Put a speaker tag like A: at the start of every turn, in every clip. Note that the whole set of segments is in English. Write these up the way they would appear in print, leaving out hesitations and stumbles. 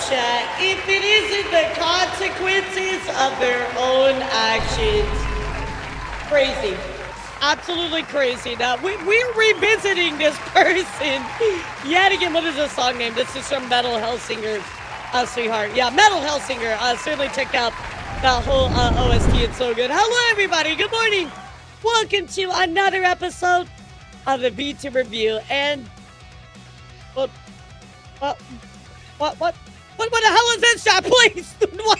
A: chat if it isn't the consequences of their own actions. Crazy. Absolutely crazy. Now, we're revisiting this person yet again. What is this song name? This is from Metal Hellsinger, sweetheart. Yeah, Metal Hellsinger. Certainly check out that whole OST. It's so good. Hello, everybody. Good morning. Welcome to another episode of the Vtuber Review. And what the hell is this shot? Please, what?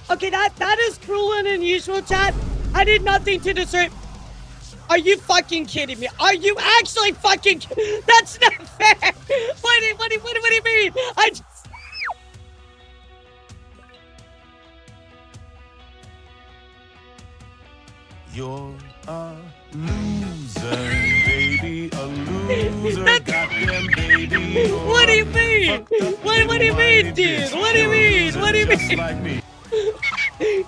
A: Okay, that is cruel and unusual, chat. I did nothing to deserve. Are you fucking kidding me? Are you actually fucking? That's not fair. What do you mean? I just.
B: You're a loser, baby, a loser, goddamn baby.
A: What do you mean? What do you mean, dude? What do you mean? What do you mean?
B: Like me.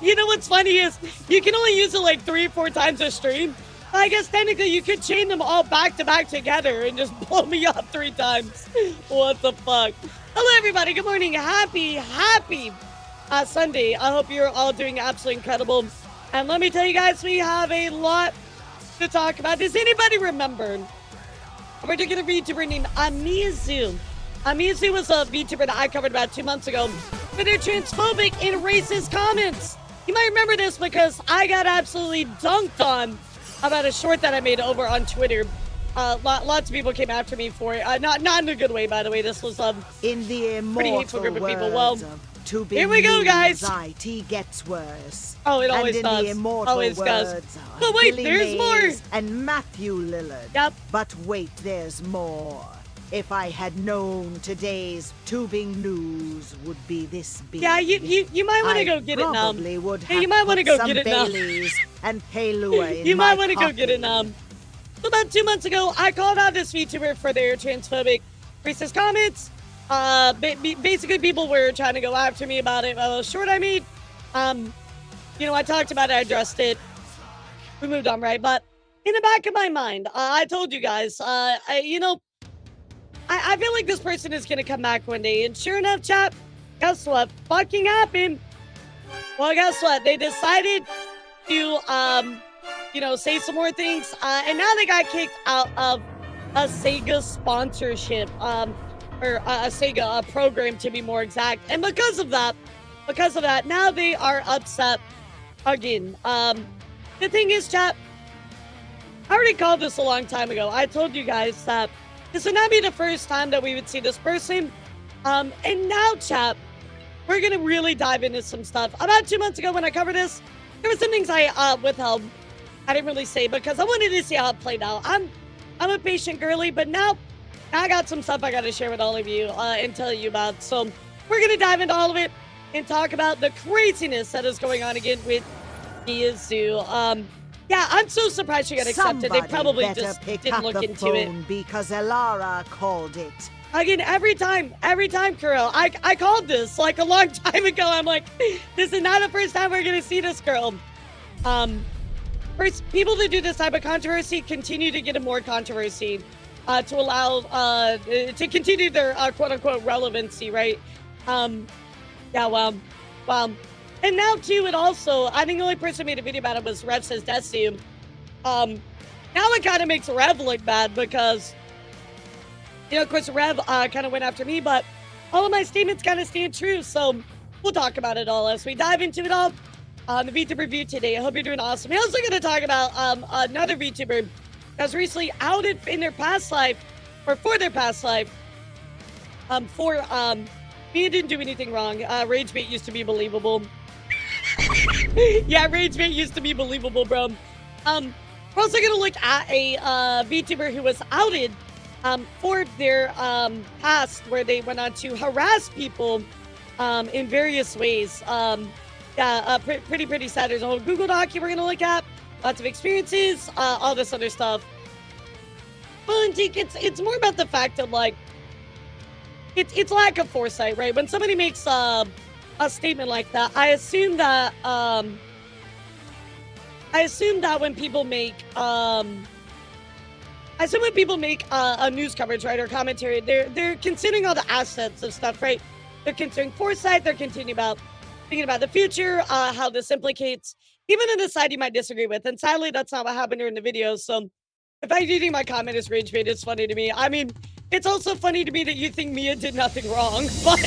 A: You know what's funny is you can only use it like 3 or 4 times a stream. I guess technically you could chain them all back to back together and just blow me up 3 times. What the fuck? Hello, everybody. Good morning. Happy Sunday. I hope you're all doing absolutely incredible. And let me tell you guys, we have a lot to talk about. Does anybody remember a particular VTuber named Amizu? Amizu was a VTuber that I covered about 2 months ago for their transphobic and racist comments. You might remember this because I got absolutely dunked on about a short that I made over on Twitter. Lots of people came after me for it. Not in a good way, by the way. This was
C: in the
A: pretty hateful group of people. Well,
C: here
A: we go, guys.
C: It gets worse.
A: Oh, it always
C: and in
A: does.
C: The immortal
A: always
C: words
A: does. But wait,
C: Billy
A: there's
C: Mays
A: more.
C: And Matthew Lillard.
A: Yep.
C: But wait, there's more. If I had known today's tubing news would be this big.
A: Yeah, you might want to go get it now.
C: Would
A: yeah, you might want to go get it now.
C: And Kahlua
A: you might want to go get it now. So about 2 months ago, I called out this VTuber for their transphobic, racist comments. Basically, people were trying to go after me about it. A short I made. You know, I talked about it. I addressed it. We moved on, right? But in the back of my mind, I told you guys, I feel like this person is going to come back one day. And sure enough, chat, guess what fucking happened? Well, guess what? They decided to, say some more things. And now they got kicked out of a Sega sponsorship, or a Sega program to be more exact. And because of that, now they are upset again. The thing is, chat, I already called this a long time ago. I told you guys that this would not be the first time that we would see this person. And now, chat, we're going to really dive into some stuff. About 2 months ago when I covered this, there were some things I withheld. I didn't really say because I wanted to see how it played out. I'm a patient girly, but now I got some stuff I got to share with all of you and tell you about. So we're going to dive into all of it and talk about the craziness that is going on again with Miyazu. Yeah, I'm so surprised she got accepted. They probably just didn't look into it.
C: Because Elara called it.
A: Again, every time, Kuro. I called this like a long time ago. I'm like, this is not the first time we're gonna see this girl. First, people that do this type of controversy continue to get in more controversy to allow to continue their quote unquote relevancy, right? Yeah, wow. And now, too, it also, I think the only person who made a video about it was Rev Says Desu. Now it kind of makes Rev look bad because, of course, Rev kind of went after me, but all of my statements kind of stand true. So we'll talk about it all as we dive into it all on the VTuber review today. I hope you're doing awesome. We're also going to talk about another VTuber that was recently outed in their past life, or for their past life, he didn't do anything wrong. Ragebait used to be believable. Yeah, Ragebait used to be believable, bro. We're also gonna look at a VTuber who was outed for their past, where they went on to harass people in various ways. Yeah, pretty sad. There's a whole Google Doc we're gonna look at. Lots of experiences, all this other stuff. Well, and it's more about the fact that, like, it's lack of foresight, right? When somebody makes a statement like that, I assume that I assume that when people make a news coverage, right, or commentary, they're considering all the assets of stuff, right? They're considering foresight. They're thinking about the future, how this implicates even in a side you might disagree with. And sadly, that's not what happened during the video. So if I do think my comment is rage bait, it's funny to me. I mean, it's also funny to me that you think Mia did nothing wrong, but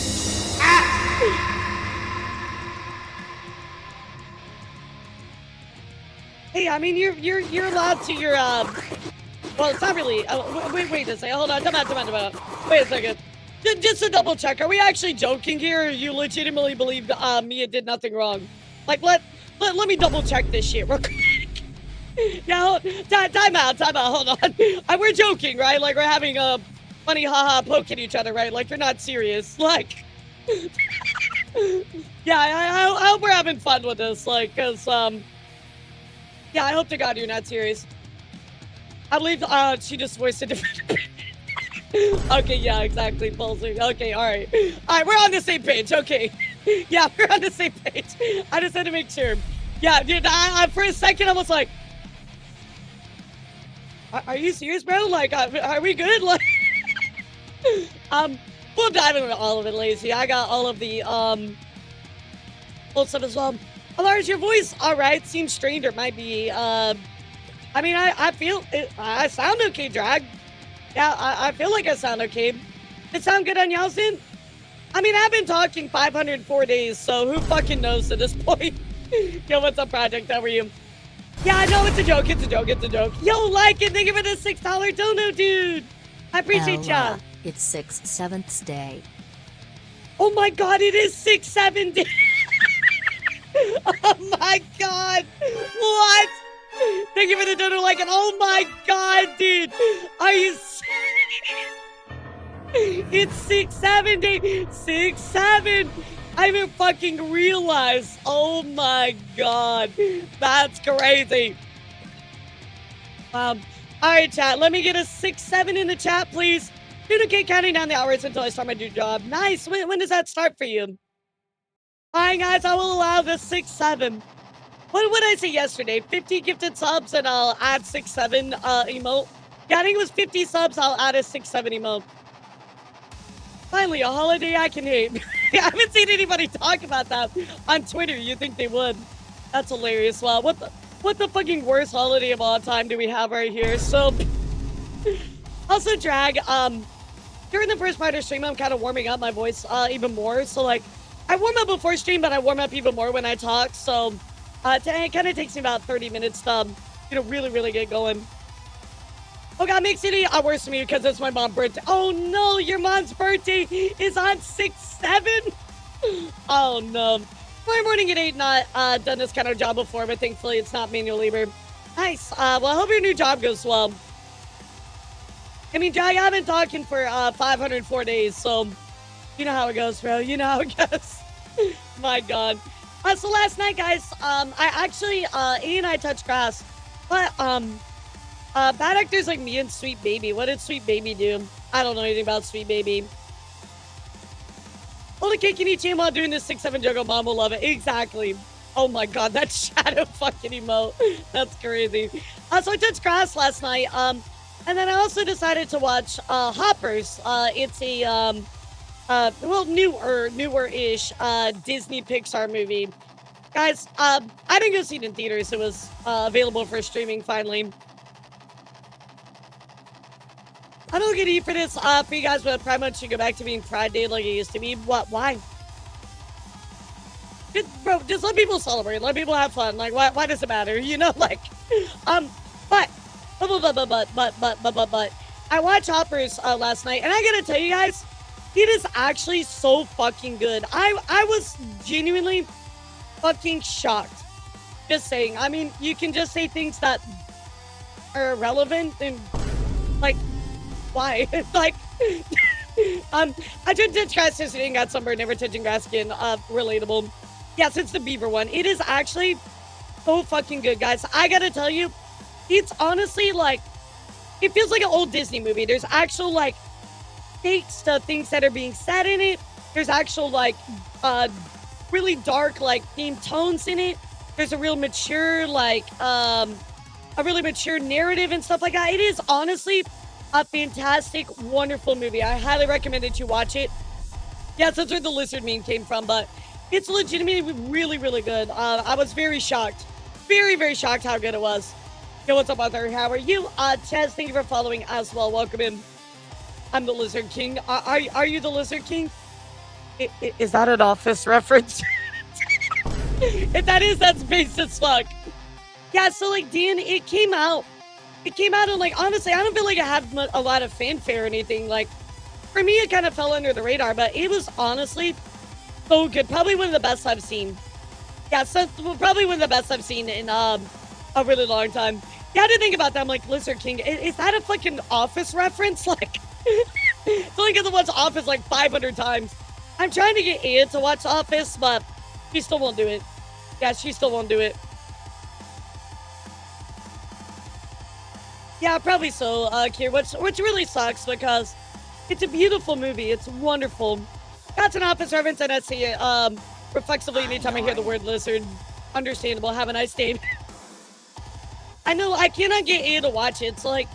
A: hey, I mean, you're allowed to your well, it's not really. Wait a second. Hold on. Come out. Wait a second. Just to double check, are we actually joking here, or you legitimately believe Mia did nothing wrong? Like, let me double check this shit real quick. Yeah, time out. Hold on. We're joking, right? Like, we're having a funny haha poke at each other, right? Like, you're not serious. Like, yeah, I hope we're having fun with this. Like, cause yeah, I hope to God you're not serious. I believe she just voiced a different. Okay, yeah, exactly. Pulsing. Okay, all right, we're on the same page. Okay, yeah, we're on the same page. I just had to make sure. Yeah, dude, I for a second I was like, are you serious, bro? Like, are we good? Like, we'll dive into all of it, Lazy. I got all of the old stuff as well. Lars, your voice, all right, seems strained. Or might be. I mean, I feel it, I sound okay, Drag. Yeah, I feel like I sound okay. It sound good on y'all's end? I mean, I've been talking 504 days, so who fucking knows at this point? Yo, what's up, Project? How are you? Yeah, I know it's a joke. Yo, like it. Thank you for the $6 dono, dude. I appreciate ya.
D: It's 6/7th day.
A: Oh my God, it is 6/7 days. Oh my God. What? Thank you for the dono like it. Oh my God, dude. Are you It's 6/7 days. 6/7. I even fucking realized. Oh my God. That's crazy. All right, chat. Let me get a 6/7 in the chat, please. Dude, okay, counting down the hours until I start my new job. Nice. When does that start for you? All right, guys. I will allow the 6/7. What did I say yesterday? 50 gifted subs and I'll add 6/7 emote. Yeah, I think it was 50 subs. I'll add a 6/7 emote. Finally, a holiday I can hate. I haven't seen anybody talk about that on Twitter. You think they would? That's hilarious. Wow, what the fucking worst holiday of all time do we have right here? So, also Drag. During the first part of stream, I'm kind of warming up my voice even more. So like, I warm up before stream, but I warm up even more when I talk. So, it kind of takes me about 30 minutes to, really get going. Oh God, makes it worse for me because it's my mom's birthday. Oh no, your mom's birthday is on 6/7. Oh no. Friday morning at 8, not done this kind of job before, but thankfully it's not manual labor. Nice. Well, I hope your new job goes well. I mean, Jai, I've been talking for 504 days, so you know how it goes, bro. You know how it goes. My God. So last night, guys, I actually, A and I touched grass, but bad actors like me and Sweet Baby. What did Sweet Baby do? I don't know anything about Sweet Baby. Hold a cake and eat chain while doing this 6/7 juggle. Mom will love it. Exactly. Oh my God, that shadow fucking emote. That's crazy. So I touched grass last night. And then I also decided to watch Hoppers. It's a well, newer-ish Disney Pixar movie. Guys, I didn't go see it in theaters. It was available for streaming finally. I don't get to eat for this for you guys, but Pride Month should go back to being Pride Day like it used to be. What? Why? Just let people celebrate. Let people have fun. Like, why does it matter? You know, like, but I watched Hoppers last night, and I gotta tell you guys, it is actually so fucking good. I was genuinely fucking shocked. Just saying. I mean, you can just say things that are irrelevant and like, why? Like, I tried to touch grass yesterday and got sunburned. Never touching grass again. Relatable. Yes, it's the beaver one. It is actually so fucking good, guys. I gotta tell you, it's honestly like, it feels like an old Disney movie. There's actual like stakes to things that are being said in it. There's actual like really dark like theme tones in it. there's a real mature, like, a really mature narrative and stuff like that. It is honestly a fantastic, wonderful movie. I highly recommend that you watch it. Yeah, that's where the lizard meme came from, but it's legitimately really, really good. I was very shocked. Very, very shocked how good it was. Yo, what's up, Arthur? How are you? Chaz, thank you for following as well. Welcome in. I'm the Lizard King. Are you the Lizard King? Is that an Office reference? If that is, that's base as fuck. Yeah, so like, Dan, it came out and like, honestly, I don't feel like it had a lot of fanfare or anything. Like, for me, it kind of fell under the radar, but it was honestly so good. Probably one of the best I've seen. Yeah, so probably one of the best I've seen in a really long time. Yeah, I had to think about that. I'm like, Lizard King, is that a fucking Office reference? Like, it's only because I watched Office like 500 times. I'm trying to get Aya to watch Office, but she still won't do it. Yeah, she still won't do it. Yeah, probably so, Kier, which really sucks because it's a beautiful movie. It's wonderful. That's an Office reference, and I see it reflexively anytime I hear the word lizard. Understandable. Have a nice day. I know, I cannot get Aya to watch it. So, like,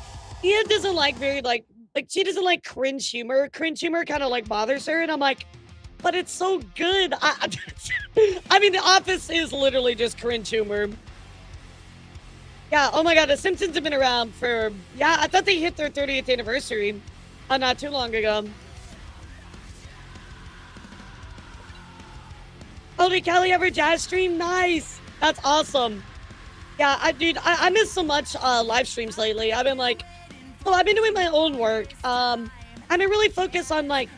A: Aya doesn't like very, like, she doesn't like cringe humor. Cringe humor kind of, like, bothers her, and I'm like, but it's so good. I mean, The Office is literally just cringe humor. Yeah, oh my god, The Simpsons have been around for, yeah, I thought they hit their 30th anniversary not too long ago. Oh, did Kelly ever jazz stream? Nice. That's awesome. Yeah, I miss so much live streams lately. I've been like, I've been doing my own work. I've been really focused on like,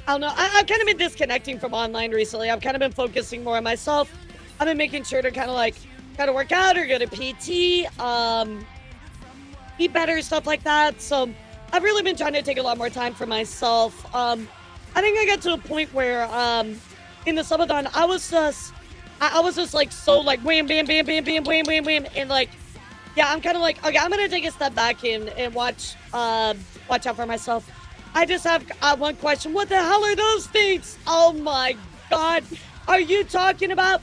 A: I don't know, I've kind of been disconnecting from online recently. I've kind of been focusing more on myself. I've been making sure to kind of work out or go to PT, eat better, stuff like that. So I've really been trying to take a lot more time for myself. I think I got to a point where in the summertime, I was just like so like wham bam bam bam bam wham wham wham, and like, yeah, I'm kind of like, okay, I'm gonna take a step back and watch out for myself. I just have one question. What the hell are those things? Oh my god, are you talking about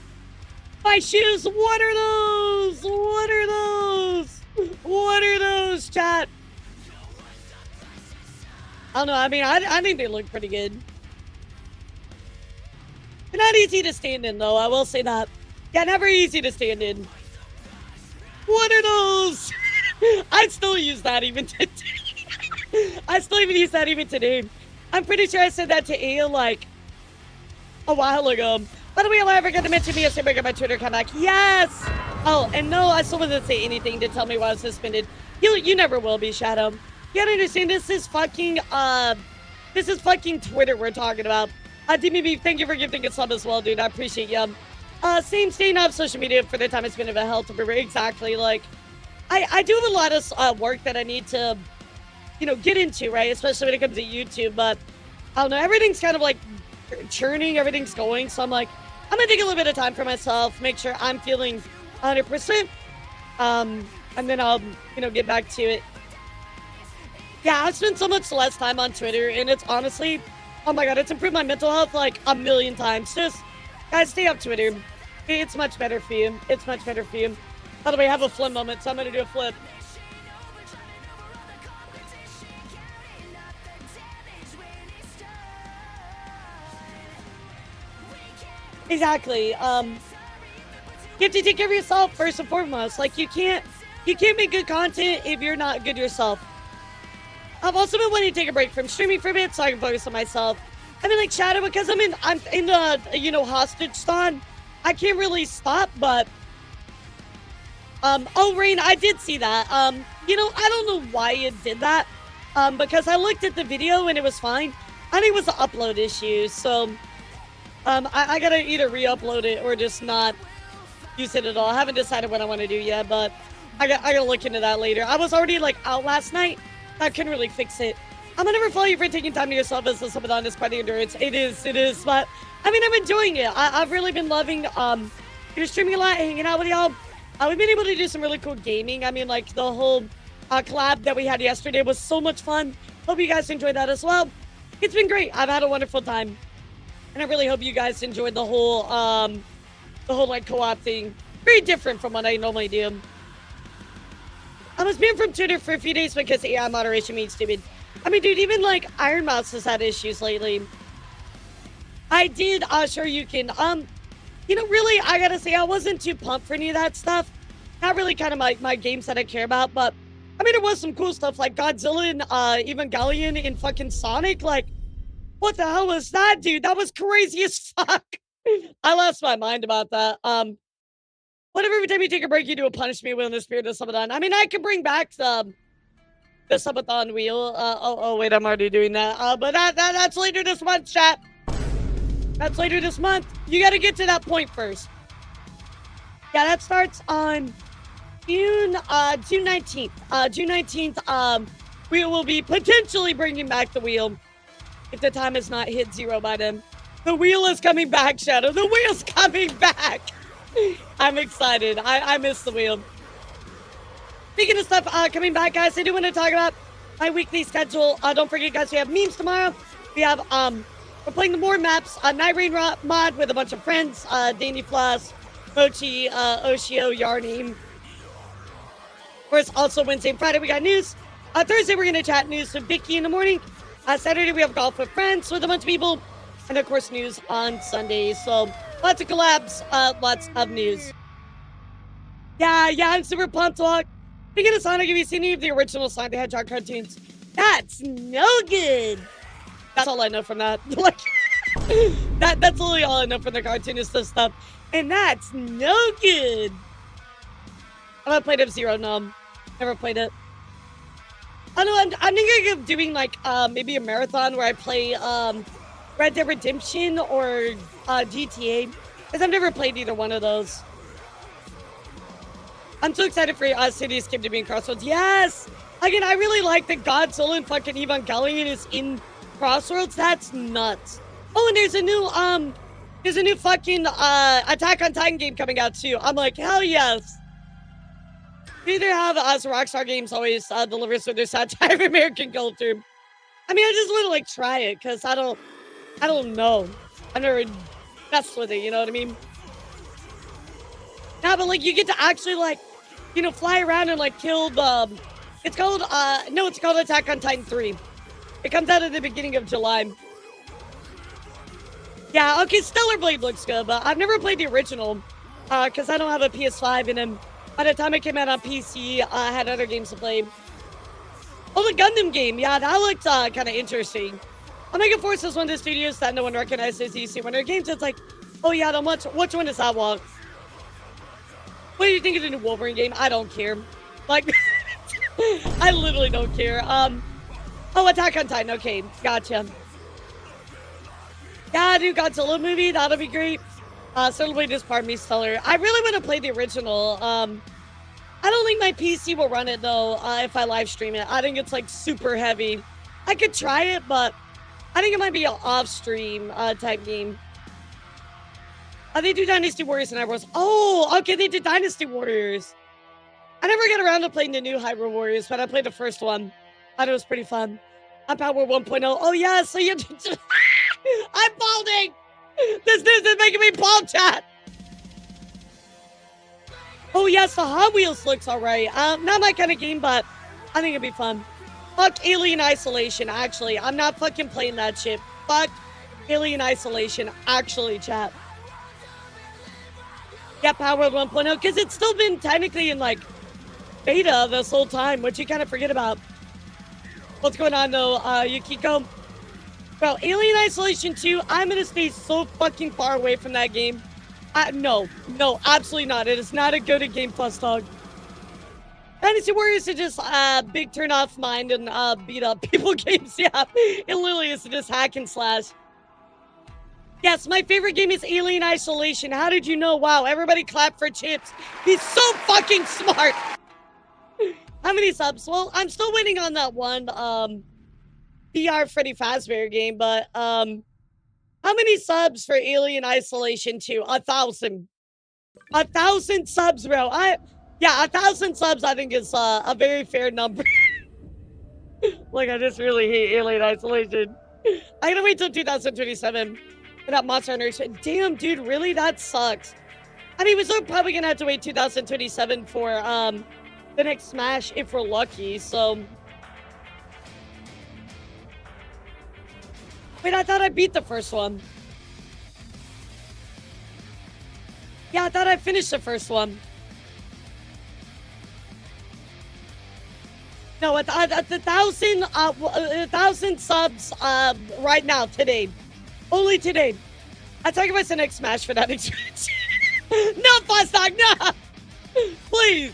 A: my shoes? What are those? What are those? What are those, chat? I don't know. I mean, I think they look pretty good. They're not easy to stand in, though. I will say that. Yeah, never easy to stand in. What are those? I still use that even today. I still even use that even today. I'm pretty sure I said that to Aya like a while ago. By the way, I forgot to mention me yesterday on my Twitter comeback. Yes! Oh, and no, I still wasn't say anything to tell me why I was suspended. You never will be, Shadow. You gotta understand, this is fucking Twitter we're talking about. DMB, thank you for gifting a sub as well, dude. I appreciate you. Same staying off social media for the time it's been of a health of exactly. Like, I do have a lot of work that I need to, get into, right? Especially when it comes to YouTube. But I don't know, everything's kind of like churning, everything's going. So I'm like, I'm gonna take a little bit of time for myself, make sure I'm feeling 100%. And then I'll, get back to it. Yeah, I've spent so much less time on Twitter, and it's honestly, oh my god, it's improved my mental health like a million times. Just, guys, stay off Twitter. It's much better for you. It's much better for you. By the way, I have a flip moment, so I'm gonna do a flip. Exactly. You have to take care of yourself first and foremost. Like, you can't make good content if you're not good yourself. I've also been wanting to take a break from streaming for a bit so I can focus on myself. I mean, like, Shadow, because I'm in the, hostage spawn, I can't really stop, but, oh, Rain, I did see that. I don't know why it did that, because I looked at the video and it was fine. I think it was the upload issue, so, I gotta either re-upload it or just not use it at all. I haven't decided what I want to do yet, but I gotta look into that later. I was already, like, out last night. I couldn't really fix it. I'm gonna never fault you for taking time to yourself as a summon is quite the endurance. It is, but I mean, I'm enjoying it. I've really been loving streaming a lot, hanging out with y'all. We've been able to do some really cool gaming. I mean, like the whole collab that we had yesterday was so much fun. Hope you guys enjoyed that as well. It's been great. I've had a wonderful time, and I really hope you guys enjoyed the whole like co-op thing. very different from what I normally do. I was banned from Twitter for a few days because AI moderation means stupid. I mean, dude, even like Iron Mouse has had issues lately. I did, sure you can. You know, really, I gotta say, I wasn't too pumped for any of that stuff. Not really kind of my games that I care about, but I mean, there was some cool stuff like Godzilla and Evangelion in fucking Sonic. Like, what the hell was that, dude? That was crazy as fuck. I lost my mind about that. Whatever, every time you take a break, you do a punish me wheel in the spirit of Subathon. I mean, I can bring back the Subathon wheel. Oh, wait, I'm already doing that. But that's later this month, chat. That's later this month. You got to get to that point first. Yeah, that starts on June 19th. June 19th, we will be potentially bringing back the wheel if the time has not hit 0 by then. The wheel is coming back, Shadow. The wheel's coming back. I'm excited. I miss the wheel. Speaking of stuff coming back, guys, I do want to talk about my weekly schedule. Don't forget, guys, we have memes tomorrow. We have, we're playing the more maps, Night Rain mod with a bunch of friends, Danny Floss, Mochi, Oshio, Yarny. Of course, also Wednesday and Friday, we got news. Thursday, we're going to chat news with Vicky in the morning. Saturday, we have golf with friends with a bunch of people. And, of course, news on Sunday. So, lots of collabs, lots of news. Yeah, I'm super pumped to walk. Speaking of Sonic, have you seen any of the original Sonic the Hedgehog cartoons? That's no good. That's all I know from that. Like, that's literally all I know from the cartoonist stuff. And that's no good. I've not played F-Zero, no. Never played it. I don't know, I'm thinking of doing, like, maybe a marathon where I play, Red Dead Redemption or GTA, because I've never played either one of those. I'm so excited for City Escape to be in Crossroads. Yes! Again, I really like that Godzilla and fucking Evangelion is in Crossroads. That's nuts. Oh, and there's a new fucking Attack on Titan game coming out too. I'm like, hell yes. We either have Rockstar Games always delivers with their satire of American culture. I mean, I just want to like try it because I don't know. I've never messed with it, you know what I mean? Nah, but like you get to actually like, you know, fly around and like kill the, it's called Attack on Titan 3. It comes out at the beginning of July. Yeah, okay, Stellar Blade looks good, but I've never played the original because I don't have a PS5 and then by the time it came out on PC, I had other games to play. Oh, the Gundam game, yeah, that looked kind of interesting. Omega Force is one of the studios that no one recognizes. You see one of their games, it's like, oh yeah, which one does that walk? What do you think of the new Wolverine game? I don't care. Like, I literally don't care. Oh, Attack on Titan, okay, gotcha. Yeah, new Godzilla movie, that'll be great. Certainly just part me stellar. I really want to play the original. I don't think my PC will run it though, if I live stream it. I think it's like super heavy. I could try it, but I think it might be an off-stream type game. They do Dynasty Warriors and Hyrule. Oh, okay, they did Dynasty Warriors. I never got around to playing the new Hyrule Warriors, but I played the first one. I thought it was pretty fun. I'm Power 1.0. Oh, yeah, so you... I'm balding! This news is making me bald, chat! Oh, yes, the Hot Wheels looks alright. Not my kind of game, but I think it'd be fun. Fuck Alien Isolation, actually. I'm not fucking playing that shit. Fuck Alien Isolation, actually, chat. Yeah, Power 1.0, because it's still been technically in, like, beta this whole time, which you kind of forget about. What's going on, though, Yukiko? Bro, Alien Isolation 2, I'm gonna stay so fucking far away from that game. No, absolutely not. It is not a go to Game Plus, dog. Dynasty Warriors are just big turn off mind and beat up people games. Yeah, it literally is just hack and slash. Yes, my favorite game is Alien Isolation. How did you know? Wow, everybody clap for Chips. He's so fucking smart. How many subs? Well, I'm still waiting on that one VR Freddy Fazbear game, but how many subs for Alien Isolation 2? 1,000. 1,000 subs, bro. 1,000 subs I think is a very fair number. Like, I just really hate Alien Isolation. I gotta wait till 2027 for that Monster Hunter. Damn, dude, really? That sucks. I mean, we're still probably gonna have to wait 2027 for the next Smash if we're lucky. So, wait, I thought I beat the first one. Yeah, I thought I finished the first one. No, at the 1,000 subs right now today, only today. I sacrifice the next Smash for that expansion. No, Fosstock, no! Please.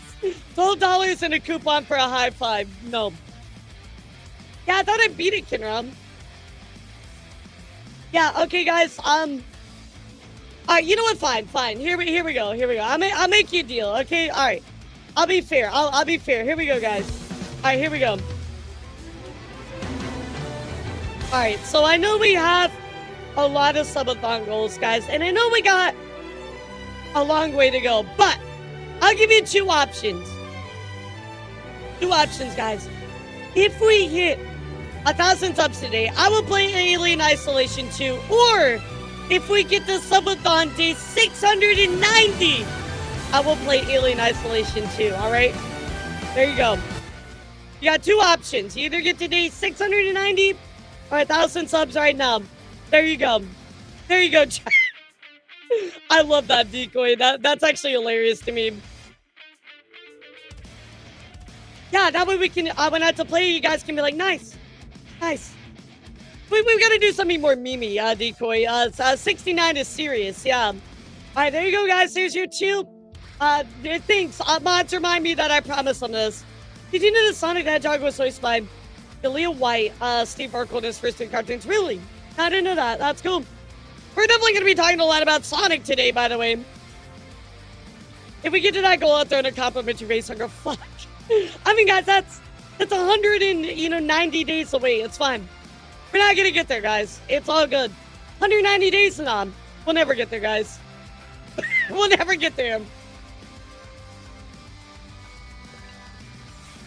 A: $12 and a coupon for a high five. No. Yeah, I thought I beat it, Kinram. Yeah, okay, guys. You know what? Fine. Here we go. I'll make you a deal, okay? All right. I'll be fair. I'll be fair. Here we go, guys. All right, here we go. All right, so I know we have a lot of subathon goals, guys, and I know we got a long way to go, but I'll give you two options. Two options, guys. If we hit 1,000 subs today, I will play Alien Isolation 2, or if we get to subathon day 690, I will play Alien Isolation 2, all right? There you go. You got two options. You either get to day 690 or 1,000 subs right now. There you go. There you go. I love that decoy. That's actually hilarious to me. Yeah, that way we can, when I have to play, you guys can be like, nice. We've got to do something more memey, decoy. 69 is serious, yeah. All right, there you go, guys. Here's your two things. Mods, remind me that I promised on this. Did you know that Sonic the Hedgehog was voiced by Delia White, Steve Urkel in his first two cartoons? Really? I didn't know that. That's cool. We're definitely going to be talking a lot about Sonic today, by the way. If we get to that goal out there in a complimentary race, I'll go, fuck. I mean, guys, that's 190 days away. It's fine. We're not going to get there, guys. It's all good. 190 days and on. We'll never get there, guys. We'll never get there.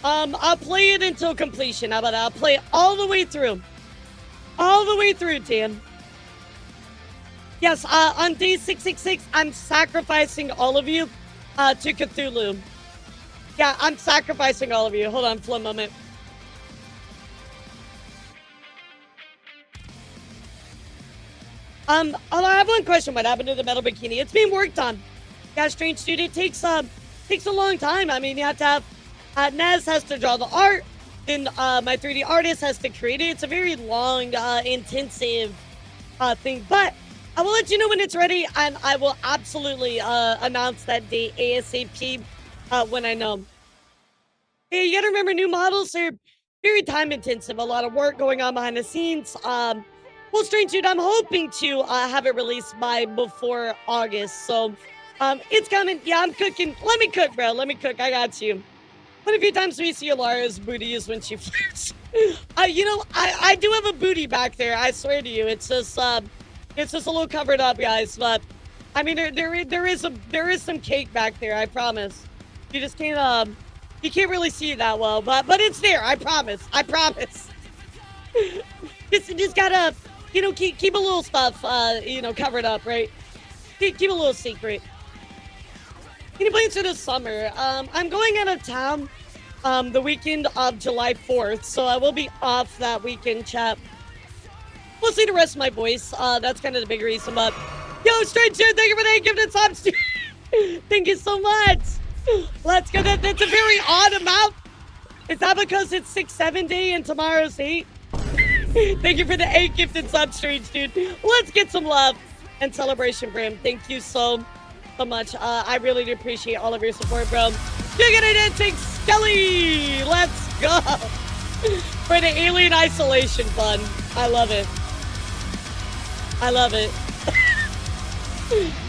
A: I'll play it until completion. How about that? I'll play it all the way through. All the way through, Dan. Yes, on day 666, I'm sacrificing all of you to Cthulhu. Yeah, I'm sacrificing all of you. Hold on for a moment. Although I have one question. What happened to the metal bikini? It's being worked on. Yeah, Strange Dude, it takes a long time. I mean, you have to have Nez has to draw the art, then my 3D artist has to create it. It's a very long, intensive thing, but I will let you know when it's ready, and I will absolutely announce that date ASAP when I know. Hey, you gotta remember, new models are very time intensive, a lot of work going on behind the scenes. Well, Strange Dude, I'm hoping to have it released by before August, so it's coming. Yeah, I'm cooking. Let me cook, bro. Let me cook. I got you. One of a few times we see Elara's booty is when she flirts. You know, I do have a booty back there. I swear to you, it's just a little covered up, guys. But I mean, there is some cake back there. I promise. You just can't you can't really see it that well, but it's there. I promise. Just gotta, you know, keep a little stuff you know, covered up, right? Keep a little secret. Any plans for the summer? I'm going out of town the weekend of July 4th, so I will be off that weekend, chat. We'll see the rest of my voice. That's kind of the big reason, but yo, Strange Dude, thank you for that gifted subs. Thank you so much. Let's go. That's a very odd amount. Is that because it's 6-7 day and tomorrow's 8? Thank you for the 8 gifted subs, Strange Dude. Let's get some love and celebration for him. Thank you so much. I really do appreciate all of your support, bro. You're gonna dancing Skelly. Let's go for the Alien Isolation fun. I love it.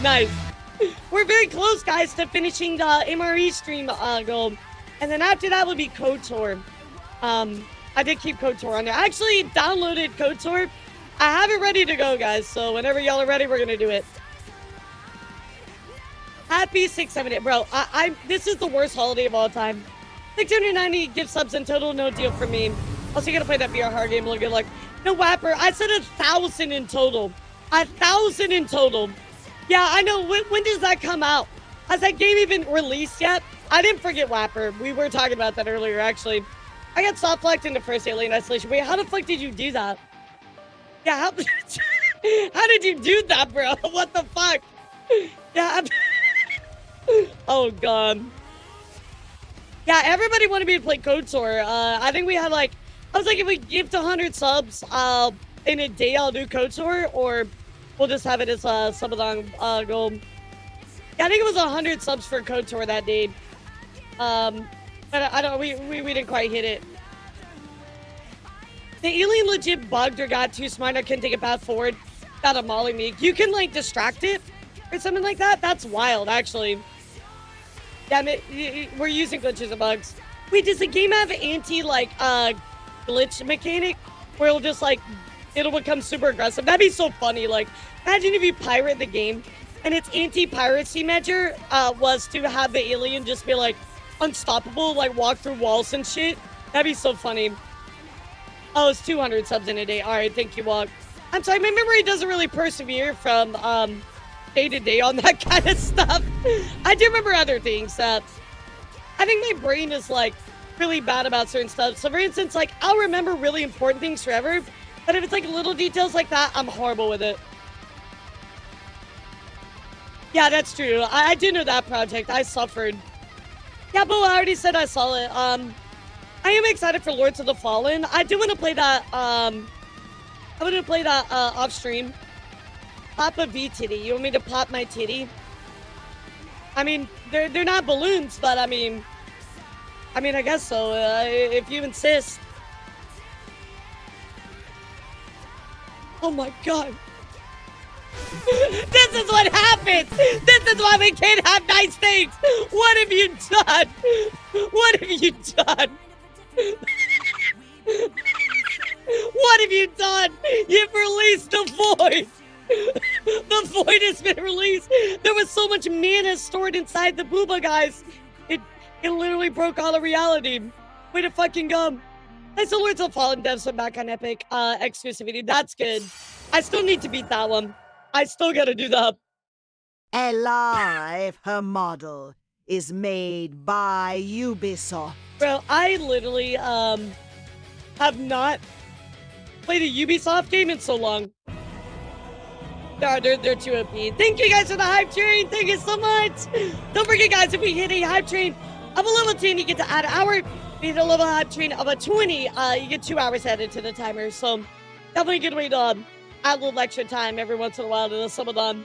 A: Nice. We're very close, guys, to finishing the MRE stream goal, and then after that would be KOTOR. I did keep KOTOR on there. I actually downloaded KOTOR. I have it ready to go, guys. So whenever y'all are ready, we're gonna do it. Happy 678, bro. This is the worst holiday of all time. 690 gift subs in total, no deal for me. Also, you gotta play that VR hard game. Good luck. No Wapper. I said 1,000 in total. 1,000 in total. Yeah, I know. When does that come out? Has that game even released yet? I didn't forget Wapper. We were talking about that earlier, actually. I got soft locked into first Alien Isolation. Wait, how the fuck did you do that? Yeah, how did you do that, bro? What the fuck? Yeah. Oh, God. Yeah, everybody wanted me to play KOTOR. I think we had like, I was like, if we gift 100 subs in a day, I'll do KOTOR, or we'll just have it as a sub-a-thon goal. Yeah, I think it was 100 subs for KOTOR that day. But I don't, we didn't quite hit it. The alien legit bugged or got too smart. I couldn't take a path forward. Got a molly me. You can like distract it or something like that. That's wild, actually. Damn it, we're using glitches and bugs. Wait, does the game have anti like glitch mechanic where it'll just like it'll become super aggressive? That'd be so funny. Like, imagine if you pirate the game and its anti-piracy measure was to have the alien just be like unstoppable, like walk through walls and shit. That'd be so funny. Oh, it's 200 subs in a day. All right, thank you, Walk. I'm sorry, my memory doesn't really persevere from day to day on that kind of stuff. I do remember other things. I think my brain is like really bad about certain stuff. So for instance, like I'll remember really important things forever, but if it's like little details like that, I'm horrible with it. Yeah, that's true. I do know that project. I suffered. Yeah, but I already said I saw it. I am excited for Lords of the Fallen. I do want to play that. I want to play that off stream. Pop a V titty. You want me to pop my titty? I mean, they're not balloons, but I mean, I guess so. If you insist. Oh my God. This is what happens. This is why we can't have nice things. What have you done? What have you done? What have you done? You've released the void. The void has been released. There was so much mana stored inside the booba, guys. It literally broke all of reality. Way to fucking go. I still Lords of the Fallen devs are back on Epic exclusivity. That's good. I still need to beat that one. I still gotta do that.
C: Elara, if her model is made by Ubisoft.
A: Bro, I literally have not played a Ubisoft game in so long. They're too OP. Thank you guys for the hype train. Thank you so much. Don't forget, guys, if we hit a hype train of a level 10, you get to add an hour. If we hit a level hype train of a 20, you get 2 hours added to the timer. So definitely a good way to add a little extra time every once in a while to the Subathon.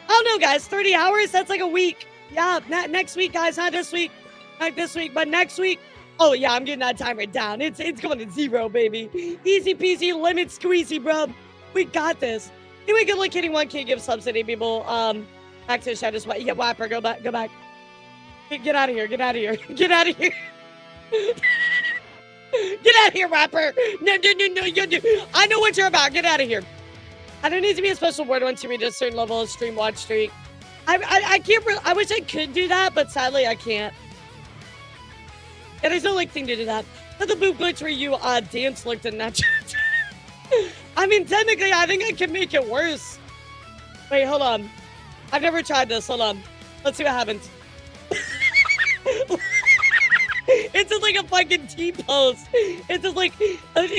A: I don't know, guys. 30 hours? That's like a week. Yeah, not next week, guys. Not this week. Not this week, but next week. Oh, yeah, I'm getting that timer down. It's going to 0, baby. Easy peasy, lemon squeezy, bro. We got this. Anyway, good luck hitting 1K give subsidy, people. Back to the shadows. Yeah, Wapper, go back. Get out of here. Get out of here. Get out of here. Get out of here, Wapper. No. I know what you're about. Get out of here. I don't need to be a special word once you reach a certain level of stream watch streak. I can't. I wish I could do that, but sadly I can't. Yeah, there's no like thing to do that. But the boot glitch where you dance looked in that. I mean, technically, I think I can make it worse. Wait, hold on. I've never tried this. Hold on. Let's see what happens. It's just like a fucking T-pose. It's just like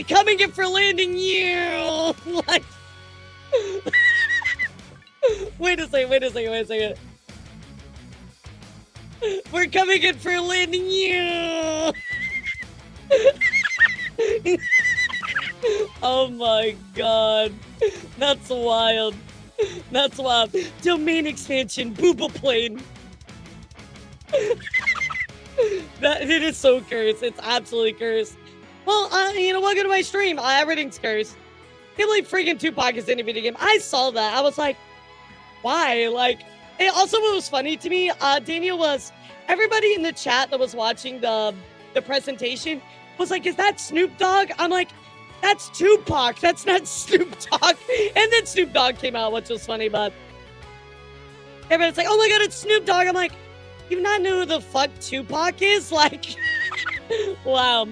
A: coming in for landing you. Like. Wait a second. We're coming in for landing you. Oh my God. That's wild. Domain expansion, booba plane. It is so cursed. It's absolutely cursed. Well, you know, welcome to my stream. Everything's cursed. I can't believe freaking Tupac is in a video game. I saw that. I was like, why? Like, and also what was funny to me, Daniel, was everybody in the chat that was watching the presentation was like, is that Snoop Dogg? I'm like, that's Tupac. That's not Snoop Dogg. And then Snoop Dogg came out, which was funny, but everybody's like, oh my God, it's Snoop Dogg. I'm like, you not know who the fuck Tupac is? Like, wow.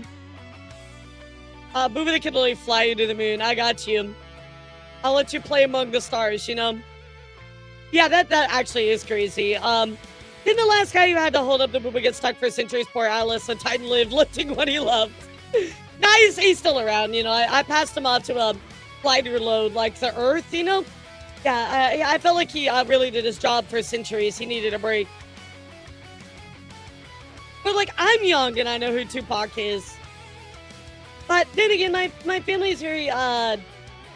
A: Booba can literally fly you to the moon. I got you. I'll let you play among the stars, you know? Yeah, that actually is crazy. Then the last guy who had to hold up the boob get stuck for centuries, poor Alice, a Titan lived, lifting what he loved. Now he's still around, you know. I passed him off to a lighter load like the Earth, you know. Yeah, I felt like he really did his job for centuries. He needed a break. But like, I'm young and I know who Tupac is. But then again, my family is very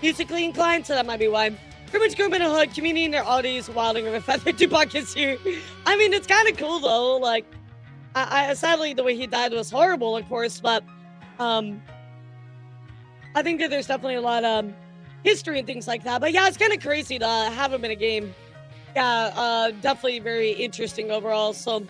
A: musically inclined, so that might be why. Pretty much grew up in a hood, community in their oddies, wilding of a feather. Tupac is here. I mean, it's kind of cool though. Like, I sadly the way he died was horrible, of course, but I think that there's definitely a lot of history and things like that. But yeah, it's kind of crazy to have him in a game. Yeah, definitely very interesting overall. So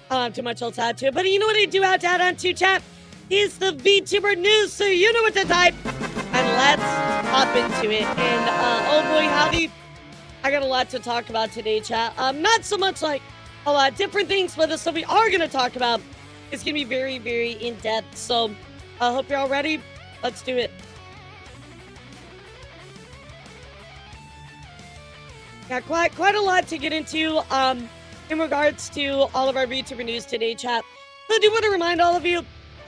A: I don't have too much else to add to it. But you know what I do have to add on to, chat? Is the VTuber news, so you know what to type. And let's hop into it. And oh boy, howdy. I got a lot to talk about today, chat. Not so much like a lot of different things, but the stuff we are going to talk about is going to be very, very in-depth. So I hope you're all ready. Let's do it. Yeah, quite a lot to get into in regards to all of our VTuber news today, chat. So I do want to remind all of you,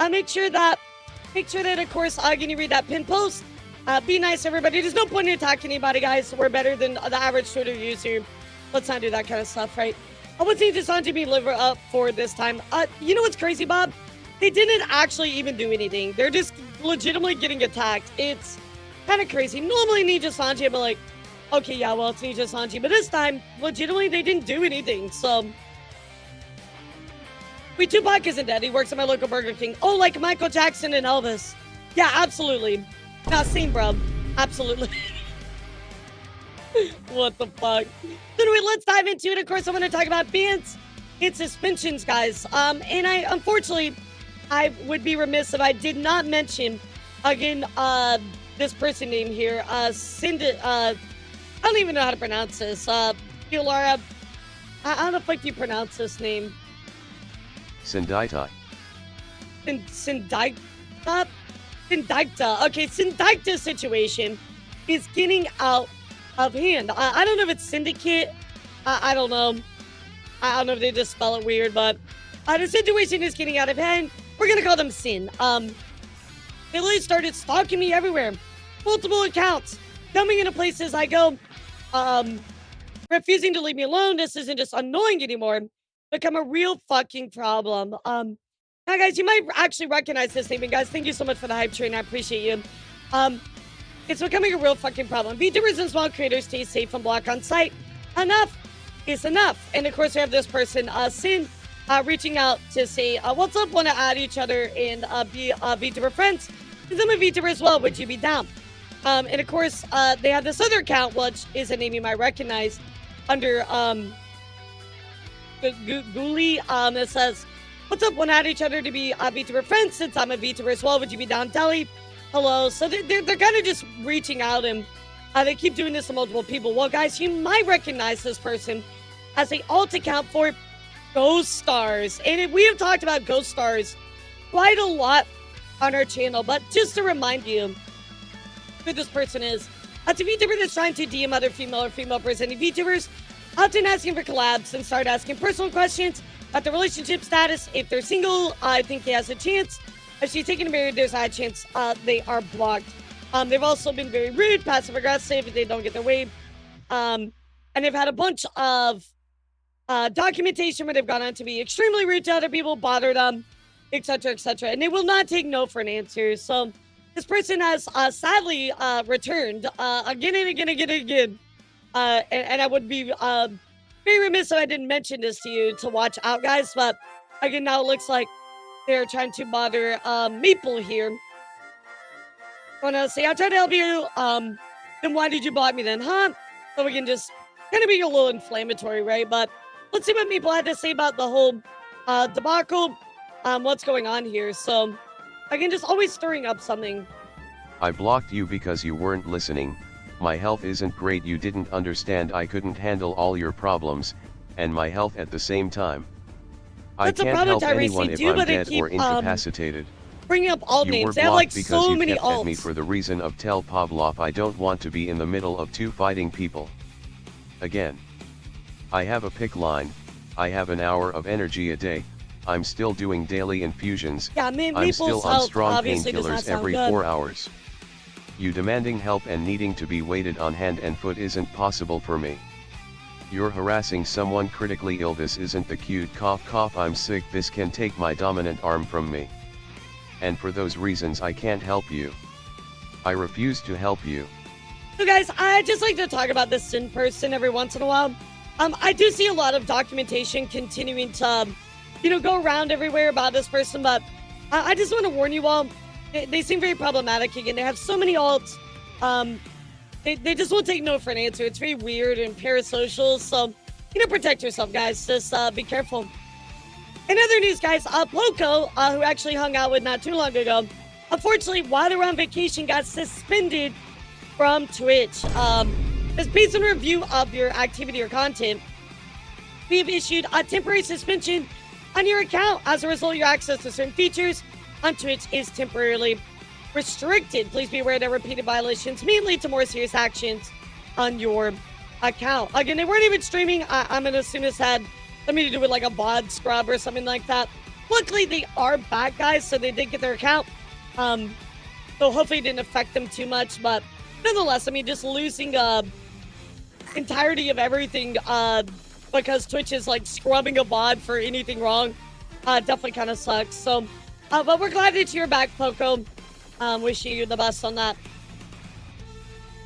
A: make sure that, of course, when you read that pinned post, be nice, everybody. There's no point in attacking anybody, guys. We're better than the average Twitter user. Let's not do that kind of stuff, right? What's Nijisanji be liver up for this time? You know what's crazy, Bob? They didn't actually even do anything. They're just legitimately getting attacked. It's kind of crazy. Normally, Nijisanji would be like, okay, yeah, well, it's Nijisanji. But this time, legitimately, they didn't do anything. So, wait, Tupac isn't dead. He works at my local Burger King. Oh, like Michael Jackson and Elvis. Yeah, absolutely. Nah, same, bro. Absolutely. What the fuck? So anyway, let's dive into it. Of course, I'm going to talk about bans and suspensions, guys. And unfortunately, I would be remiss if I did not mention, again, this person name here, I don't even know how to pronounce this. Elara. How the fuck do you pronounce this name?
E: Sindaitai.
A: Sindikta? Sindikta. Okay, Sindikta situation is getting out of hand. I don't know if it's syndicate. I don't know. I don't know if they just spell it weird, but the situation is getting out of hand. We're gonna call them Sin. They literally started stalking me everywhere. Multiple accounts. Coming into places I go. Refusing to leave me alone. This isn't just annoying anymore. Become a real fucking problem. Now guys, you might actually recognize this name. And guys, thank you so much for the hype train. I appreciate you. It's becoming a real fucking problem. VTubers and small creators stay safe and block on site. Enough is enough. And of course, we have this person, Sin, reaching out to say, what's up? Want to add each other and be VTuber friends? Because I'm a VTuber as well. Would you be down? And of course, they have this other account, which is a name you might recognize under Guli. It says, what's up? Want to add each other to be VTuber friends? Since I'm a VTuber as well, would you be down, Deli? Hello. So they're kind of just reaching out, and they keep doing this to multiple people. Well, guys, you might recognize this person as a alt account for Ghost Stars. And we have talked about Ghost Stars quite a lot on our channel, but just to remind you who this person is, it's a VTuber that's trying to DM other female or female presenting VTubers, often asking for collabs and start asking personal questions about the relationship status. If they're single, I think he has a chance. If she's taking a married, there's a high chance they are blocked. They've also been very rude, passive aggressive if they don't get their way. And they've had a bunch of documentation where they've gone on to be extremely rude to other people, bother them, etc., etc. And they will not take no for an answer. So this person has sadly returned again and again and again. And I would be very remiss if I didn't mention this to you to watch out, guys. But again, now it looks like they're trying to bother Maple here. I want to say, I'll try to help you. Then why did you block me then, huh? So we can just kind of be a little inflammatory, right? But let's see what Maple had to say about the whole debacle. What's going on here? So again, just always stirring up something.
E: I blocked you because you weren't listening. My health isn't great. You didn't understand I couldn't handle all your problems, and my health at the same time.
A: That's
E: I can't help anyone if I'm dead or incapacitated.
A: Bringing up alt names. They have like so many alts. You kept at me for the reason of tell Pavlov I don't want to be in the middle of two fighting people. Again. I have a pick line.
E: I have an hour of energy a day. I'm still doing daily infusions.
A: Yeah,
E: I'm still
A: Maple's
E: on
A: health
E: strong
A: obviously does not
E: painkillers
A: sound
E: every
A: good.
E: 4 hours. You demanding help and needing to be waited on hand and foot isn't possible for me. You're harassing someone critically ill. This isn't the cute cough cough I'm sick. This can take my dominant arm from me. And for those reasons I can't help you. I refuse to help you.
A: So guys, I just like to talk about this in person every once in a while. I do see a lot of documentation continuing to, go around everywhere about this person, but I just want to warn you all, they seem very problematic. Again, they have so many alts. They just won't take no for an answer. It's very weird and parasocial. So, protect yourself, guys. Just be careful. In other news, guys, Poco, who actually hung out with not too long ago, unfortunately, while they were on vacation, got suspended from Twitch. As based on a review of your activity or content, we have issued a temporary suspension on your account. As a result, your access to certain features on Twitch is temporarily restricted. Please be aware that repeated violations may lead to more serious actions on your account. Again, they weren't even streaming. I'm going to assume this had something to do with like a VOD scrub or something like that. Luckily, they are back, guys, so they did get their account. So hopefully it didn't affect them too much. But nonetheless, I mean, just losing entirety of everything because Twitch is like scrubbing a VOD for anything wrong definitely kind of sucks. So, but we're glad that you're back, Poco. Wishing you the best on that.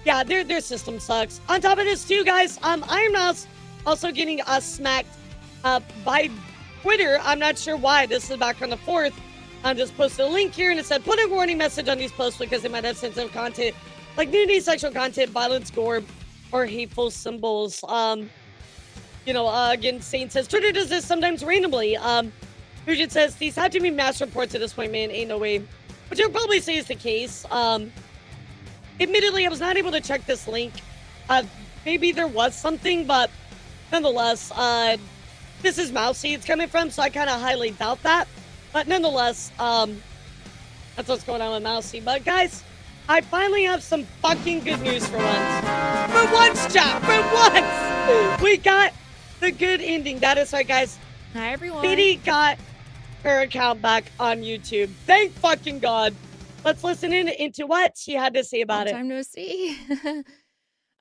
A: Yeah, their system sucks. On top of this too, guys, Iron Mouse also getting smacked by Twitter. I'm not sure why. This is back on the 4th. I just posted a link here and it said, put a warning message on these posts because they might have sensitive content like nudity, sexual content, violence, gore, or hateful symbols. Again, Saint says, Twitter does this sometimes randomly. Fugit says, these have to be mass reports at this point, man. Ain't no way. Which I would probably say is the case. Admittedly, I was not able to check this link. Maybe there was something, but nonetheless, this is Mousy it's coming from, so I kind of highly doubt that. But nonetheless, that's what's going on with Mousy. But guys, I finally have some fucking good news for once. For once, chat! For once! We got the good ending. That is right, guys.
F: Hi, everyone.
A: Biddy got her account back on YouTube. Thank fucking God. Let's listen into what she had to say about it.
F: Time no see.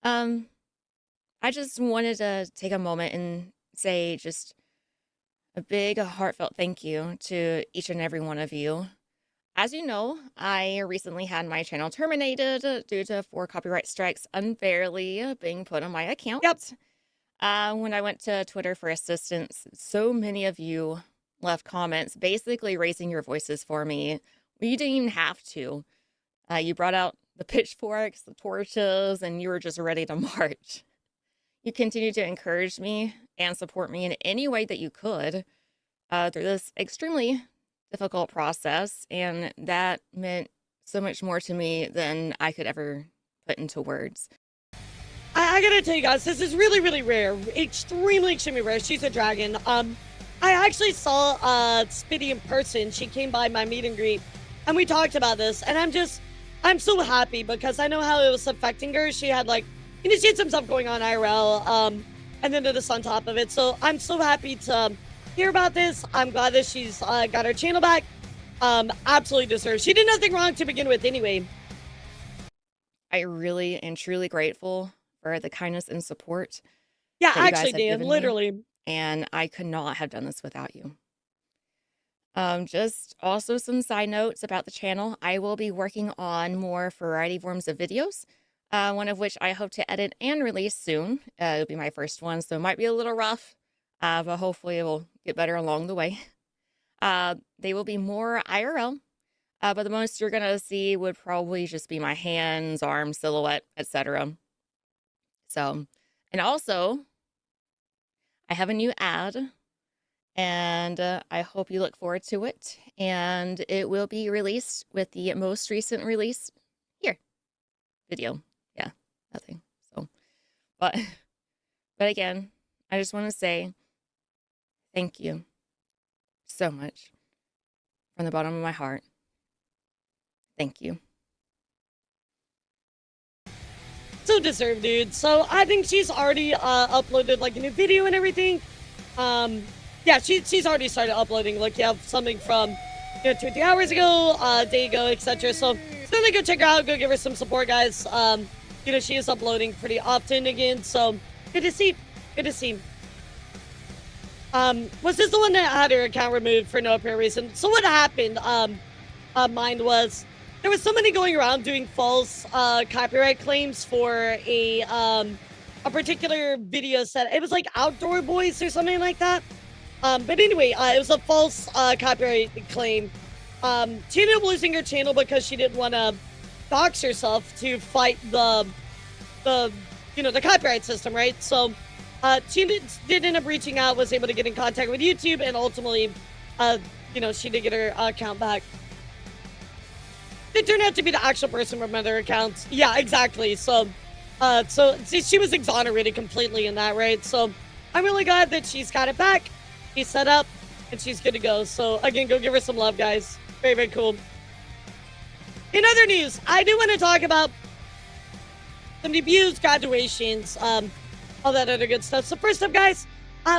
F: I just wanted to take a moment and say just a big heartfelt thank you to each and every one of you. As you know, I recently had my channel terminated due to 4 copyright strikes unfairly being put on my account.
A: Yep.
F: When I went to Twitter for assistance, so many of you left comments basically raising your voices for me. You didn't even have to. You brought out the pitchforks, the torches, and you were just ready to march. You continued to encourage me and support me in any way that you could through this extremely difficult process, and that meant so much more to me than I could ever put into words.
A: I gotta tell you guys, this is really, really rare. Extremely, extremely rare. She's a dragon. I actually saw Spitty in person. She came by my meet and greet, and we talked about this, and I'm so happy because I know how it was affecting her. She had she had some stuff going on IRL, and then this on top of it. So I'm so happy to hear about this. I'm glad that she's got her channel back. Absolutely deserves. She did nothing wrong to begin with anyway.
F: I really am truly grateful for the kindness and support.
A: Yeah,
F: that you guys
A: actually,
F: have
A: Dan,
F: given me.
A: literally.
F: And I could not have done this without you. Just also some side notes about the channel. I will be working on more variety forms of videos, one of which I hope to edit and release soon. It'll be my first one, so it might be a little rough, but hopefully it will get better along the way. They will be more IRL, but the most you're going to see would probably just be my hands, arms, silhouette, etc. So, and also, I have a new ad, and I hope you look forward to it. And it will be released with the most recent release here. Video. Yeah, nothing. So, but again, I just want to say thank you so much from the bottom of my heart. Thank you.
A: So deserved, dude. So I think she's already uploaded a new video and everything. Yeah, she's already started uploading. Like, you have something from, 2 or 3 hours ago, a day ago, etc. So certainly go check her out. Go give her some support, guys. She is uploading pretty often again. So good to see. Good to see. Was this the one that had her account removed for no apparent reason? So what happened? Mine was there was somebody going around doing false copyright claims for a particular video set. It was like Outdoor Boys or something like that. But anyway, it was a false copyright claim. She ended up losing her channel because she didn't want to dox herself to fight the copyright system, right? So she did end up reaching out, was able to get in contact with YouTube, and ultimately, she did get her account back. It turned out to be the actual person from other accounts. Yeah, exactly. So she was exonerated completely in that, right? So I'm really glad that she's got it back. She's set up, and she's good to go. So again, go give her some love, guys. Very, very cool. In other news, I do want to talk about some debuts, graduations, all that other good stuff. So first up, guys,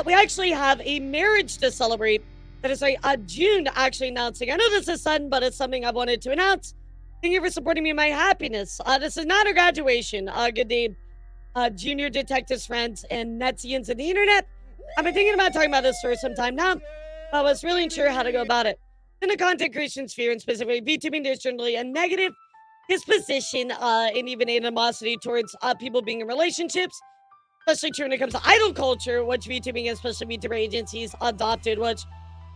A: we actually have a marriage to celebrate. That is June actually announcing. I know this is sudden, but it's something I wanted to announce. Thank you for supporting me in my happiness. This is not a graduation. Good day, junior detectives, friends, and Netsians of the internet. I've been thinking about talking about this for some time now. I was really unsure how to go about it. In the content creation sphere, and specifically VTubing, there's generally a negative disposition and even animosity towards people being in relationships, especially true when it comes to idol culture, which VTubing, especially VTuber agencies, adopted, which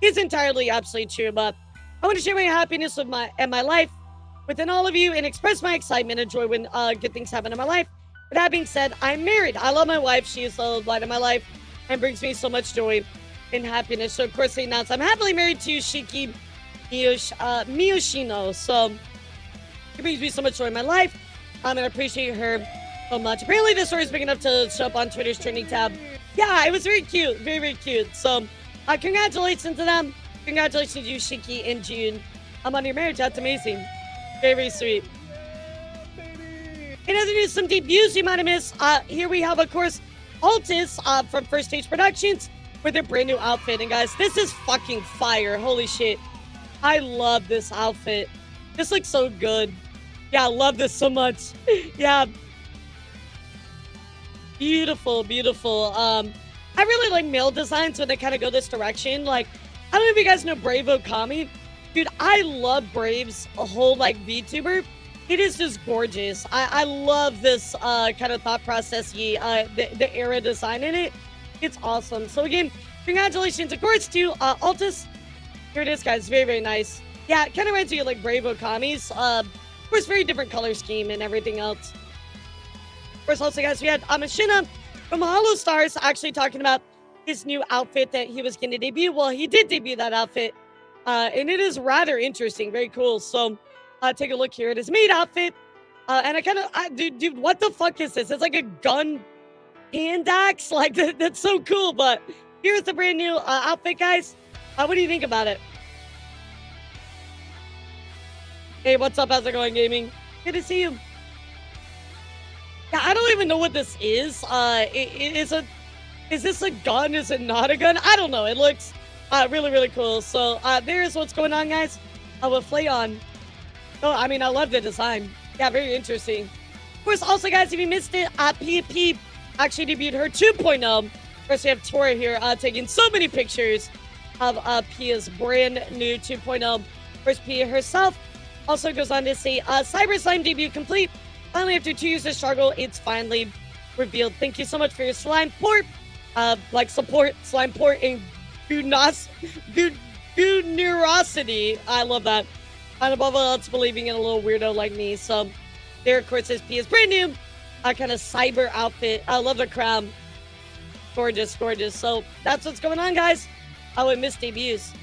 A: is entirely absolutely true. But I want to share my happiness with my life within all of you and express my excitement and joy when good things happen in my life. But that being said, I'm married. I love my wife. She is the light of my life and brings me so much joy and happiness. So of course they announced I'm happily married to Shiki Miyoshino. So it brings me so much joy in my life. And I appreciate her so much. Apparently this story is big enough to show up on Twitter's trending tab. Yeah, it was very cute. Very, very cute. So congratulations to them. Congratulations to you, Shiki and June. I'm on your marriage. That's amazing. Very, very sweet. In other news, some debuts you might have missed. Here we have, of course, Altis from First Stage Productions with their brand new outfit. And guys, this is fucking fire. Holy shit. I love this outfit. This looks so good. Yeah, I love this so much. Yeah. Beautiful, beautiful. I really like male designs when they kind of go this direction. Like, I don't know if you guys know Brave Okami. Dude, I love Brave's whole, like, VTuber. It is just gorgeous. I love this kind of thought process, the era design in it. It's awesome. So again, congratulations, of course, to Altis. Here it is, guys. Very, very nice. Yeah, it kind of reminds me of like Brave Okami's. Of course, very different color scheme and everything else. Of course, also, guys, we had Amashina from Hollow Stars actually talking about his new outfit that he was going to debut. Well, he did debut that outfit, and it is rather interesting. Very cool. So take a look here at his maid outfit. And I kind of, dude, what the fuck is this? It's like a gun hand axe. Like, that's so cool. But here's the brand new outfit, guys. What do you think about it? Hey, what's up? How's it going, gaming? Good to see you. Yeah, I don't even know what this is. Is this a gun? Is it not a gun? I don't know. It looks really, really cool. So there's what's going on, guys. With Flayon. Oh, I mean, I love the design. Yeah, very interesting. Of course, also, guys, if you missed it, PFP actually debuted her 2.0. First, we have Tora here taking so many pictures of Pia's brand new 2.0. First, Pia herself also goes on to say, Cyber Slime debut complete. Finally, after 2 years of struggle, it's finally revealed. Thank you so much for your slime port, support, slime port, and generosity. I love that. And above all else, believing in a little weirdo like me. So there, of course, is Pia's brand new kind of cyber outfit. I love the crown. Gorgeous, gorgeous. So that's what's going on, guys. I would miss debuts.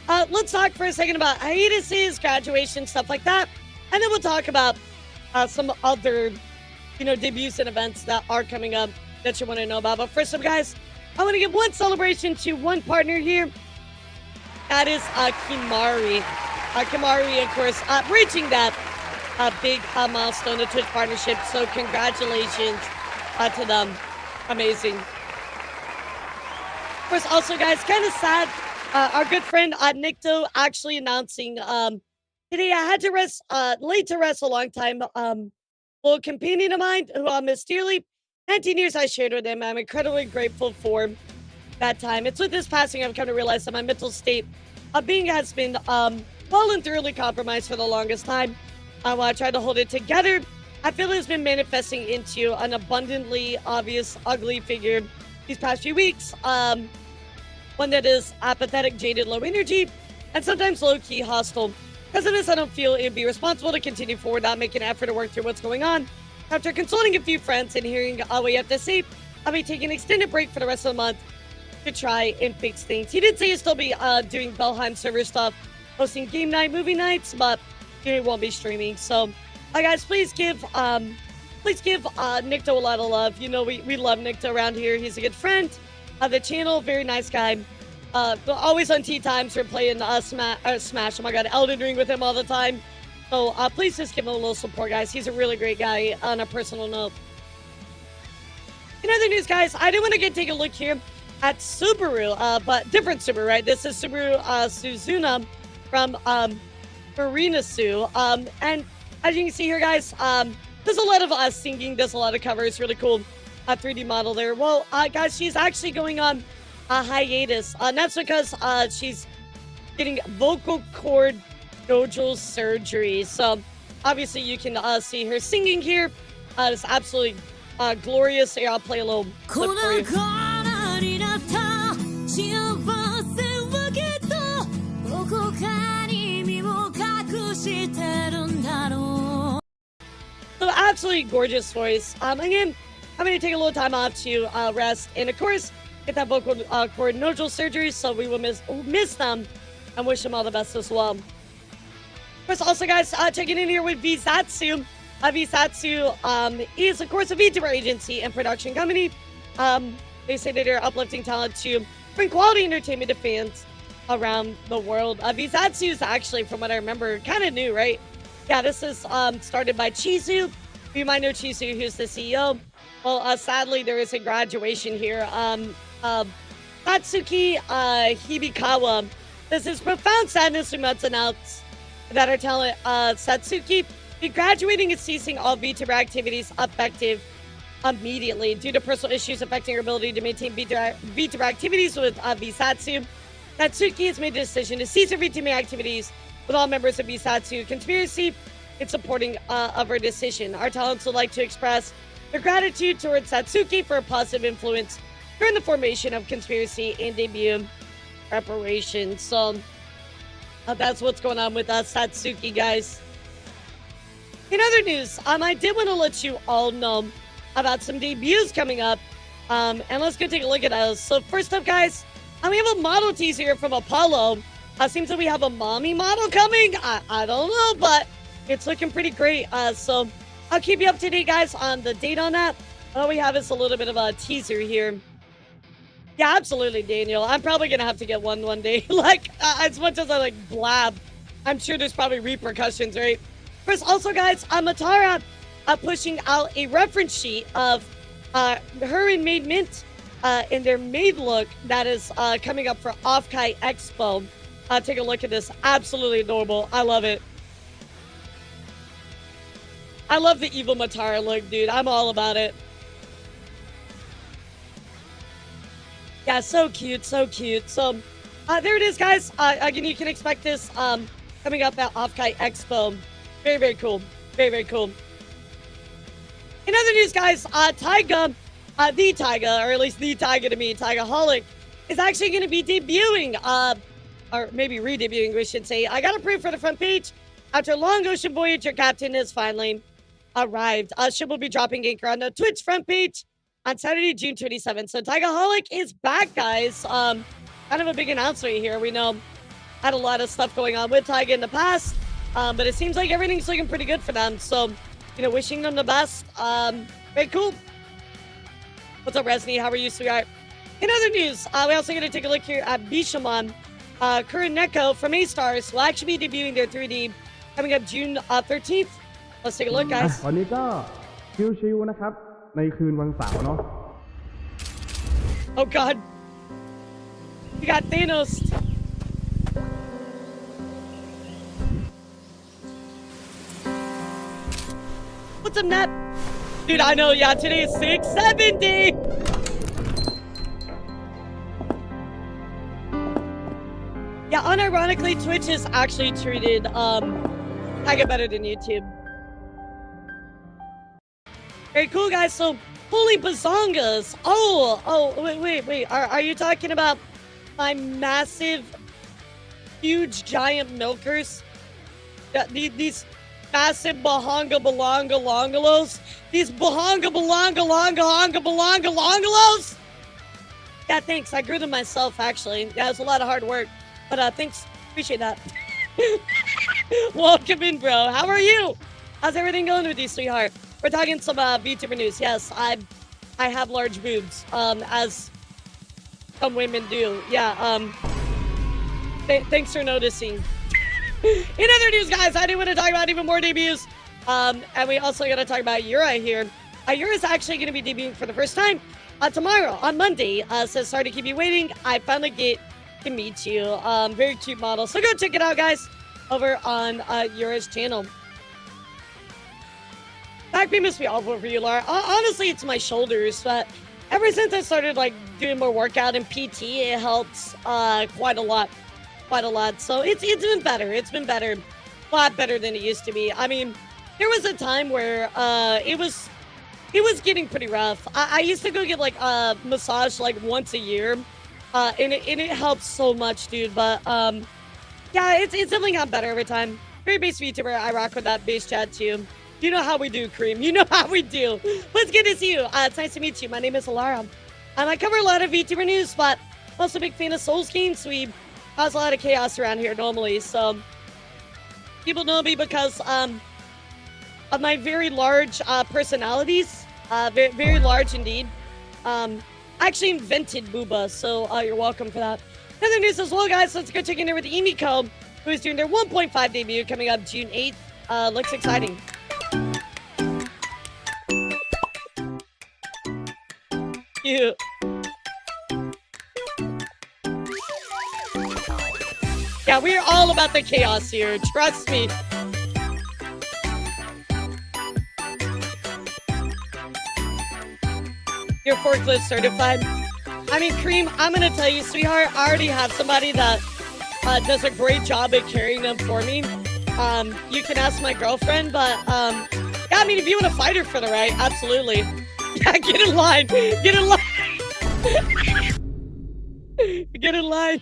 A: Let's talk for a second about hiatuses, graduation, stuff like that. And then we'll talk about some other, debuts and events that are coming up that you want to know about. But first up, guys, I want to give one celebration to one partner here. That is Kimari. Kimari, of course, reaching that big milestone of Twitch partnership. So congratulations to them. Amazing. course, also, guys, kind of sad. Our good friend Nikto actually announcing today I had to rest, late to rest a long time. Well, companion of mine who I miss dearly. 19 years I shared with him. I'm incredibly grateful for that time. It's with this passing I've come to realize that my mental state of being has been well and thoroughly compromised for the longest time. While I tried to hold it together, I feel it's been manifesting into an abundantly obvious, ugly figure these past few weeks. One that is apathetic, jaded, low energy, and sometimes low-key hostile. Because of this, I don't feel it would be responsible to continue forward without making an effort to work through what's going on. After consulting a few friends and hearing what you have to say, I'll be taking an extended break for the rest of the month to try and fix things. He did say he'll still be doing Belheim server stuff, hosting game night, movie nights, but he won't be streaming. So, guys, please give Nikto a lot of love. You know, we love Nikto around here. He's a good friend of the channel, very nice guy. Always on tea times. We're playing Smash. Oh my god, Elden Ring with him all the time. So please just give him a little support, guys. He's a really great guy on a personal note. In other news, guys, I do want to take a look here at Subaru, but different Subaru, right? This is Subaru Suzuna from Marina Sue. And as you can see here, guys, there's a lot of us singing. There's a lot of covers. Really cool 3D model there. Well, guys, she's actually going on a hiatus. And that's because she's getting vocal cord nodule surgery. So obviously you can see her singing here. It's absolutely glorious. Here, I'll play a little clip for you. So absolutely gorgeous voice. Again, I'm going to take a little time off to rest. And of course, get that vocal cord nodule surgery. So we will miss them and wish them all the best as well. Of course, also, guys, checking in here with Vsatsu. Vsatsu is, of course, a Vtuber agency and production company. They say that they're uplifting talent to bring quality entertainment to fans around the world. Vsatsu is actually, from what I remember, kind of new, right? Yeah, this is started by Chizu. You might know Chizu, who's the CEO. Well, sadly, there is a graduation here. Tatsuki Hibikawa. This is profound sadness we must announce that our talent, Satsuki, be graduating and ceasing all VTuber activities effective immediately due to personal issues affecting her ability to maintain VTuber activities with Vsatsu. Satsuki has made the decision to cease her VTuber activities with all members of Vsatsu conspiracy in supporting of her decision. Our talents would like to express their gratitude towards Satsuki for a positive influence during the formation of conspiracy and debut preparation. So that's what's going on with Satsuki, guys. In other news, I did want to let you all know about some debuts coming up. And let's go take a look at those. So first up, guys, we have a model teaser here from Apollo. Seems like we have a mommy model coming. I don't know, but it's looking pretty great. So I'll keep you up to date, guys, on the date on that. All we have is a little bit of a teaser here. Yeah, absolutely, Daniel. I'm probably going to have to get one day. Like, as much as I, blab, I'm sure there's probably repercussions, right? First, also, guys, Matara pushing out a reference sheet of her and Maid Mint in their maid look that is coming up for Offkai Expo. Take a look at this. Absolutely adorable. I love it. I love the evil Matara look, dude. I'm all about it. Yeah, so cute, so cute. So, there it is, guys. Again, you can expect this coming up at Offkai Expo. Very, very cool. Very, very cool. In other news, guys, Taiga, the Taiga, or at least the Taiga to me, Taigaholic, is actually going to be debuting, or maybe re-debuting, we should say. I got approved for the front page after a long ocean voyage. Your captain has finally arrived. Ship will be dropping anchor on the Twitch front page on Saturday, June 27th. So Taigaholic is back, guys. Kind of a big announcement here. We know had a lot of stuff going on with Taiga in the past, but it seems like everything's looking pretty good for them. So, you know, wishing them the best. Very cool. What's up, Resney? How are you, sweetheart? In other news, we're also going to take a look here at Bishamon. Kuroneko from A-Stars will actually be debuting their 3D coming up June 13th. Let's take a look, guys.
G: วันนี้ก็ชิวๆนะครับในคืนวันเสาร์เนาะ
A: Oh God. We got Thanos. What's up, Nat? Dude, I know, yeah, today is 670. Yeah, unironically, Twitch is actually treated kinda better than YouTube. Very cool, guys. So, holy bazongas. Oh, wait. Are you talking about my massive, huge, giant milkers? These massive bahonga balonga longalos? These bahonga balonga longa honga balonga longalos? Yeah, thanks. I grew them myself, actually. Yeah, it was a lot of hard work. But thanks. Appreciate that. Welcome in, bro. How are you? How's everything going with you, sweetheart? We're talking some Vtuber news. Yes, I have large boobs, as some women do. Yeah, thanks for noticing. In other news, guys, I do want to talk about even more debuts. And we also got to talk about Yura here. Yura's actually going to be debuting for the first time tomorrow, on Monday. So sorry to keep you waiting. I finally get to meet you. Very cute model. So go check it out, guys, over on Yura's channel. Back pain must be awful for you, Laura. Honestly, it's my shoulders, but ever since I started like doing more workout and PT, it helps quite a lot. So it's been better. It's been better, a lot better than it used to be. I mean, there was a time where it was getting pretty rough. I used to go get like a massage like once a year, and it helps so much, dude. But yeah, it's definitely gotten better every time. Very base VTuber. I rock with that base chat too. You know how we do, Cream. You know how we do. But it's good to see you. It's nice to meet you. My name is Elara. I cover a lot of VTuber news, but I'm also a big fan of Souls games. We cause a lot of chaos around here normally. So people know me because of my very large personalities. Very, very large indeed. I actually invented Booba, so you're welcome for that. Other news as well, guys. Let's go check in there with Emiko, who is doing their 1.5 debut coming up June 8th. Looks exciting. Cute. Yeah, we're all about the chaos here. Trust me. You're forklift certified. I mean, Cream, I'm gonna tell you, sweetheart, I already have somebody that does a great job at carrying them for me. You can ask my girlfriend, but yeah, I mean, if you want to fight her for the right, absolutely. Yeah, get in line. Get in line. Get in line.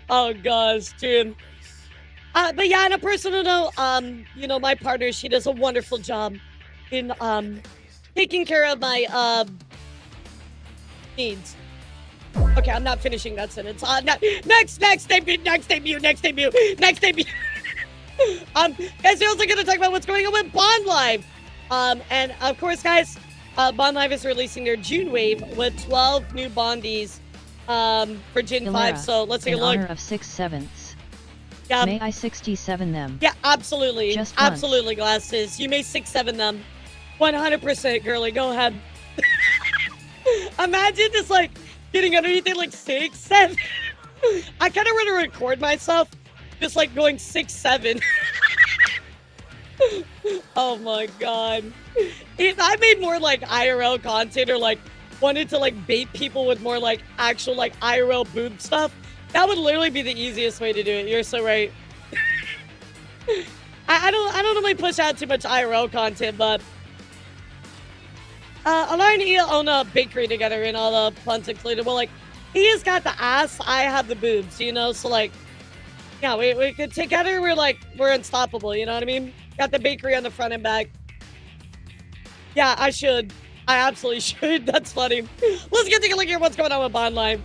A: Oh gosh, dude. But yeah, on a personal note, you know, my partner, she does a wonderful job in taking care of my needs. Okay, I'm not finishing that sentence. Next debut. Guys, we're also gonna talk about what's going on with Bond Live. And of course, guys, Bond Live is releasing their June wave with 12 new Bondies for Gen 5. So let's take a look.
D: In honor of 6/7.
A: Yeah.
D: May I 67 them?
A: Yeah, absolutely.
D: Just once.
A: Absolutely, Glasses. You may 6/7 them. 100%, girly. Go ahead. Imagine just like getting underneath it like 6/7. I kind of want to record myself just like going 6/7. Oh my god. If I made more like IRL content or like wanted to like bait people with more like actual like IRL boob stuff, that would literally be the easiest way to do it. You're so right. I don't normally push out too much IRL content, but Alara and Ia own a bakery together and all the puns included. Well, like, he has got the ass, I have the boobs, you know? So, like, yeah, we could together, we're unstoppable, you know what I mean? Got the bakery on the front and back. Yeah, I should. I absolutely should. That's funny. Let's get take a look here at what's going on with Bond Live.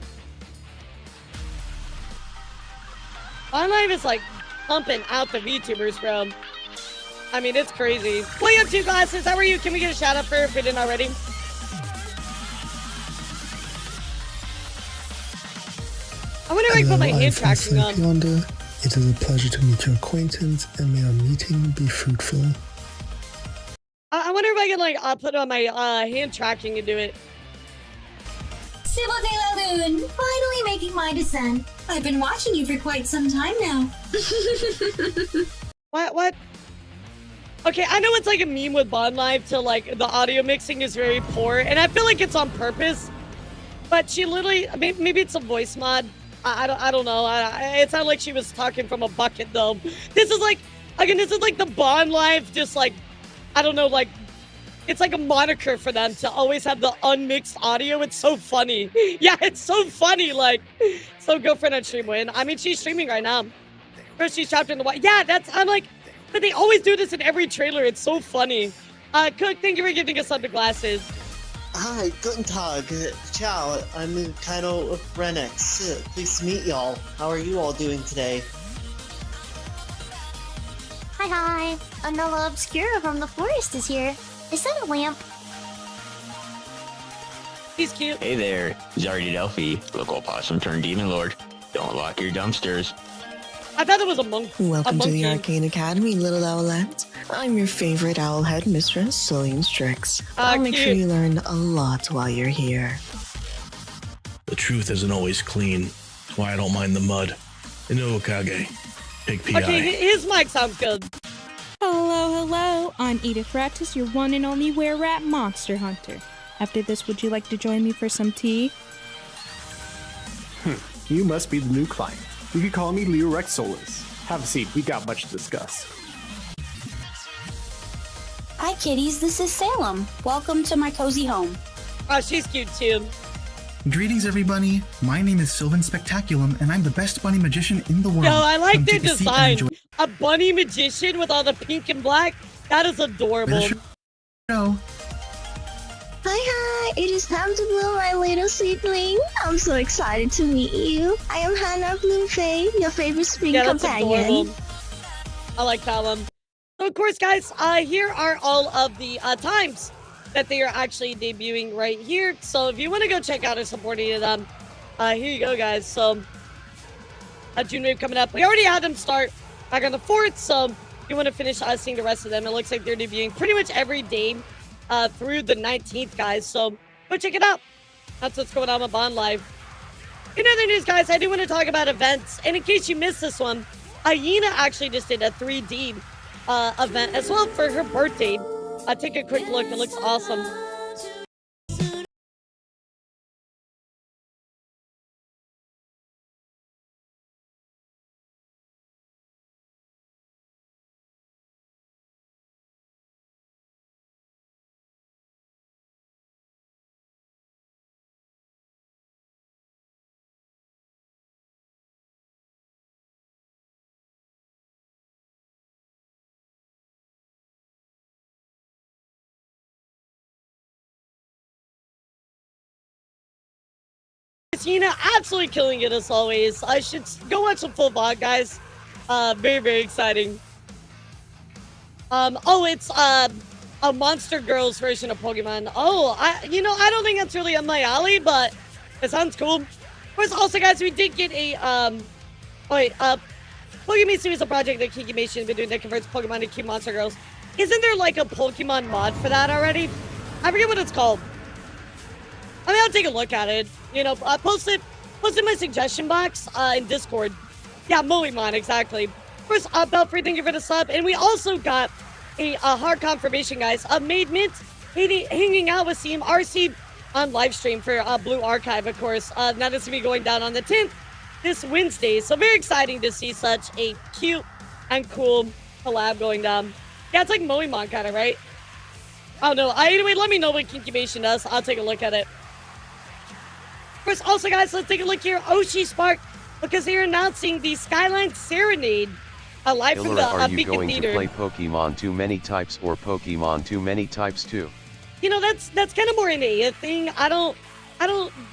A: Bond Live is, like, pumping out the VTubers, bro. I mean, it's crazy. What are you up to, Glasses? How are you? Can we get a shout out for her if we didn't already? I wonder if I can put my hand tracking on.
H: Yonder. It is a pleasure to meet your acquaintance, and may our meeting be fruitful.
A: I wonder if I can, like, put on my hand tracking and do it.
I: Sybil de la Lune, finally making my descent. I've been watching you for quite some time now.
A: What? Okay, I know it's like a meme with Bond Live to like the audio mixing is very poor, and I feel like it's on purpose. But she literally, maybe it's a voice mod. I don't know. It sounded like she was talking from a bucket though. This is like, again, this is like the Bond Live, just like, I don't know, like, it's like a moniker for them to always have the unmixed audio. It's so funny. Yeah, it's so funny. Like, so girlfriend on stream win. I mean, she's streaming right now. First, she's trapped in the white. Yeah, I'm like, but they always do this in every trailer. It's so funny. Cook, thank you for giving us the glasses.
J: Hi, guten Tag. Ciao, I'm Kaido Renix. Pleased to meet y'all. How are you all doing today?
I: Hi. Another Obscura from the forest is here. Is that a lamp?
A: He's cute.
K: Hey there, Zardy Delphi, local possum turned demon lord. Don't lock your dumpsters.
A: I thought it was a monk.
L: Welcome to the Arcane Academy, little owlet. I'm your favorite owl headmistress, Celine Strix. I'll make sure you learn a lot while you're here.
M: The truth isn't always clean. That's why I don't mind the mud. Inu Okage. Big P.I.
A: Okay, his mic sounds good.
N: Hello. I'm Edith Rattus, your one and only were-rat monster hunter. After this, would you like to join me for some tea?
G: You must be the new client. You could call me Leo Rex Solus. Have a seat, we got much to discuss.
O: Hi kitties, this is Salem. Welcome to my cozy home.
A: Oh, she's cute too.
P: Greetings everybody, my name is Sylvan Spectaculum and I'm the best bunny magician in the world.
A: Yo, I like
P: Come
A: their
P: take a seat and
A: design.
P: enjoy
A: A bunny magician with all the pink and black. That is adorable.
P: show.
Q: Hi, it is time to blow my little seedling. I'm so excited to meet you. I am Hannah Bloomfay, your favorite spring companion.
A: Adorable. I like that one. So of course, guys, here are all of the times that they are actually debuting right here. So if you want to go check out and support any of them, here you go, guys. So June wave coming up. We already had them start back on the 4th, so if you want to finish seeing the rest of them, it looks like they're debuting pretty much every day through the 19th, guys. So go check it out. That's what's going on with Bond Live. In other news, guys, I do want to talk about events. And in case you missed this one, Aina actually just did a 3D event as well for her birthday. Take a quick look. It looks awesome. Tina absolutely killing it as always. I should go watch some full VOD, guys. Very, very exciting. It's a Monster Girls version of Pokemon. Oh, I don't think that's really on my alley, but it sounds cool. Of course, also, guys, we did get a Pokemon series of project that Kikimation has been doing that converts Pokemon to cute Monster Girls. Isn't there like a Pokemon mod for that already? I forget what it's called. I mean, I'll take a look at it. Post it in my suggestion box in Discord. Yeah, Moemon, exactly. Of course, Belfry, thank you for the sub. And we also got a hard confirmation, guys, of Made Mint hanging out with Team RC on live stream for Blue Archive, of course. Now this is going to be going down on the 10th, this Wednesday. So very exciting to see such a cute and cool collab going down. Yeah, it's like Moemon kind of, right? Oh, no. Anyway, let me know what Kinkimation does. I'll take a look at it. Of course, also, guys, let's take a look here. Oshi Spark, because they're announcing the Skyline Serenade live from the
E: are you
A: Beacon
E: going
A: Theater.
E: to play Pokemon Too Many Types or Pokemon Too Many Types 2?
A: That's kind of more a thing. I don't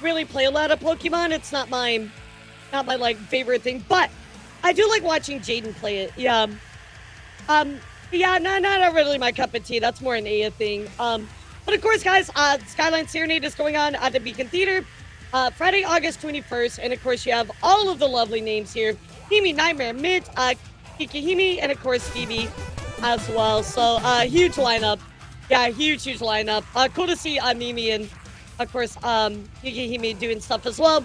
A: really play a lot of Pokemon. It's not my like favorite thing, but I do like watching Jaden play it. Yeah. Not really my cup of tea. That's more an thing. But of course, guys, Skyline Serenade is going on at the Beacon Theater. Friday, August 21st, and of course you have all of the lovely names here. Himi, Nightmare, Mint, Kikihimi, and of course Phoebe as well. So huge lineup. Yeah, huge lineup. Cool to see Mimi and Of course, Hime doing stuff as well.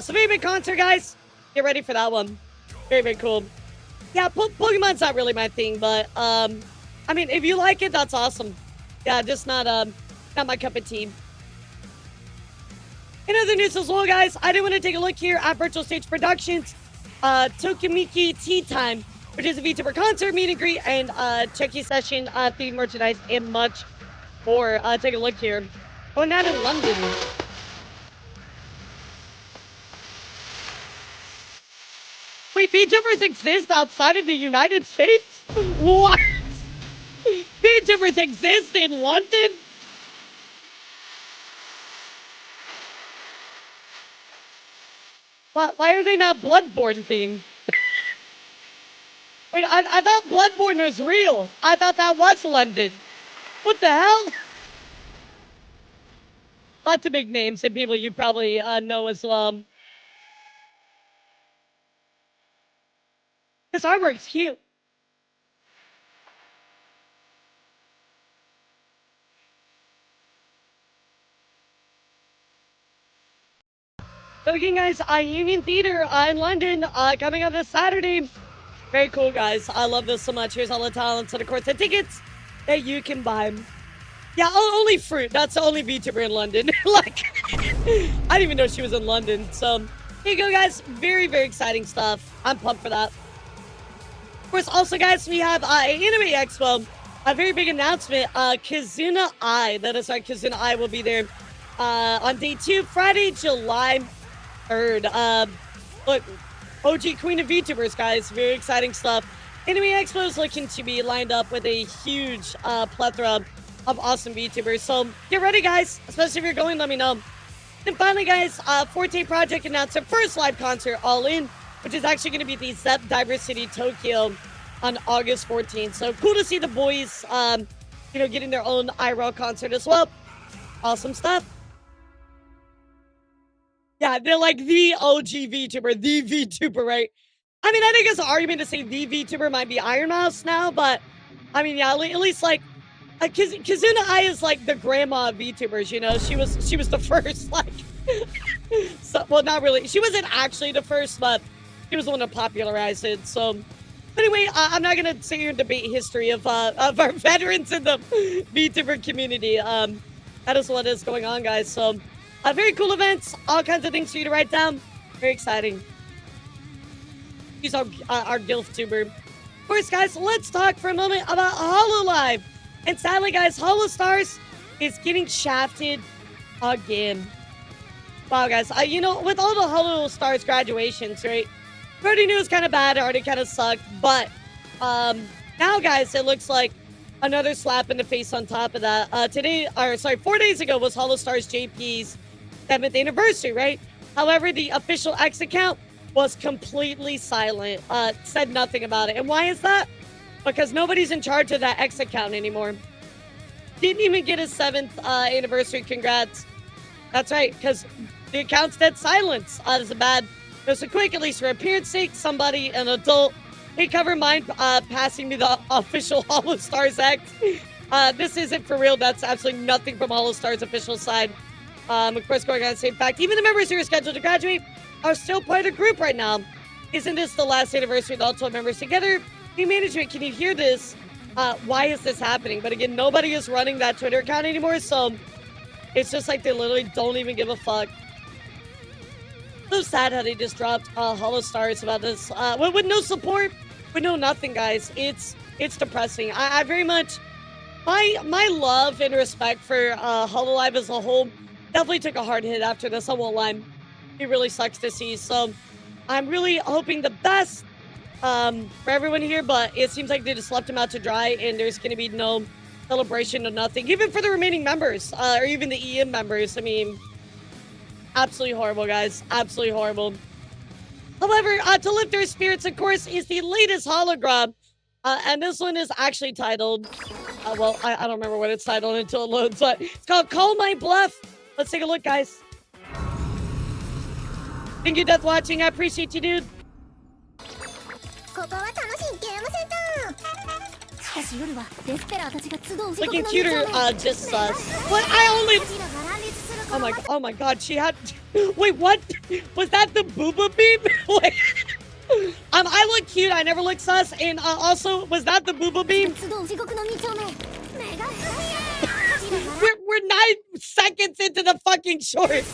A: So very big concert, guys. Get ready for that one. Very, very cool. Yeah, Pokemon's not really my thing, but I mean, if you like it, that's awesome. Yeah, just not my cup of tea. In other news as well, guys, I do want to take a look here at Virtual Stage Productions, Tokimiki Tea Time, which is a VTuber concert, meet and greet, and check-in session, themed merchandise, and much more. Take a look here. Going down in London. Wait, VTubers exist outside of the United States? What? VTubers exist in London? Why are they not Bloodborne themed? Wait, I thought Bloodborne was real. I thought that was London. What the hell? Lots of big names and people you probably know as well. This artwork's cute. So again, guys, Union Theater in London coming up this Saturday. Very cool, guys. I love this so much. Here's all the talents and, of course, the tickets that you can buy. Yeah, only Fruit. That's the only VTuber in London. Like, I didn't even know she was in London. So, here you go, guys. Very, very exciting stuff. I'm pumped for that. Of course, also, guys, we have Anime Expo. A very big announcement. Kizuna Ai. That is right. Kizuna Ai will be there on day 2, Friday, July 3rd. Look, OG Queen of VTubers, guys. Very exciting stuff. Anime Expo is looking to be lined up with a huge plethora of awesome VTubers. So get ready, guys. Especially if you're going, let me know. And finally, guys, Forte Project announced their first live concert, All In, which is actually going to be the Zep Diversity Tokyo on August 14th. So cool to see the boys, getting their own IRL concert as well. Awesome stuff. Yeah, they're like the OG VTuber, the VTuber, right? I mean, I think it's an argument to say the VTuber might be Iron Mouse now, but I mean, yeah, at least like Kizuna Ai is like the grandma of VTubers, you know? She was the first, like, so, well, not really. She wasn't actually the first, but she was the one that popularized it. So, anyway, I'm not gonna sit here and debate history of our veterans in the VTuber community. That is what is going on, guys. So. Very cool events, all kinds of things for you to write down. Very exciting. He's our Gilftuber. Of course, guys, let's talk for a moment about HoloLive. And sadly, guys, HoloStars is getting shafted again. Wow, guys, with all the HoloStars graduations, right? We already knew it was kind of bad, it already kind of sucked, but now, guys, it looks like another slap in the face on top of that. 4 days ago was HoloStars JP's 7th anniversary, right? However, the official X account was completely silent, said nothing about it. And why is that? Because nobody's in charge of that X account anymore. Didn't even get his 7th anniversary congrats. That's right, because the account's dead silence. That is a bad. So quick, at least for appearance sake, somebody, an adult, hey, cover mind passing me the official HoloStars X. This isn't for real. That's absolutely nothing from HoloStars' official side. Of course, going on the same fact, even the members who are scheduled to graduate are still part of the group right now. Isn't this the last anniversary of all 12 members together? Hey, management, can you hear this? Why is this happening? But again, nobody is running that Twitter account anymore, so it's just like they literally don't even give a fuck. So sad how they just dropped HoloStars about this. With no support, with no nothing, guys. It's depressing. I very much, my love and respect for HoloLive as a whole definitely took a hard hit after this. I won't lie. It really sucks to see. So I'm really hoping the best for everyone here, but it seems like they just left them out to dry and there's going to be no celebration or nothing, even for the remaining members or even the EM members. I mean, absolutely horrible, guys. Absolutely horrible. However, to lift their spirits, of course, is the latest hologram. And this one is actually titled, I don't remember what it's titled until it loads, but it's called Call My Bluff. Let's take a look, guys. Thank you, Death Watching. I appreciate you, dude. Looking cuter, just sus. What? Oh my god, she had... Wait, what? Was that the booba beam? Wait. I look cute, I never look sus, and also, was that the booba beam? We're 9 seconds into the fucking short.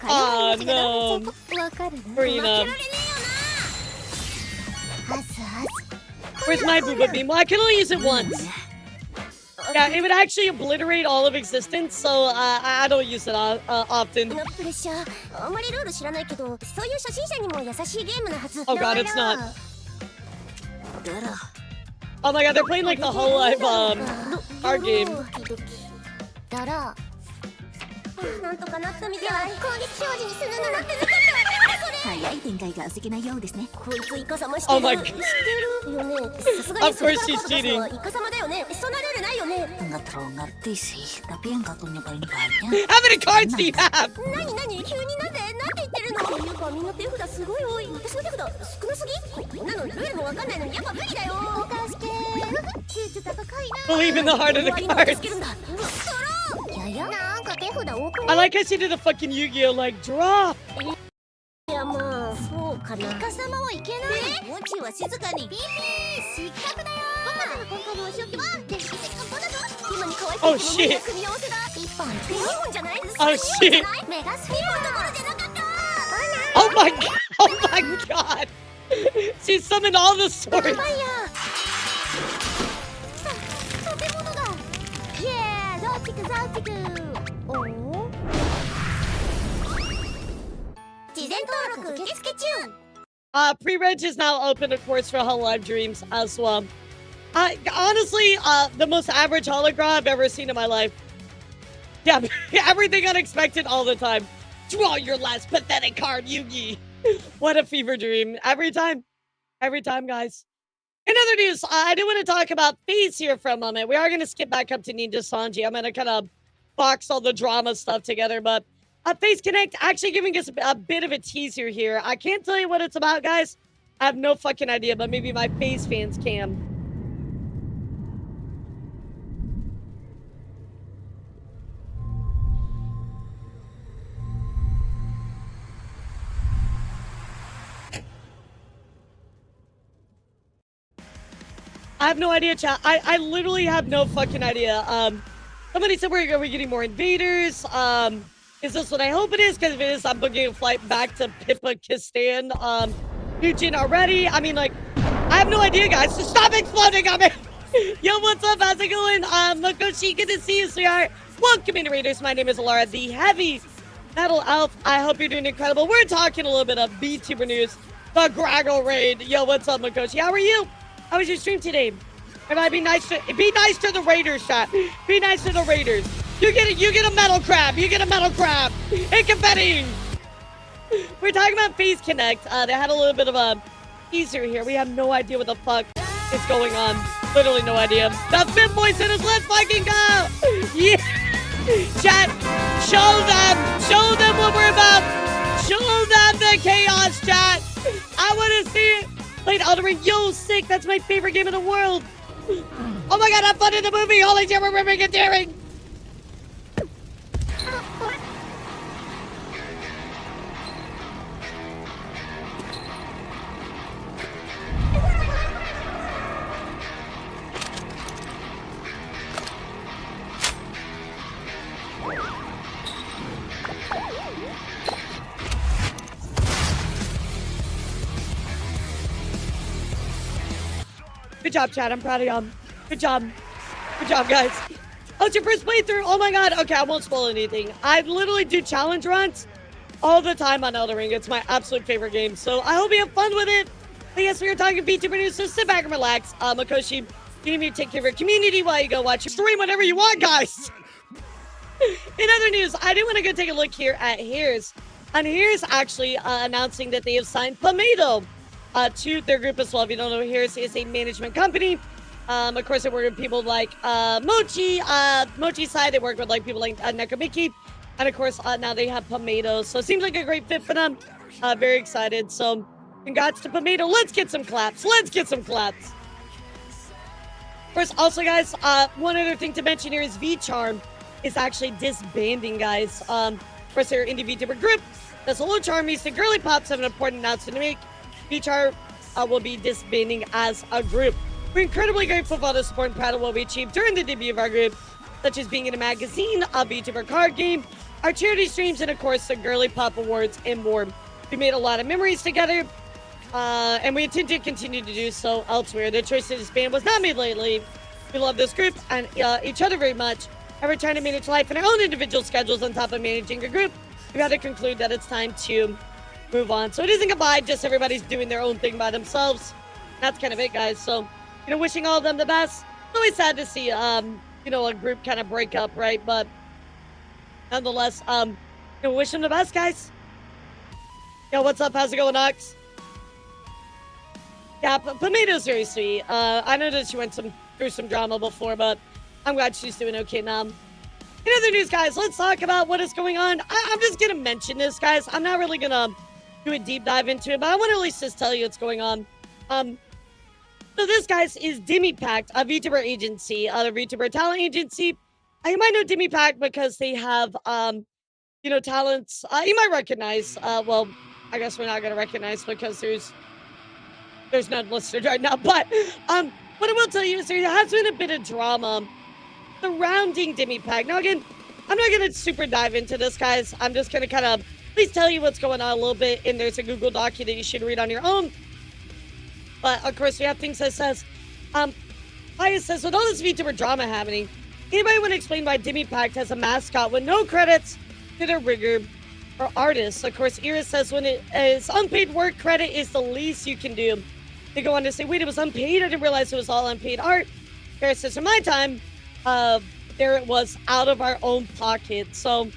A: Oh no. Marina. Where's my booba beam? Well, I can only use it once. Yeah, it would actually obliterate all of existence, so I don't use it often. Oh god, it's not. Oh my god, they're playing like the whole life card game. Oh my god. Of course she's cheating. How many cards do you have? Believe in the heart of the cards. I like how she did the fucking Yu-Gi-Oh! Like, draw! Oh shit! Oh shit! Oh my god! Oh my god! She summoned all the swords! Pre-reg is now open, of course, for Hell Live Dreams as well. Honestly, the most average hologram I've ever seen in my life. Yeah, everything unexpected all the time. Draw your last pathetic card, Yugi. What a fever dream. Every time, guys. In other news, I do want to talk about FaZe here for a moment. We are going to skip back up to Nijisanji. I'm going to kind of box all the drama stuff together, but FaZe Connect actually giving us a bit of a teaser here. I can't tell you what it's about, guys. I have no fucking idea, but maybe my FaZe fans can. I have no idea, chat. I literally have no fucking idea. Somebody said, are we getting more invaders? Is this what I hope it is? Because if it is, I'm booking a flight back to Pipakistan. Nugent already. I mean, like, I have no idea, guys. So stop exploding on me. Yo, what's up? How's it going? Makoshi, good to see you, sweetheart. Welcome in, Raiders. My name is Elara, the heavy metal elf. I hope you're doing incredible. We're talking a little bit of Vtuber news. The Graggle Raid. Yo, what's up, Makoshi? How are you? How was your stream today? Everybody be nice to the Raiders, chat. Be nice to the Raiders. You get a metal crab. You get a metal crab. Hey, confetti. We're talking about FaZe Connect. They had a little bit of a teaser here. We have no idea what the fuck is going on. Literally no idea. The Fit Boy said us, let's fucking go. Yeah. Chat, show them what we're about. Show them the chaos, chat. I want to see it. Played Elden Ring. Yo, sick. That's my favorite game in the world. Oh my god, I'm fun in the movie. Holy shit, we're ripping and tearing. Good job, chat. I'm proud of y'all. Good job. Good job, guys. Oh, it's your first playthrough. Oh my god. Okay, I won't spoil anything. I literally do challenge runs all the time on Elden Ring. It's my absolute favorite game. So I hope you have fun with it. But yes, we are talking VTuber news, so sit back and relax. Makoshi, you need me to take care of your community while you go watch your stream, whatever you want, guys. In other news, I do want to go take a look here at Here's. And Here's actually announcing that they have signed Pomato to their group as well. If you don't know, Here's is a management company Of course, they work with people like Mochi. Mochi's side, they work with like people like Nekomiki. And of course, now they have Pomato. So it seems like a great fit for them. Very excited. So congrats to Pomato. Let's get some claps. Let's get some claps. Of course, also, guys, one other thing to mention here is V-Charm is actually disbanding, guys. Of course, they're indie VTuber group. The Solo Charmies, the Girly Pops have an important announcement to make. V-Charm will be disbanding as a group. We're incredibly grateful for all the support and proud of what we achieved during the debut of our group, such as being in a magazine, a VTuber card game, our charity streams, and of course the Girly Pop Awards and more. We made a lot of memories together, and we intend to continue to do so elsewhere. The choice to disband was not made lightly. We love this group and each other very much, and we're trying to manage life in our own individual schedules on top of managing a group. We had to conclude that it's time to move on. So it isn't goodbye, just everybody's doing their own thing by themselves. That's kind of it, guys. So, wishing all of them the best. It's always sad to see, a group kind of break up, right? But nonetheless, wish them the best, guys. Yo, what's up? How's it going, Ox? Yeah, Pomato's very sweet. I know that she went through some drama before, but I'm glad she's doing okay now. In other news, guys, let's talk about what is going on. I'm just going to mention this, guys. I'm not really going to do a deep dive into it, but I want to at least just tell you what's going on. So this, guys, is Demipact, a VTuber agency, the VTuber talent agency. You might know Demipact because they have, talents you might recognize. Well, I guess we're not going to recognize because there's none listed right now. But what I will tell you is there has been a bit of drama surrounding Demipact. Now, again, I'm not going to super dive into this, guys. I'm just going to kind of at least tell you what's going on a little bit. And there's a Google docu that you should read on your own. But, of course, we have things that says, Pius says, with all this VTuber drama happening, anybody want to explain why Demipact has a mascot with no credits to their rigger or artists? Of course, Iris says, when it is unpaid work, credit is the least you can do. They go on to say, wait, it was unpaid? I didn't realize it was all unpaid art. Paris says, in my time, there it was out of our own pocket. So,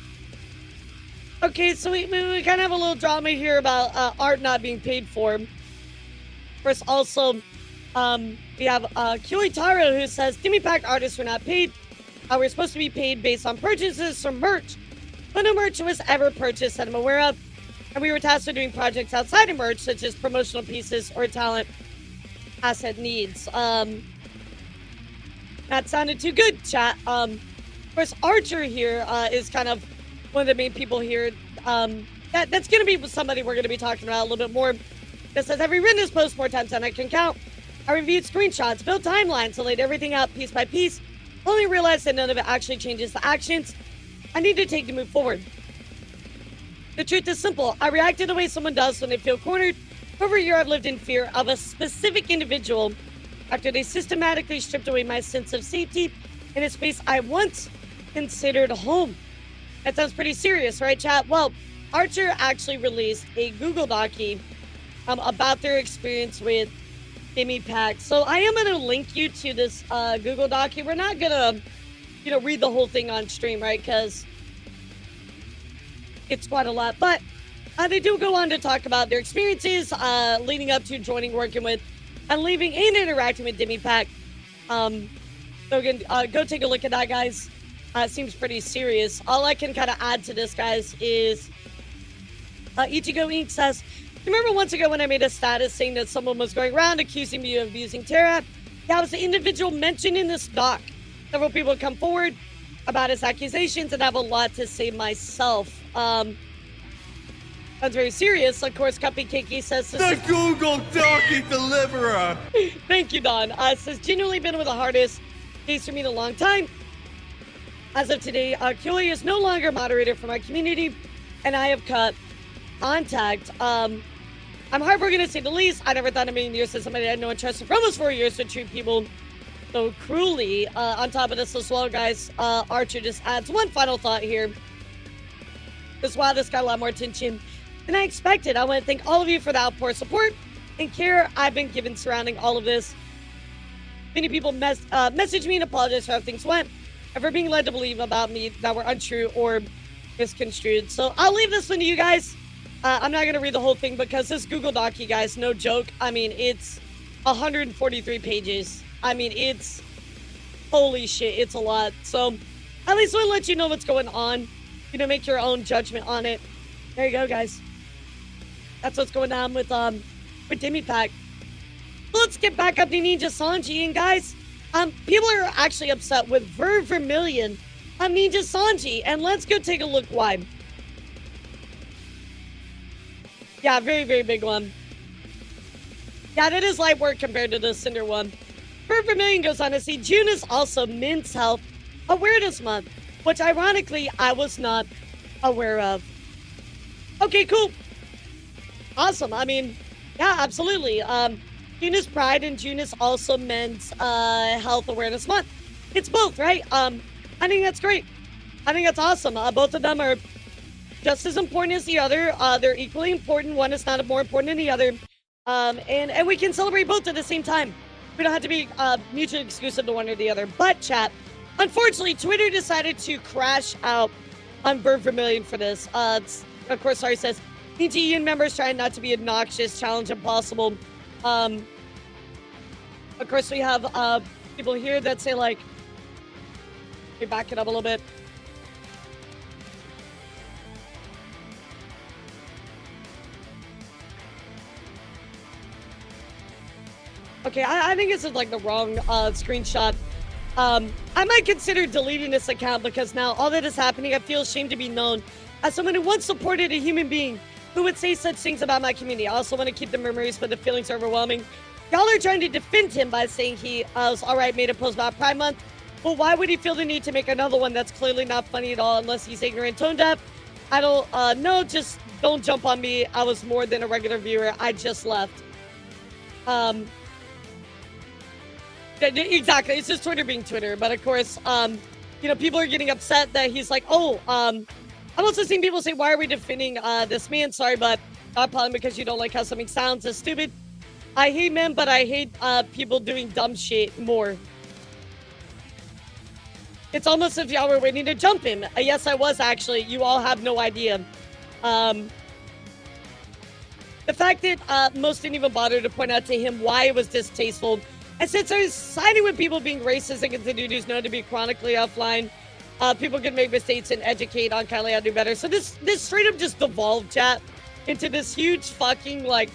A: okay, so we kind of have a little drama here about art not being paid for. Of course, also, we have Kyoitaro who says, Demipact artists were not paid. We're supposed to be paid based on purchases from merch. But no merch was ever purchased that I'm aware of. And we were tasked with doing projects outside of merch, such as promotional pieces or talent asset needs. That sounded too good, chat. Of course, Archer here is kind of one of the main people here. That's going to be somebody we're going to be talking about a little bit more. That says, I've rewritten this post more times than I can count. I reviewed screenshots, built timelines, and laid everything out piece by piece. Only realized that none of it actually changes the actions I need to take to move forward. The truth is simple. I reacted the way someone does when they feel cornered. For over a year, I've lived in fear of a specific individual after they systematically stripped away my sense of safety in a space I once considered home. That sounds pretty serious, right, chat? Well, Archer actually released a Google docu about their experience with Demipact. So I am going to link you to this Google docu. We're not going to, read the whole thing on stream, right? Because it's quite a lot. But they do go on to talk about their experiences leading up to joining, working with, and leaving and interacting with Demipact. So again, go take a look at that, guys. It seems pretty serious. All I can kind of add to this, guys, is Ichigo Inc. says, remember once ago when I made a status saying that someone was going around accusing me of abusing Terra? Yeah, I was the individual mentioned in this doc. Several people come forward about his accusations and I have a lot to say myself. Sounds very serious. Of course, Cuppy Kiki says...
B: The Google Docu Deliverer!
A: Thank you, Don. Says, genuinely been with the hardest case for me in a long time. As of today, Kyoya is no longer moderator for my community, and I have cut contact. I'm heartbroken to say the least. I never thought in a million years that somebody I had no trusted for almost 4 years would treat people so cruelly. On top of this as well, guys, Archer just adds one final thought here. Because wow, this got a lot more attention than I expected. I want to thank all of you for the outpour support and care I've been given surrounding all of this. Many people messaged me and apologized for how things went and for being led to believe about me that were untrue or misconstrued. So I'll leave this one to you guys. I'm not going to read the whole thing because this Google docu, guys, no joke. I mean, it's 143 pages. I mean, it's, holy shit, it's a lot. So at least we'll let you know what's going on. You know, make your own judgment on it. There you go, guys. That's what's going on with Demipack. Let's get back up to Nijisanji, and guys, people are actually upset with Vermilion on Nijisanji, and let's go take a look why. Yeah, very, very big one. Yeah, that is light work compared to the Cinder one. Vermilion goes on to see June is also Men's Health Awareness Month, which ironically I was not aware of. Okay, cool. Awesome. I mean, yeah, absolutely. June is Pride and June is also Men's Health Awareness Month. It's both, right? I think that's great. I think that's awesome. Both of them are just as important as the other. They're equally important. One is not more important than the other. And we can celebrate both at the same time. We don't have to be mutually exclusive to one or the other. But, chat, unfortunately, Twitter decided to crash out on Vermilion for this. Of course, Sorry says, TTN members trying not to be obnoxious, challenge impossible. Of course, we have people here that say, like, let me back it up a little bit. Okay, I think this is like the wrong screenshot. I might consider deleting this account because now all that is happening, I feel ashamed to be known as someone who once supported a human being who would say such things about my community. I also want to keep the memories, but the feelings are overwhelming. Y'all are trying to defend him by saying he was alright, made a post about Pride Month. Well, why would he feel the need to make another one that's clearly not funny at all unless he's ignorant, tone deaf? I don't know, just don't jump on me. I was more than a regular viewer. I just left. Exactly, it's just Twitter being Twitter. But of course, you know, people are getting upset that he's like, oh, I've also seen people say, why are we defending this man? Sorry, but not probably because you don't like how something sounds. It's stupid. I hate men, but I hate people doing dumb shit more. It's almost as if y'all were waiting to jump him. Yes, I was actually. You all have no idea. The fact that most didn't even bother to point out to him why it was distasteful. And since I was siding with people being racist against the dude who's known to be chronically offline, people can make mistakes and educate on Kylie how to do better. So this straight up just devolved, chat, into this huge fucking, like,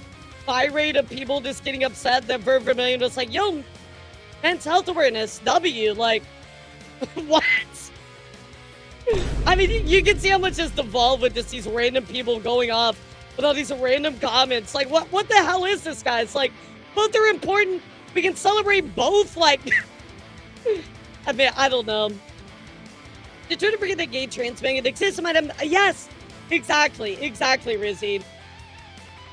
A: tirade of people just getting upset that Vermilion was like, yo, men's health awareness, W, like, what? I mean, you can see how much this devolved with just these random people going off with all these random comments. Like, what the hell is this, guys? Like, both are important. We can celebrate both, like, I mean, I don't know. Did you forget that gay trans man exists? Yes, exactly, Rizzy.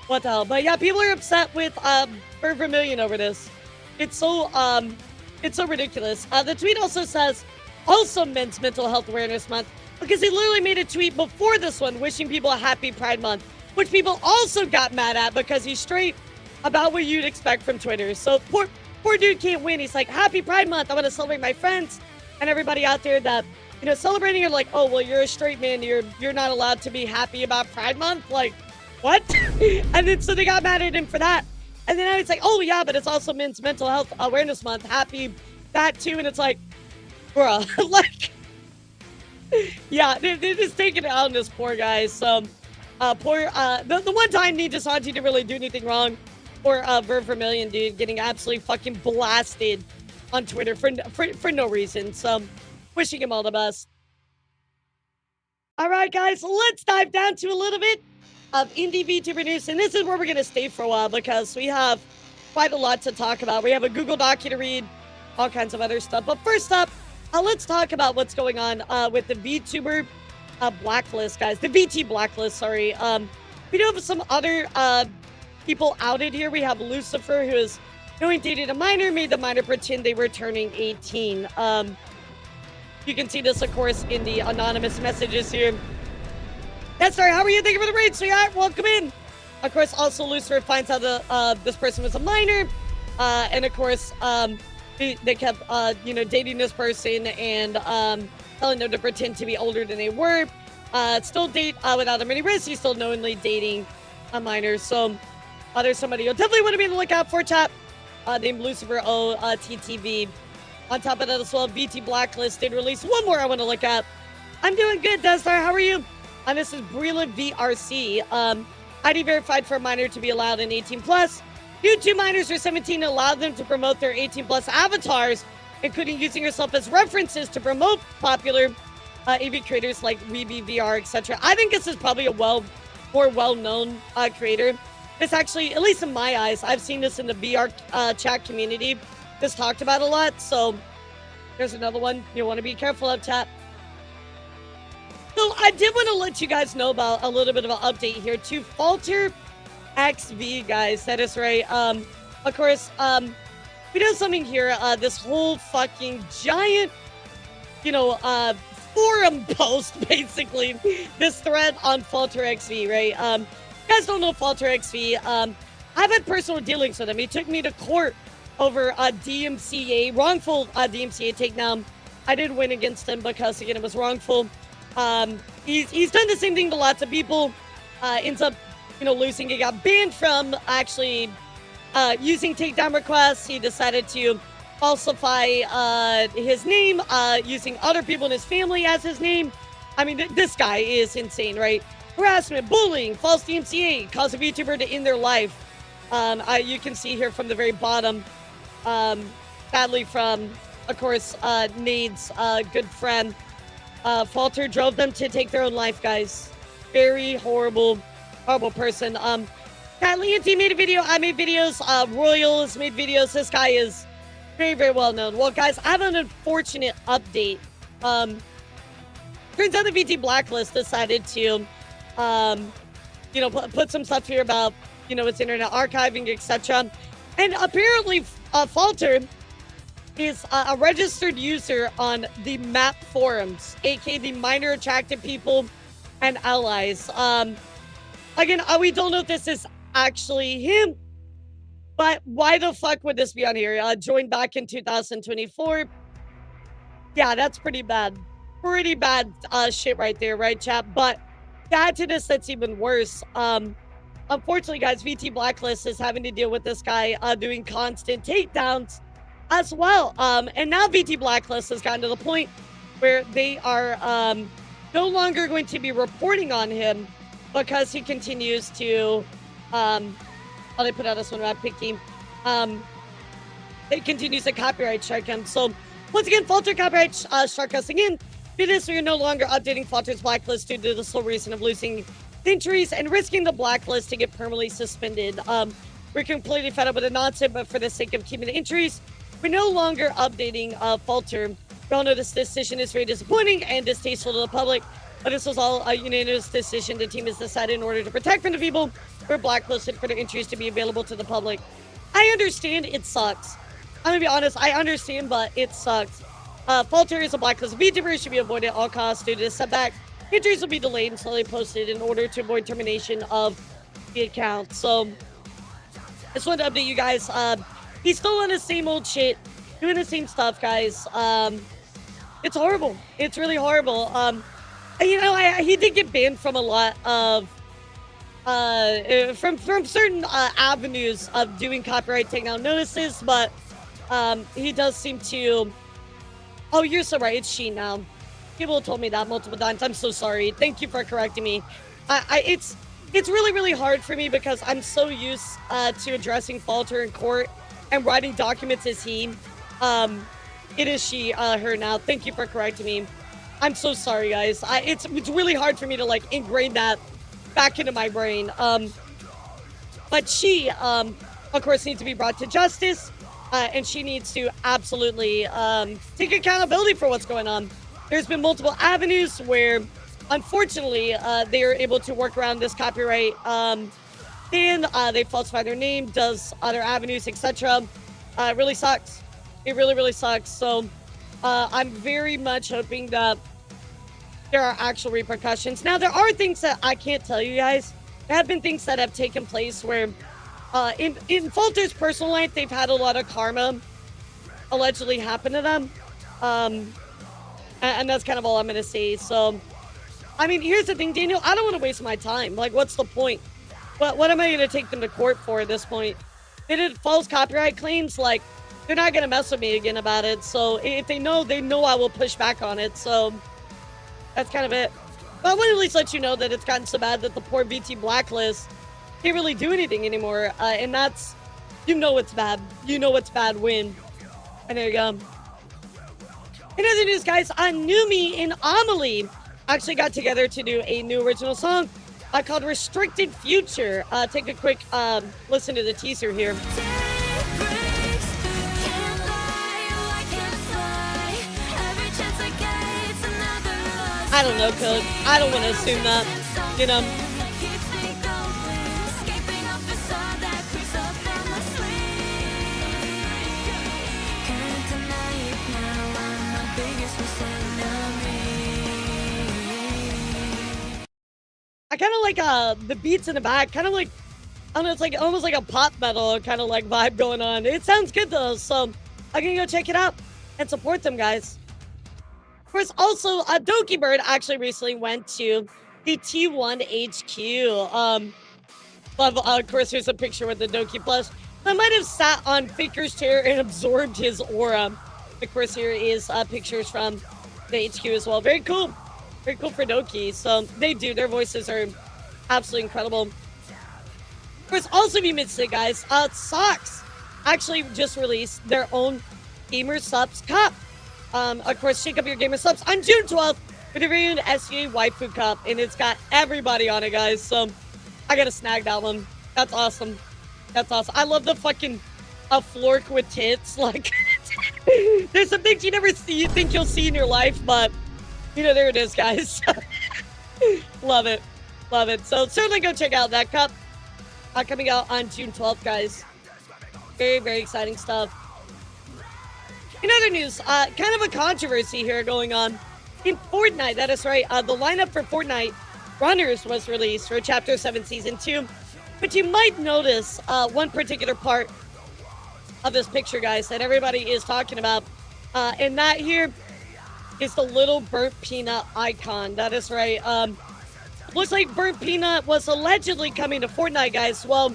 A: What the hell? But yeah, people are upset with Vermilion over this. It's so ridiculous. The tweet also says, also Men's Mental Health Awareness Month, because he literally made a tweet before this one wishing people a happy Pride Month, which people also got mad at because he's straight about what you'd expect from Twitter. So poor dude can't win. He's like, happy Pride Month. I want to celebrate my friends and everybody out there that, you know, celebrating. You're like, oh, well, you're a straight man. You're not allowed to be happy about Pride Month. Like, what? And then so they got mad at him for that. And then it's like, oh yeah, but it's also Men's Mental Health Awareness Month. Happy that too. And it's like, bruh, like, yeah, they're just taking it out on this poor guy. So the one time Nijisanji didn't really do anything wrong. Or Vermilion, dude, getting absolutely fucking blasted on Twitter for no reason. So, wishing him all the best. All right, guys, let's dive down to a little bit of indie VTuber news. And this is where we're going to stay for a while because we have quite a lot to talk about. We have a Google Doc to read, all kinds of other stuff. But first up, let's talk about what's going on with the VTuber blacklist, guys. The VT blacklist, sorry. We do have some other people outed here. We have Lucifer, who is knowing dated a minor, made the minor pretend they were turning 18. You can see this, of course, in the anonymous messages here. Yes, sorry, how are you? Thank you for the raid, sweetheart. Welcome in. Of course, also Lucifer finds out this person was a minor. And of course, they kept, dating this person and telling them to pretend to be older than they were. Still date without them any risk. He's still knowingly dating a minor. So, there's somebody you'll definitely want to be on the lookout for, chat. named Lucifer O TTV. On top of that as well, VT Blacklist did release one more I want to look at. I'm doing good, Destar. How are you? And this is Brila VRC. ID verified for a minor to be allowed in 18+. YouTube minors are 17 allow them to promote their 18+ avatars, including using yourself as references to promote popular AV creators like Weeby VR, etc. I think this is probably a more well-known creator. It's actually, at least in my eyes, I've seen this in the VR chat community. This talked about a lot, so there's another one you want to be careful of, chat. So I did want to let you guys know about a little bit of an update here to Falter XV, guys. That is right. Of course, we did something here. This whole fucking giant, forum post, basically. This thread on Falter XV, right? You guys don't know Falter XV. I've had personal dealings with him. He took me to court over a DMCA, wrongful DMCA takedown. I did win against him because, again, it was wrongful. He's done the same thing to lots of people. Ends up, losing. He got banned from actually using takedown requests. He decided to falsify his name, using other people in his family as his name. I mean, this guy is insane, right? Harassment, bullying, false DMCA, cause a VTuber to end their life. You can see here from the very bottom, sadly from, of course, Nade's good friend, Falter drove them to take their own life, guys. Very horrible person. Kylie and T made a video. I made videos. Royal has made videos. This guy is very, very well known. Well, guys, I have an unfortunate update. Turns out the VT Blacklist decided to, put some stuff here about, its internet archiving, etc. And apparently, Falter is a registered user on the MAP forums, aka the Minor Attracted People and Allies. Again, we don't know if this is actually him, but why the fuck would this be on here? Joined back in 2024. Yeah, that's pretty bad. Pretty bad shit right there, right, chat? But to add to this, that's even worse. Unfortunately, guys, VT Blacklist is having to deal with this guy doing constant takedowns as well. And now VT Blacklist has gotten to the point where they are no longer going to be reporting on him because he continues to, they put out this one about picking. It continues to copyright strike him. So once again, Falter copyright struck us again. It is so you're no longer updating Falter's blacklist due to the sole reason of losing entries and risking the blacklist to get permanently suspended. We're completely fed up with the nonsense, but for the sake of keeping the entries, we're no longer updating Falter. We all know this decision is very disappointing and distasteful to the public, but this was all a unanimous decision the team has decided in order to protect from the people who are blacklisted for their entries to be available to the public. I understand it sucks. I'm gonna be honest, I understand, but it sucks. Falter is a blacklist VTuber, should be avoided at all costs due to this setback. Entries will be delayed until they posted in order to avoid termination of the account. So, I just wanted to update you guys. He's still on the same old shit, doing the same stuff, guys. It's horrible. It's really horrible. He did get banned from a lot of, from certain avenues of doing copyright takedown notices, but he does seem to. Oh, you're so right. It's she now. People have told me that multiple times. I'm so sorry. Thank you for correcting me. It's really, really hard for me because I'm so used to addressing Falter in court and writing documents as he. It is she, her now. Thank you for correcting me. I'm so sorry, guys. It's really hard for me to ingrain that back into my brain. But she, of course, needs to be brought to justice. And she needs to absolutely take accountability for what's going on. There's been multiple avenues where, unfortunately, they are able to work around this copyright ban. They falsify their name, does other avenues, etc. It really sucks. It really, really sucks. So I'm very much hoping that there are actual repercussions. Now, there are things that I can't tell you guys. There have been things that have taken place where in Falter's personal life, they've had a lot of karma allegedly happen to them. And that's kind of all I'm going to say. So, I mean, here's the thing, Daniel. I don't want to waste my time. What's the point? What am I going to take them to court for at this point? they did false copyright claims, like, they're not gonna mess with me again about it. So if they know I will push back on it. So that's kind of it. But I want to at least let you know that it's gotten so bad that the poor VT blacklist can't really do anything anymore. And that's, you know it's bad. You know it's bad when. And there you go. In other news, guys, Numi and Amelie actually got together to do a new original song called Restricted Future. Take a quick listen to the teaser here. I don't know, Cook. I don't want to assume that, you know. I kind of like the beats in the back, kind of like, I don't know, it's like almost like a pop metal kind of like vibe going on. It sounds good though, so I'm gonna go check it out and support them, guys. Of course, also, Doki Bird actually recently went to the T1 HQ. Of course, here's a picture with the Doki plush. I might have sat on Faker's chair and absorbed his aura. Of course, here is pictures from the HQ as well. Very cool. Very cool for Doki. So they do. Their voices are absolutely incredible. Of course, also if you missed it, guys, Socks actually just released their own Gamer Subs Cup. Of course, shake up your Gamer Subs on June 12th with a very own SEA Waifu Cup. And it's got everybody on it, guys. So I gotta snag that one. That's awesome. That's awesome. I love the fucking flork with tits. Like, there's some things you never think you'll see in your life, but you know, there it is, guys. Love it. Love it. So certainly go check out that cup coming out on June 12th, guys. Very, very exciting stuff. In other news, kind of a controversy here going on in Fortnite. That is right. The lineup for Fortnite Runners was released for Chapter 7 Season 2. But you might notice one particular part of this picture, guys, that everybody is talking about. And that here is the little burnt peanut icon. That is right. Looks like burnt peanut was allegedly coming to Fortnite, guys. Well,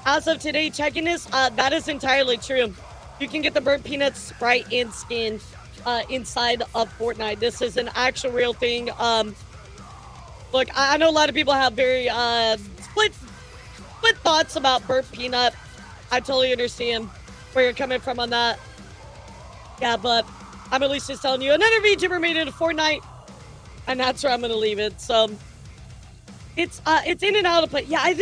A: as of today, checking this, that is entirely true. You can get the burnt peanut Sprite and skin inside of Fortnite. This is an actual real thing. Look, I know a lot of people have very split thoughts about burnt peanut. I totally understand where you're coming from on that. Yeah, but I'm at least just telling you, another VTuber made it a Fortnite, and that's where I'm gonna leave it. So it's in and out of play. Yeah, it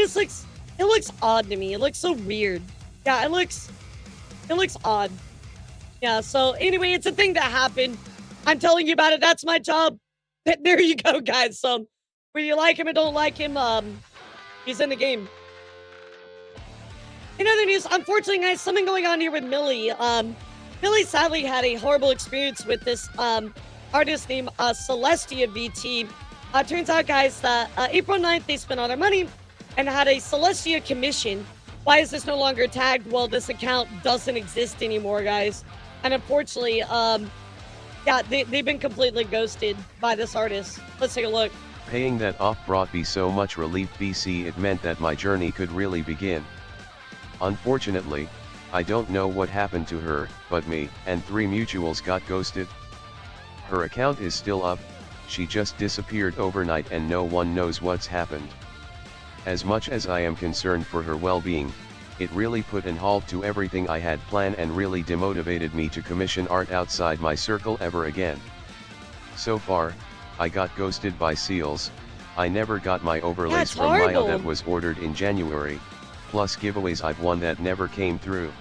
A: looks odd to me. It looks so weird. Yeah, it looks odd. Yeah, so anyway, it's a thing that happened. I'm telling you about it. That's my job. There you go, guys. So whether you like him or don't like him, he's in the game. In other news, unfortunately, guys, something going on here with Millie. Millie sadly had a horrible experience with this artist named Celestia VT. Turns out, guys, that April 9th, they spent all their money and had a Celestia commission. Why is this no longer tagged? Well, this account doesn't exist anymore, guys. And unfortunately, yeah, they've been completely ghosted by this artist. Let's take a look.
E: Paying that off brought me so much relief, BC. It meant that my journey could really begin. Unfortunately, I don't know what happened to her, but me and 3 mutuals got ghosted. Her account is still up, she just disappeared overnight and no one knows what's happened. As much as I am concerned for her well-being, it really put an halt to everything I had planned and really demotivated me to commission art outside my circle ever again. So far, I got ghosted by Seals, I never got my overlays from Maya that was ordered in January, plus giveaways I've won that never came through.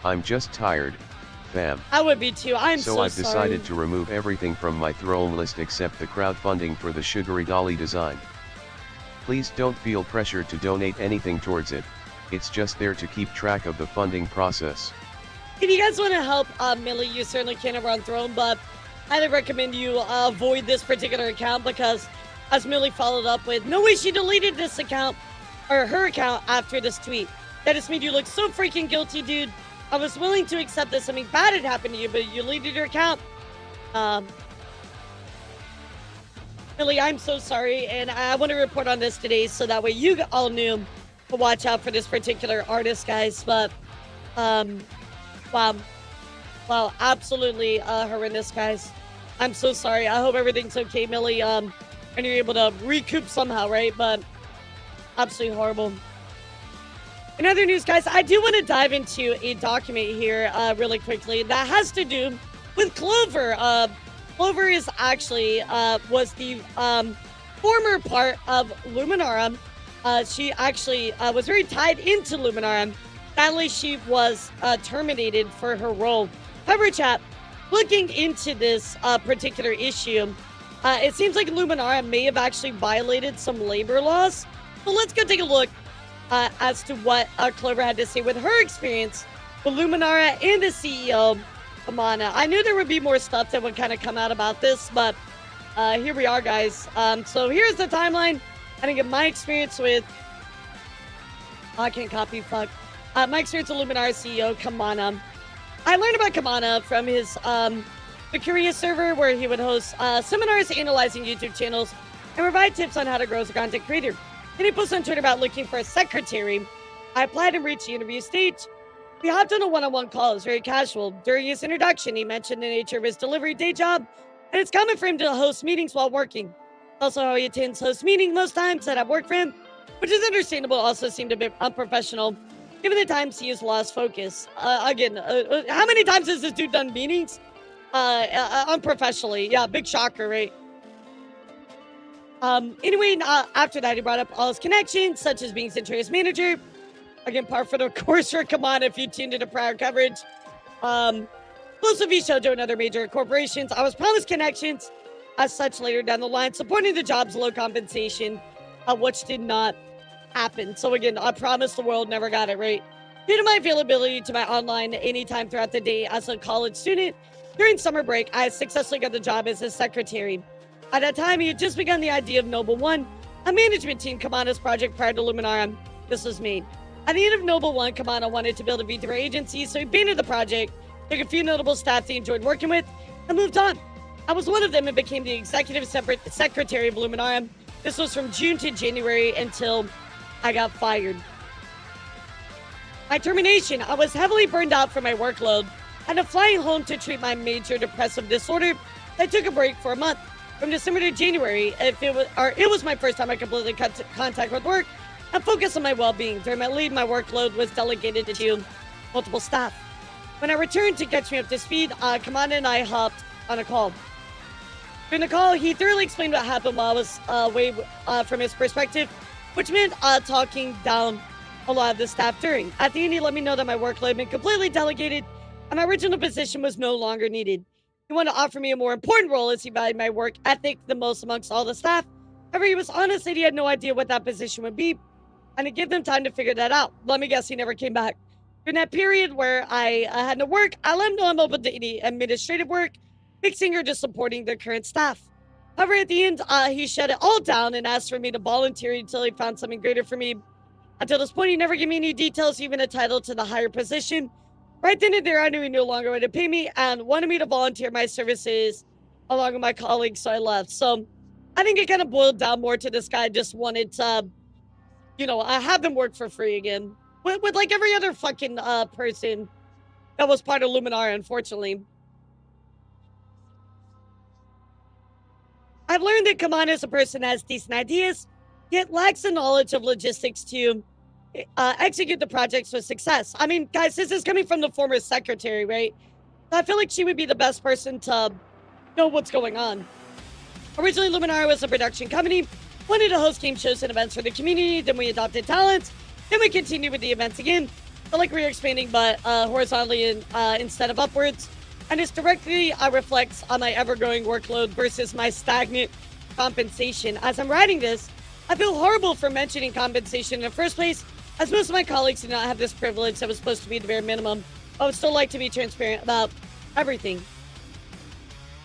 E: I'm just tired, fam.
A: I would be too. I'm so sorry.
E: So I've decided to remove everything from my throne list except the crowdfunding for the Sugary Dolly design. Please don't feel pressured to donate anything towards it, it's just there to keep track of the funding process.
A: If you guys want to help Millie, you certainly can over on Throne, but I highly recommend you avoid this particular account because, as Millie followed up with, no way she deleted this account, or her account, after this tweet. That just made you look so freaking guilty, dude. I was willing to accept that something bad had happened to you, but you deleted your account. Millie, I'm so sorry, and I want to report on this today so that way you all knew to watch out for this particular artist, guys. But, wow, absolutely horrendous, guys. I'm so sorry. I hope everything's okay, Millie. And you're able to recoup somehow, right? But absolutely horrible. In other news, guys, I do want to dive into a document here really quickly that has to do with Clover. Clover is actually was the former part of Luminara. She actually was very tied into Luminara. Sadly, she was terminated for her role. However, chat, looking into this particular issue, it seems like Luminara may have actually violated some labor laws. So let's go take a look as to what Clover had to say with her experience with Luminara and the CEO, Amana. I knew there would be more stuff that would kind of come out about this, but here we are, guys. So here's the timeline. I didn't get my experience with... I can't copy, fuck. My experience with Luminara CEO, Kamana. I learned about Kamana from his the Curious server, where he would host seminars analyzing YouTube channels and provide tips on how to grow as a content creator. And he posted on Twitter about looking for a secretary. I applied and reached the interview stage. We hopped on a one-on-one call. It was very casual. During his introduction, he mentioned the nature of his delivery day job, and it's common for him to host meetings while working. Also, how he attends host meetings most times that I've worked for him, which is understandable, also seemed a bit unprofessional, given the times he has lost focus. How many times has this dude done meetings? Unprofessionally. Yeah, big shocker, right? Anyway, after that, he brought up all his connections, such as being Centuria's manager. Again, par for the course for Kamana if you tuned into prior coverage. Close with Shoujo and other major corporations. I was promised connections as such later down the line, supporting the job's low compensation, which did not happen. So again, I promised the world, never got it right. Due to my availability to my online anytime throughout the day as a college student, during summer break, I successfully got the job as a secretary. At that time, he had just begun the idea of Noble One, a management team Kamana's project prior to Luminara. This was me. At the end of Noble One, Kamana wanted to build a Vtuber agency, so he abandoned the project, took a few notable staff he enjoyed working with, and moved on. I was one of them and became the executive secretary of Luminara. This was from June to January until I got fired. My termination, I was heavily burned out from my workload. I had to fly home to treat my major depressive disorder. I took a break for a month. From December to January, it was my first time I completely cut contact with work and focused on my well-being. During my leave, my workload was delegated to multiple staff. When I returned to catch me up to speed, Kamana and I hopped on a call. During the call, he thoroughly explained what happened while I was away from his perspective, which meant talking down a lot of the staff during. At the end, he let me know that my workload had been completely delegated and my original position was no longer needed. He wanted to offer me a more important role as he valued my work ethic the most amongst all the staff. However, he was honest that he had no idea what that position would be, and to give them time to figure that out. Let me guess, he never came back. During that period where I had no work, I let him know I'm open to any administrative work, fixing or just supporting the current staff. However, at the end, he shut it all down and asked for me to volunteer until he found something greater for me. Until this point, he never gave me any details, even a title to the higher position. Right then and there, I knew he no longer wanted to pay me and wanted me to volunteer my services along with my colleagues, so I left. So I think it kind of boiled down more to this guy just wanted to, have them work for free again. With like every other fucking person that was part of Luminara, unfortunately. I've learned that Kamana is a person that has decent ideas, yet lacks the knowledge of logistics to execute the projects with success. I mean, guys, this is coming from the former secretary, right? I feel like she would be the best person to know what's going on. Originally, Luminara was a production company, wanted to host game shows and events for the community, then we adopted talents, then we continued with the events again. I like we are expanding, but horizontally instead of upwards. And this directly reflects on my ever-growing workload versus my stagnant compensation. As I'm writing this, I feel horrible for mentioning compensation in the first place, as most of my colleagues do not have this privilege that was supposed to be the bare minimum. I would still like to be transparent about everything.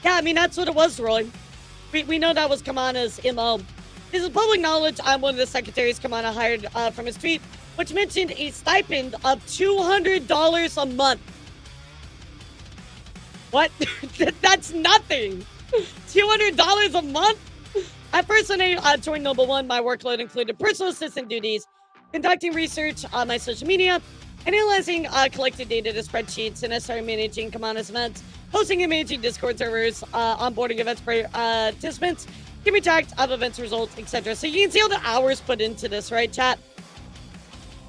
A: Yeah, I mean, that's what it was, Roy. We know that was Kamana's MO. This is public knowledge. I'm one of the secretaries Kamana hired from his tweet, which mentioned a stipend of $200 a month. What? That's nothing. $200 a month? At first, when I joined Noble One, my workload included personal assistant duties, conducting research on my social media, and analyzing collected data to spreadsheets, and I started managing Kamana's events, hosting and managing Discord servers, onboarding events participants, keeping track of events results, etc. So you can see all the hours put into this, right, chat?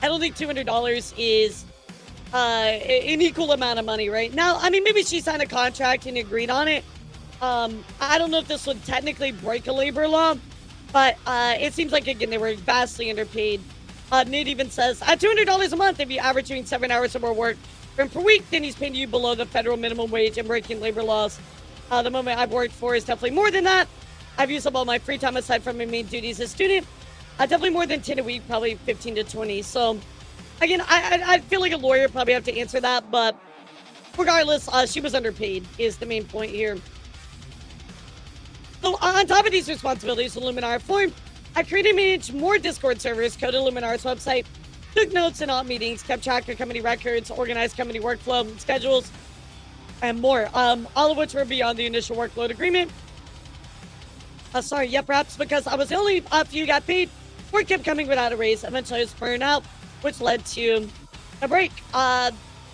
A: I don't think $200 is an equal amount of money right now. I mean, maybe she signed a contract and agreed on it. I don't know if this would technically break a labor law, but it seems like, again, they were vastly underpaid. Nate even says, at $200 a month, if you average doing 7 hours or more work per week, then he's paying you below the federal minimum wage and breaking labor laws. The moment I've worked for is definitely more than that. I've used up all my free time aside from my main duties as a student. Definitely more than 10 a week, probably 15 to 20. So, again, I feel like a lawyer probably have to answer that, but regardless, she was underpaid is the main point here. So, on top of these responsibilities, Luminar formed, I created and managed more Discord servers, coded Luminar's website, took notes in all meetings, kept track of company records, organized company workflow, schedules, and more. All of which were beyond the initial workload agreement. Perhaps because I was the only few who got paid. Work kept coming without a raise. Eventually, I was burned out, which led to a break.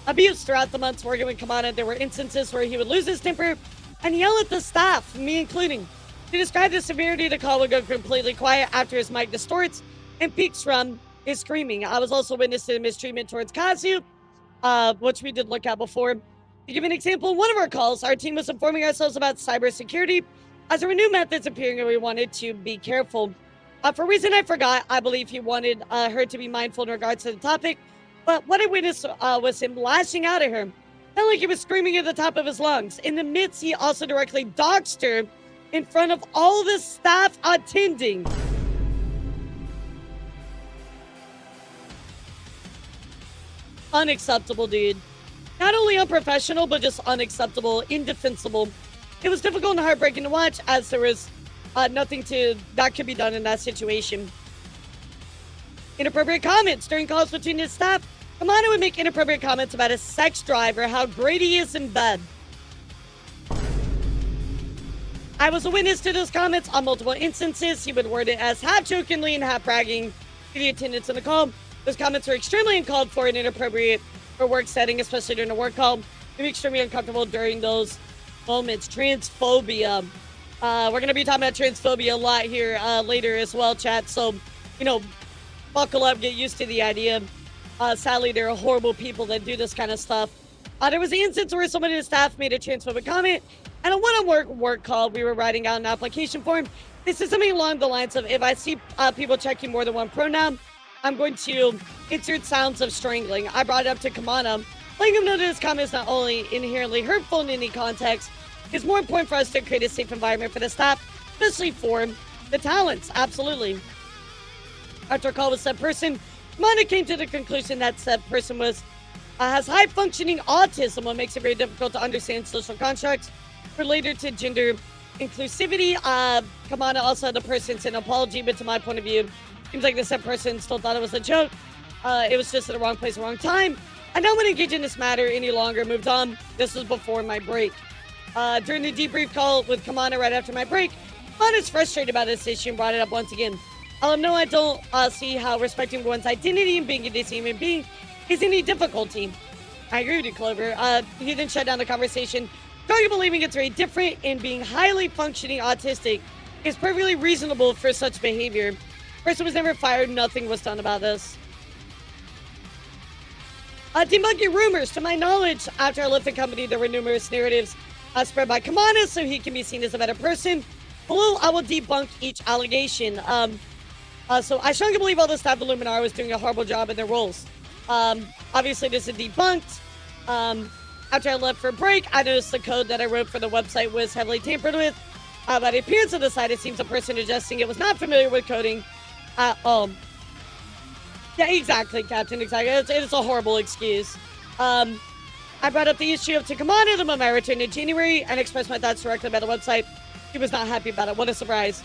A: Abuse throughout the months working with Kamana. There were instances where he would lose his temper and yell at the staff, me including. To describe the severity, the call would go completely quiet after his mic distorts and peaks from his screaming. I was also witness to the mistreatment towards Kazu, which we did look at before. To give an example, one of our calls, our team was informing ourselves about cybersecurity as there were new methods appearing and we wanted to be careful. For a reason I forgot, I believe he wanted her to be mindful in regards to the topic, but what I witnessed was him lashing out at her. Felt like he was screaming at the top of his lungs. In the midst, he also directly doxed her in front of all the staff attending. Unacceptable, dude. Not only unprofessional, but just unacceptable, indefensible. It was difficult and heartbreaking to watch as there was nothing that could be done in that situation. Inappropriate comments during calls between his staff. Kamana would make inappropriate comments about his sex drive or how great he is in bed. I was a witness to those comments on multiple instances. He would word it as half jokingly and half bragging to the attendants in the call. Those comments were extremely uncalled for and inappropriate for work setting, especially during a work call. They'd be extremely uncomfortable during those moments. Transphobia. We're going to be talking about transphobia a lot here later as well, chat. So, buckle up, get used to the idea. Sadly, there are horrible people that do this kind of stuff. There was an instance where someone in the staff made a transphobic comment, and on one work call, we were writing out an application form. This is something along the lines of, if I see people checking more than one pronoun, I'm going to insert sounds of strangling. I brought it up to Kamana, letting him know that this comment is not only inherently hurtful in any context, it's more important for us to create a safe environment for the staff, especially for the talents. Absolutely. After a call with said person, Kamana came to the conclusion that said person has high-functioning autism, what makes it very difficult to understand social constructs related to gender inclusivity. Kamana also had the person send an apology, but to my point of view, seems like the said person still thought it was a joke. It was just at the wrong place, wrong time. I don't want to engage in this matter any longer. Moved on. This was before my break. During the debrief call with Kamana right after my break, Kamana's frustrated about this issue and brought it up once again. No, I don't see how respecting one's identity and being a decent human being is any difficulty. I agree with you, Clover. He then shut down the conversation, talking believing it's very different and being highly functioning autistic is perfectly reasonable for such behavior. Person was never fired. Nothing was done about this. Debunking rumors. To my knowledge, after I left the company, there were numerous narratives spread by Kamana so he can be seen as a better person. Below, I will debunk each allegation. So I strongly believe all the staff at Luminar was doing a horrible job in their roles. Obviously, this is debunked. After I left for a break, I noticed the code that I wrote for the website was heavily tampered with. By the appearance of the site, it seems the person adjusting it was not familiar with coding at all. Yeah, exactly, Captain, exactly. It's a horrible excuse. I brought up the issue of Kamana the moment I returned in January and expressed my thoughts directly about the website. He was not happy about it. What a surprise.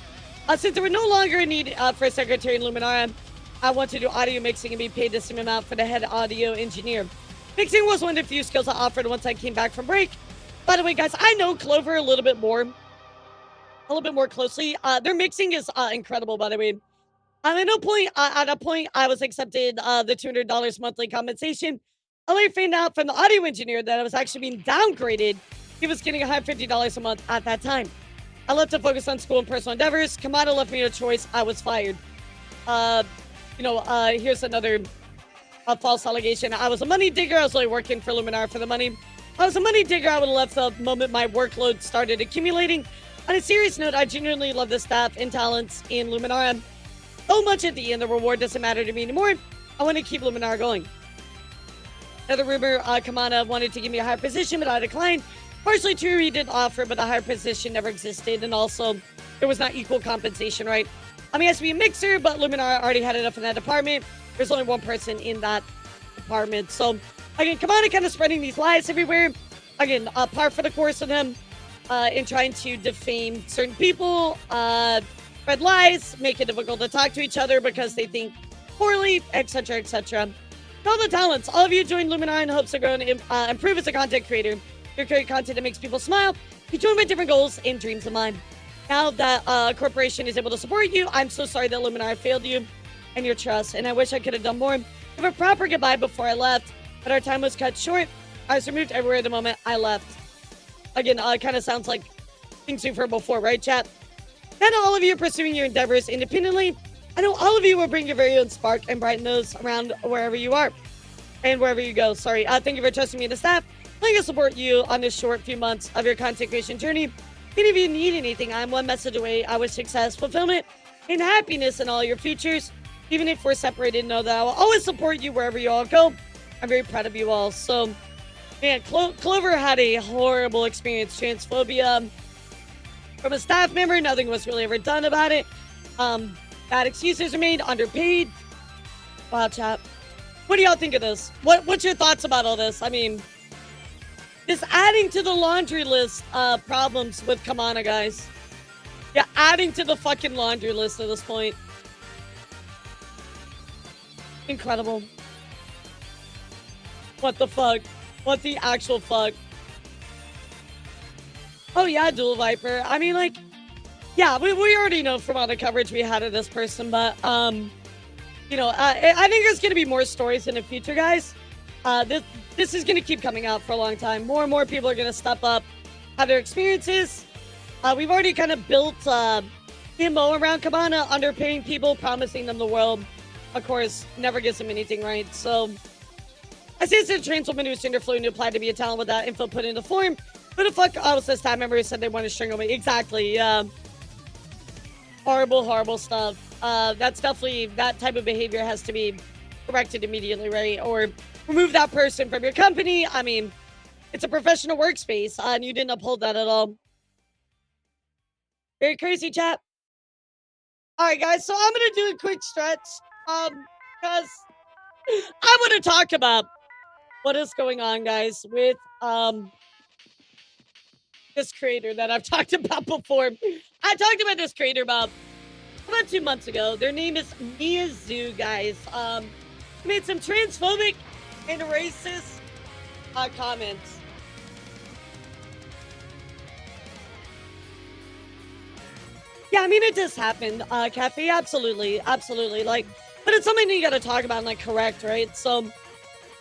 A: Since there were no longer a need for a secretary in Luminara, I want to do audio mixing and be paid the same amount for the head audio engineer. Mixing was one of the few skills I offered once I came back from break. By the way, guys, I know Clover a little bit more closely. Their mixing is incredible, by the way. At a point, I was accepted the $200 monthly compensation. I later found out from the audio engineer that I was actually being downgraded. He was getting $150 a month at that time. I left to focus on school and personal endeavors. Kamada left me no choice. I was fired. Here's another false allegation. I was a money digger. I was only working for Luminar for the money. I was a money digger. I would have left the moment my workload started accumulating. On a serious note, I genuinely love the staff and talents in Luminar so much at the end. The reward doesn't matter to me anymore. I want to keep Luminar going. Another rumor, Kamada wanted to give me a higher position, but I declined. Partially true, he did offer, but the higher position never existed, and also there was not equal compensation, right? I mean, it has to be a mixer, but Luminar already had enough in that department. There's only one person in that department. So, again, Kamada kind of spreading these lies everywhere. Again, par for the course of them in trying to defame certain people, spread lies, make it difficult to talk to each other because they think poorly, etc., etc. All the talents. All of you join Luminar in hopes of growing and improve as a content creator. You create content that makes people smile. You join with different goals and dreams of mine. Now that a corporation is able to support you, I'm so sorry that Luminar failed you and your trust, and I wish I could have done more. Give a proper goodbye before I left, but our time was cut short. I was removed everywhere the moment I left. Again, it kind of sounds like things we've heard before, right, chat? Now that all of you are pursuing your endeavors independently, I know all of you will bring your very own spark and brighten those around wherever you are and wherever you go. Sorry. Thank you for trusting me and the staff. I'm going to support you on this short few months of your content creation journey. If any of you need anything, I'm one message away. I wish success, fulfillment, and happiness in all your futures. Even if we're separated, know that I will always support you wherever you all go. I'm very proud of you all. So, man, Clover had a horrible experience. Transphobia from a staff member. Nothing was really ever done about it. Bad excuses are made. Underpaid. Wow, chat. What do y'all think of this? What's your thoughts about all this? I mean, just adding to the laundry list problems with Kamana, guys. Yeah, adding to the fucking laundry list at this point. Incredible. What the fuck? What the actual fuck? Oh yeah, Dual Viper. I mean, like, yeah, we already know from all the coverage we had of this person, but, I think there's going to be more stories in the future, guys. This is going to keep coming out for a long time. More and more people are going to step up, have their experiences. We've already kind of built MO around Kamana, underpaying people, promising them the world. Of course, never gives them anything, right? So, I say it's a trans woman who's gender fluid and applied to be a talent without info put into form. Who the fuck was this staff member who said they want to strangle me? Exactly, horrible, horrible stuff. That's definitely, that type of behavior has to be corrected immediately, right? Or remove that person from your company. I mean, it's a professional workspace, and you didn't uphold that at all. Very crazy, chat. All right, guys, so I'm going to do a quick stretch, because I want to talk about what is going on, guys, with, this creator that I've talked about before. I talked about this creator about 2 months ago. Their name is Miyazu, guys. Made some transphobic and racist comments. Yeah, I mean, it just happened, Cafe. Absolutely, absolutely. Like, but it's something that you got to talk about and, like, correct, right? So,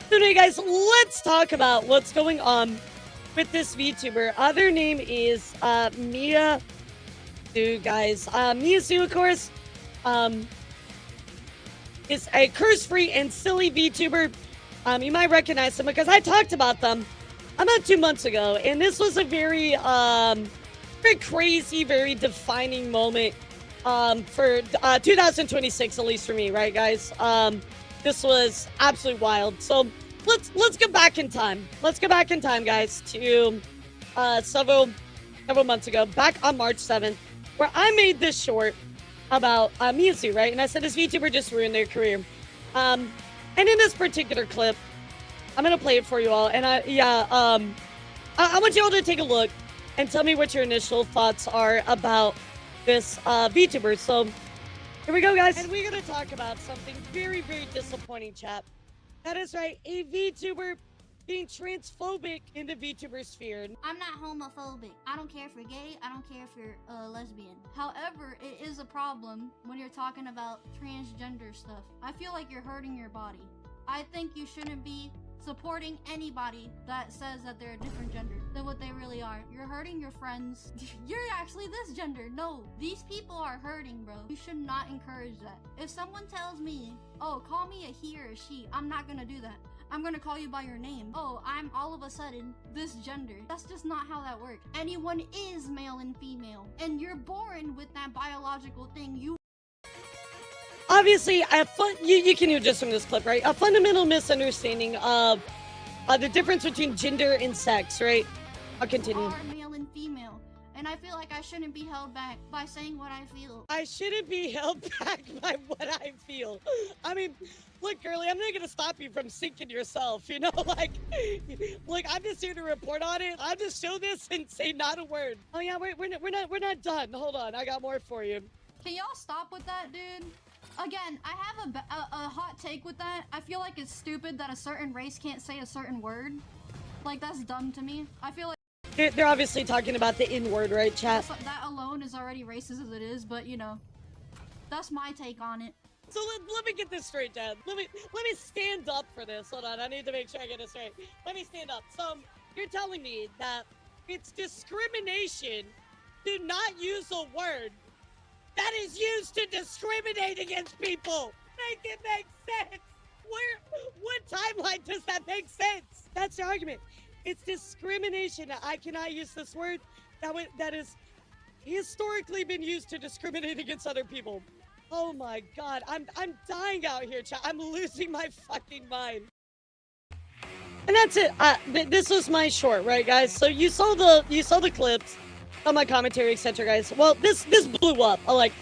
A: anyway, guys, let's talk about what's going on with this VTuber. Their name is Miyazu, guys. Miyazu, of course, is a curse-free and silly VTuber. You might recognize them because I talked about them about 2 months ago, and this was a very, very crazy, very defining moment for 2026, at least for me, right, guys? This was absolutely wild. So let's go back in time. Let's go back in time, guys, to several months ago, back on March 7th, where I made this short about Miyazu, right? And I said this VTuber just ruined their career. And in this particular clip, I'm gonna play it for you all. And I want you all to take a look and tell me what your initial thoughts are about this VTuber. So here we go, guys. And we're gonna talk about something very, very disappointing, chat. That is right, a VTuber being transphobic in the VTuber sphere.
R: I'm not homophobic. I don't care if you're gay. I don't care if you're lesbian. However, it is a problem when you're talking about transgender stuff. I feel like you're hurting your body. I think you shouldn't be supporting anybody that says that they're a different gender than what they really are. You're hurting your friends. You're actually this gender. No, these people are hurting, bro. You should not encourage that. If someone tells me, oh, call me a he or a she, I'm not gonna do that. I'm gonna call you by your name. Oh, I'm all of a sudden this gender. That's just not how that works. Anyone is male and female, and you're born with that biological thing. You
A: obviously, you can hear just from this clip, right? A fundamental misunderstanding of the difference between gender and sex, right? I'll continue.
R: Are male and female, and I feel like I shouldn't be held back by saying what I feel.
A: I shouldn't be held back by what I feel. I mean, look, girlie, I'm not gonna stop you from sinking yourself. You know, like, I'm just here to report on it. I'll just show this and say not a word. Oh yeah, we're not done. Hold on, I got more for you.
R: Can y'all stop with that, dude? Again, I have a hot take with that. I feel like it's stupid that a certain race can't say a certain word. Like, that's dumb to me. I feel like
A: they're obviously talking about the N-word, right, chat?
R: That alone is already racist as it is, but you know, that's my take on it.
A: So let me get this straight, Dad. Let me stand up for this. Hold on, I need to make sure I get this straight. Let me stand up. So you're telling me that it's discrimination to not use a word that is used to discriminate against people. Make it make sense. What timeline does that make sense? That's the argument. It's discrimination. I cannot use this word that is historically been used to discriminate against other people. Oh my God, I'm dying out here, chat. I'm losing my fucking mind. And that's it. This was my short, right, guys? So you saw the clips on my commentary, etc., guys. Well, this blew up. Like,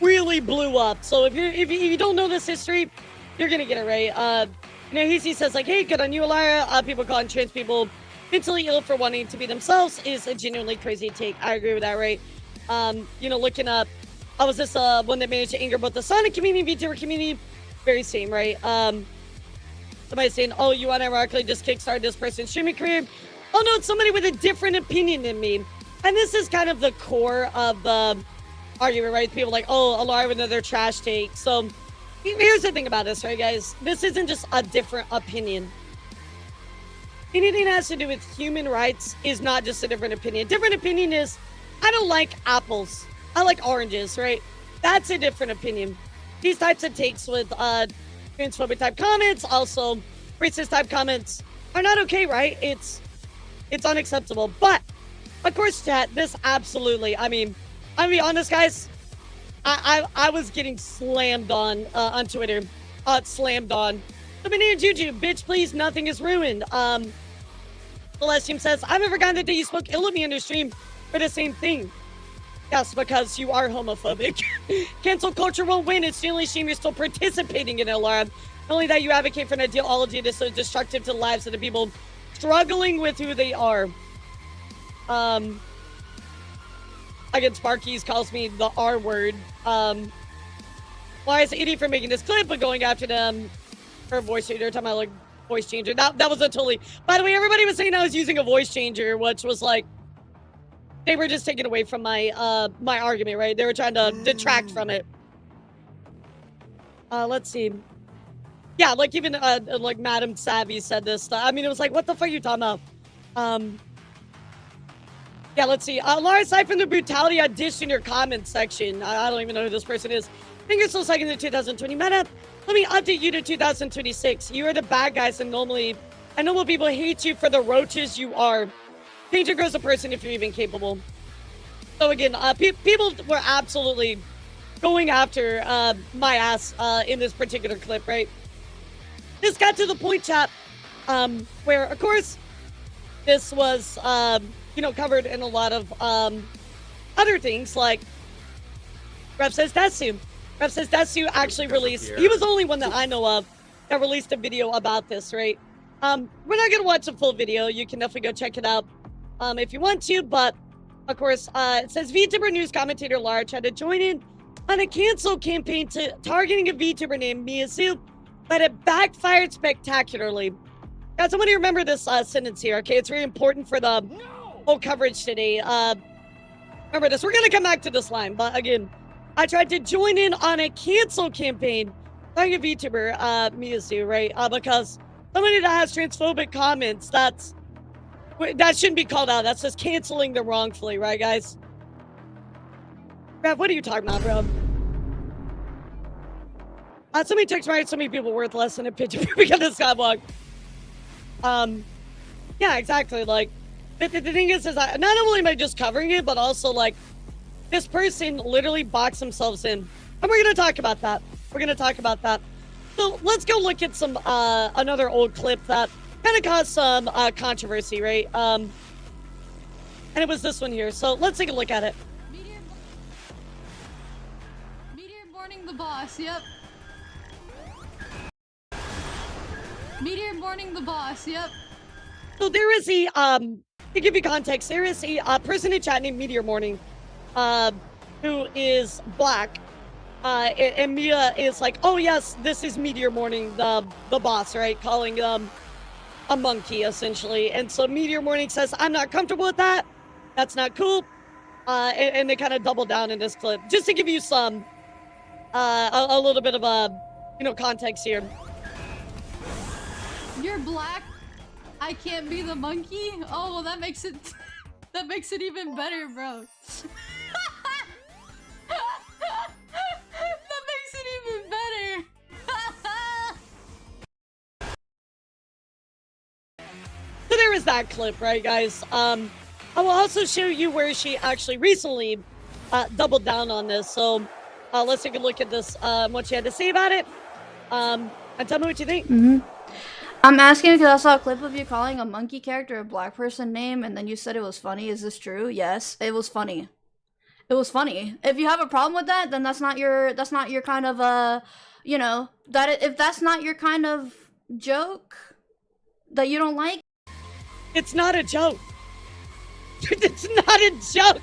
A: really blew up. So if you don't know this history, you're gonna get it right. You know, he says like, hey, good on you, elara. People calling trans people mentally ill for wanting to be themselves is a genuinely crazy take. I agree with that, right? You know, looking up, I was this one that managed to anger both the Sonic community and VTuber community. Very same, right? Somebody saying, oh, you unironically just kickstarted this person's streaming career. Oh no, it's somebody with a different opinion than me. And this is kind of the core of the argument, right? People like, oh, elara with another trash take. So here's the thing about this, right, guys? This isn't just a different opinion. Anything that has to do with human rights is not just a different opinion. Different opinion is, I don't like apples. I like oranges, right? That's a different opinion. These types of takes with transphobic type comments, also racist type comments are not okay, right? It's unacceptable. But of course, chat, this absolutely, I mean, I'll be honest, guys, I was getting slammed on Twitter. Slammed on. Dominion Juju, bitch, please, nothing is ruined. Celestium says, I've never gotten the day you spoke ill of me in your stream for the same thing. Yes, because you are homophobic. Cancel culture won't win. It's the only shame you're still participating in elara. Not only that, you advocate for an ideology that's so destructive to the lives of the people struggling with who they are. Again, Sparky's calls me the R word. Why is idiot for making this clip but going after them for a voice changer? Talking about like voice changer. That was a totally. By the way, everybody was saying I was using a voice changer, which was like they were just taking away from my my argument, right? They were trying to detract from it. Let's see. Yeah, like even like Madam Savvy said this stuff. I mean, it was like, what the fuck are you talking about? Yeah, let's see. Elara, aside from the brutality, audition your comment section. I don't even know who this person is. Fingers still second in 2020 meta. Let me update you to 2026. You are the bad guys, and normal people hate you for the roaches you are. Danger grows a person if you're even capable. So again, people were absolutely going after my ass in this particular clip, right? This got to the point, chat, where of course this was you know, covered in a lot of other things, like Rep Says Datsu. Rep Says Datsu actually released, he was the only one that I know of that released a video about this, right? We're not gonna watch the full video. You can definitely go check it out if you want to, but of course, it says VTuber news commentator Elara tried to join in on a cancel campaign targeting a VTuber named Miyazu, but it backfired spectacularly. Guys, I want to remember this sentence here, okay? It's very important for the whole coverage today. Remember this. We're going to come back to this line, but again, I tried to join in on a cancel campaign by a VTuber, Miyazu, right? Because somebody that has transphobic comments, that shouldn't be called out. That's just canceling them wrongfully, right, guys? Rev, what are you talking about, bro? Somebody texts right, so many people worth less than a picture because of Skywalk. Yeah, exactly. Like, the thing is not only am I just covering it, but also, like, this person literally boxed themselves in. And we're going to talk about that. We're going to talk about that. So let's go look at some, another old clip that kind of caused some, controversy, right? And it was this one here. So let's take a look at it.
R: Meteor Morning the boss, yep. Meteor Morning the boss, yep.
A: So there is a, to give you context, there is a person in chat named Meteor Morning, who is black, and Mia is like, oh yes, this is Meteor Morning, the boss, right? Calling a monkey, essentially. And so Meteor Morning says, I'm not comfortable with that. That's not cool. And they kind of double down in this clip, just to give you some, a little bit of a, context here.
R: You're black? I can't be the monkey? Oh, well, that makes it that makes it even better, bro. That makes it even better.
A: So there is that clip, right, guys? I will also show you where she actually recently doubled down on this. So let's take a look at this, what she had to say about it. And tell me what you think.
R: I'm asking because I saw a clip of you calling a monkey character a black person name, and then you said it was funny. Is this true? Yes, it was funny. It was funny. If you have a problem with that, then that's not your kind of if that's not your kind of joke that you don't like.
A: It's not a joke. It's not a joke.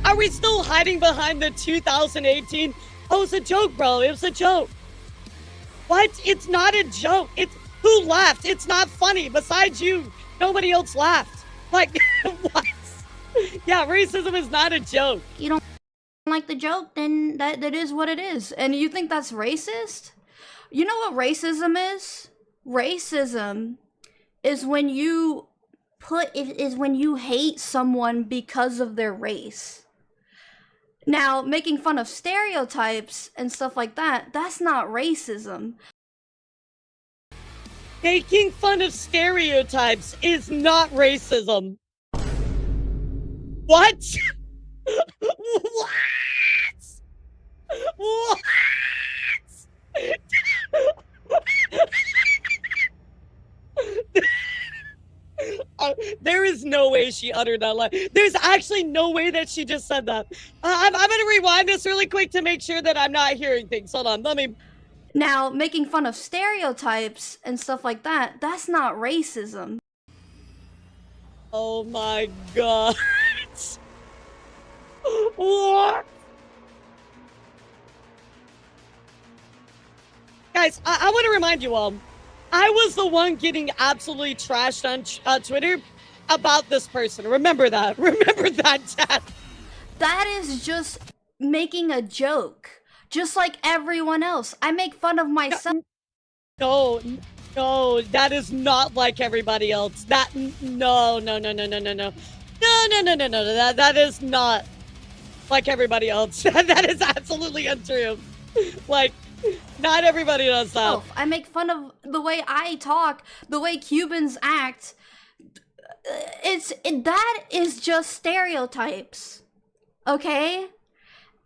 A: Are we still hiding behind the 2018? Oh, it's a joke, bro. It was a joke. What? It's not a joke. Who laughed? It's not funny. Besides you, nobody else laughed. Like, what? Yeah, racism is not a joke.
R: You don't like the joke, then that is what it is. And you think that's racist? You know what racism is? Racism is when you hate someone because of their race. Now, making fun of stereotypes and stuff like that, that's not racism.
A: Making fun of stereotypes is not racism. What? What? What? There is no way she uttered that line. There's actually no way that she just said that. I'm going to rewind this really quick to make sure that I'm not hearing things. Hold on, let me...
R: Now, making fun of stereotypes and stuff like that, that's not racism.
A: Oh my god. What? Guys, I want to remind you all, I was the one getting absolutely trashed on Twitter about this person. Remember that. Remember that, chat.
R: That is just making a joke. Just like everyone else. I make fun of myself.
A: No, that is not like everybody else. No. That is not like everybody else. That is absolutely untrue. Like, not everybody does that.
R: I make fun of the way I talk, the way Cubans act. That is just stereotypes. Okay?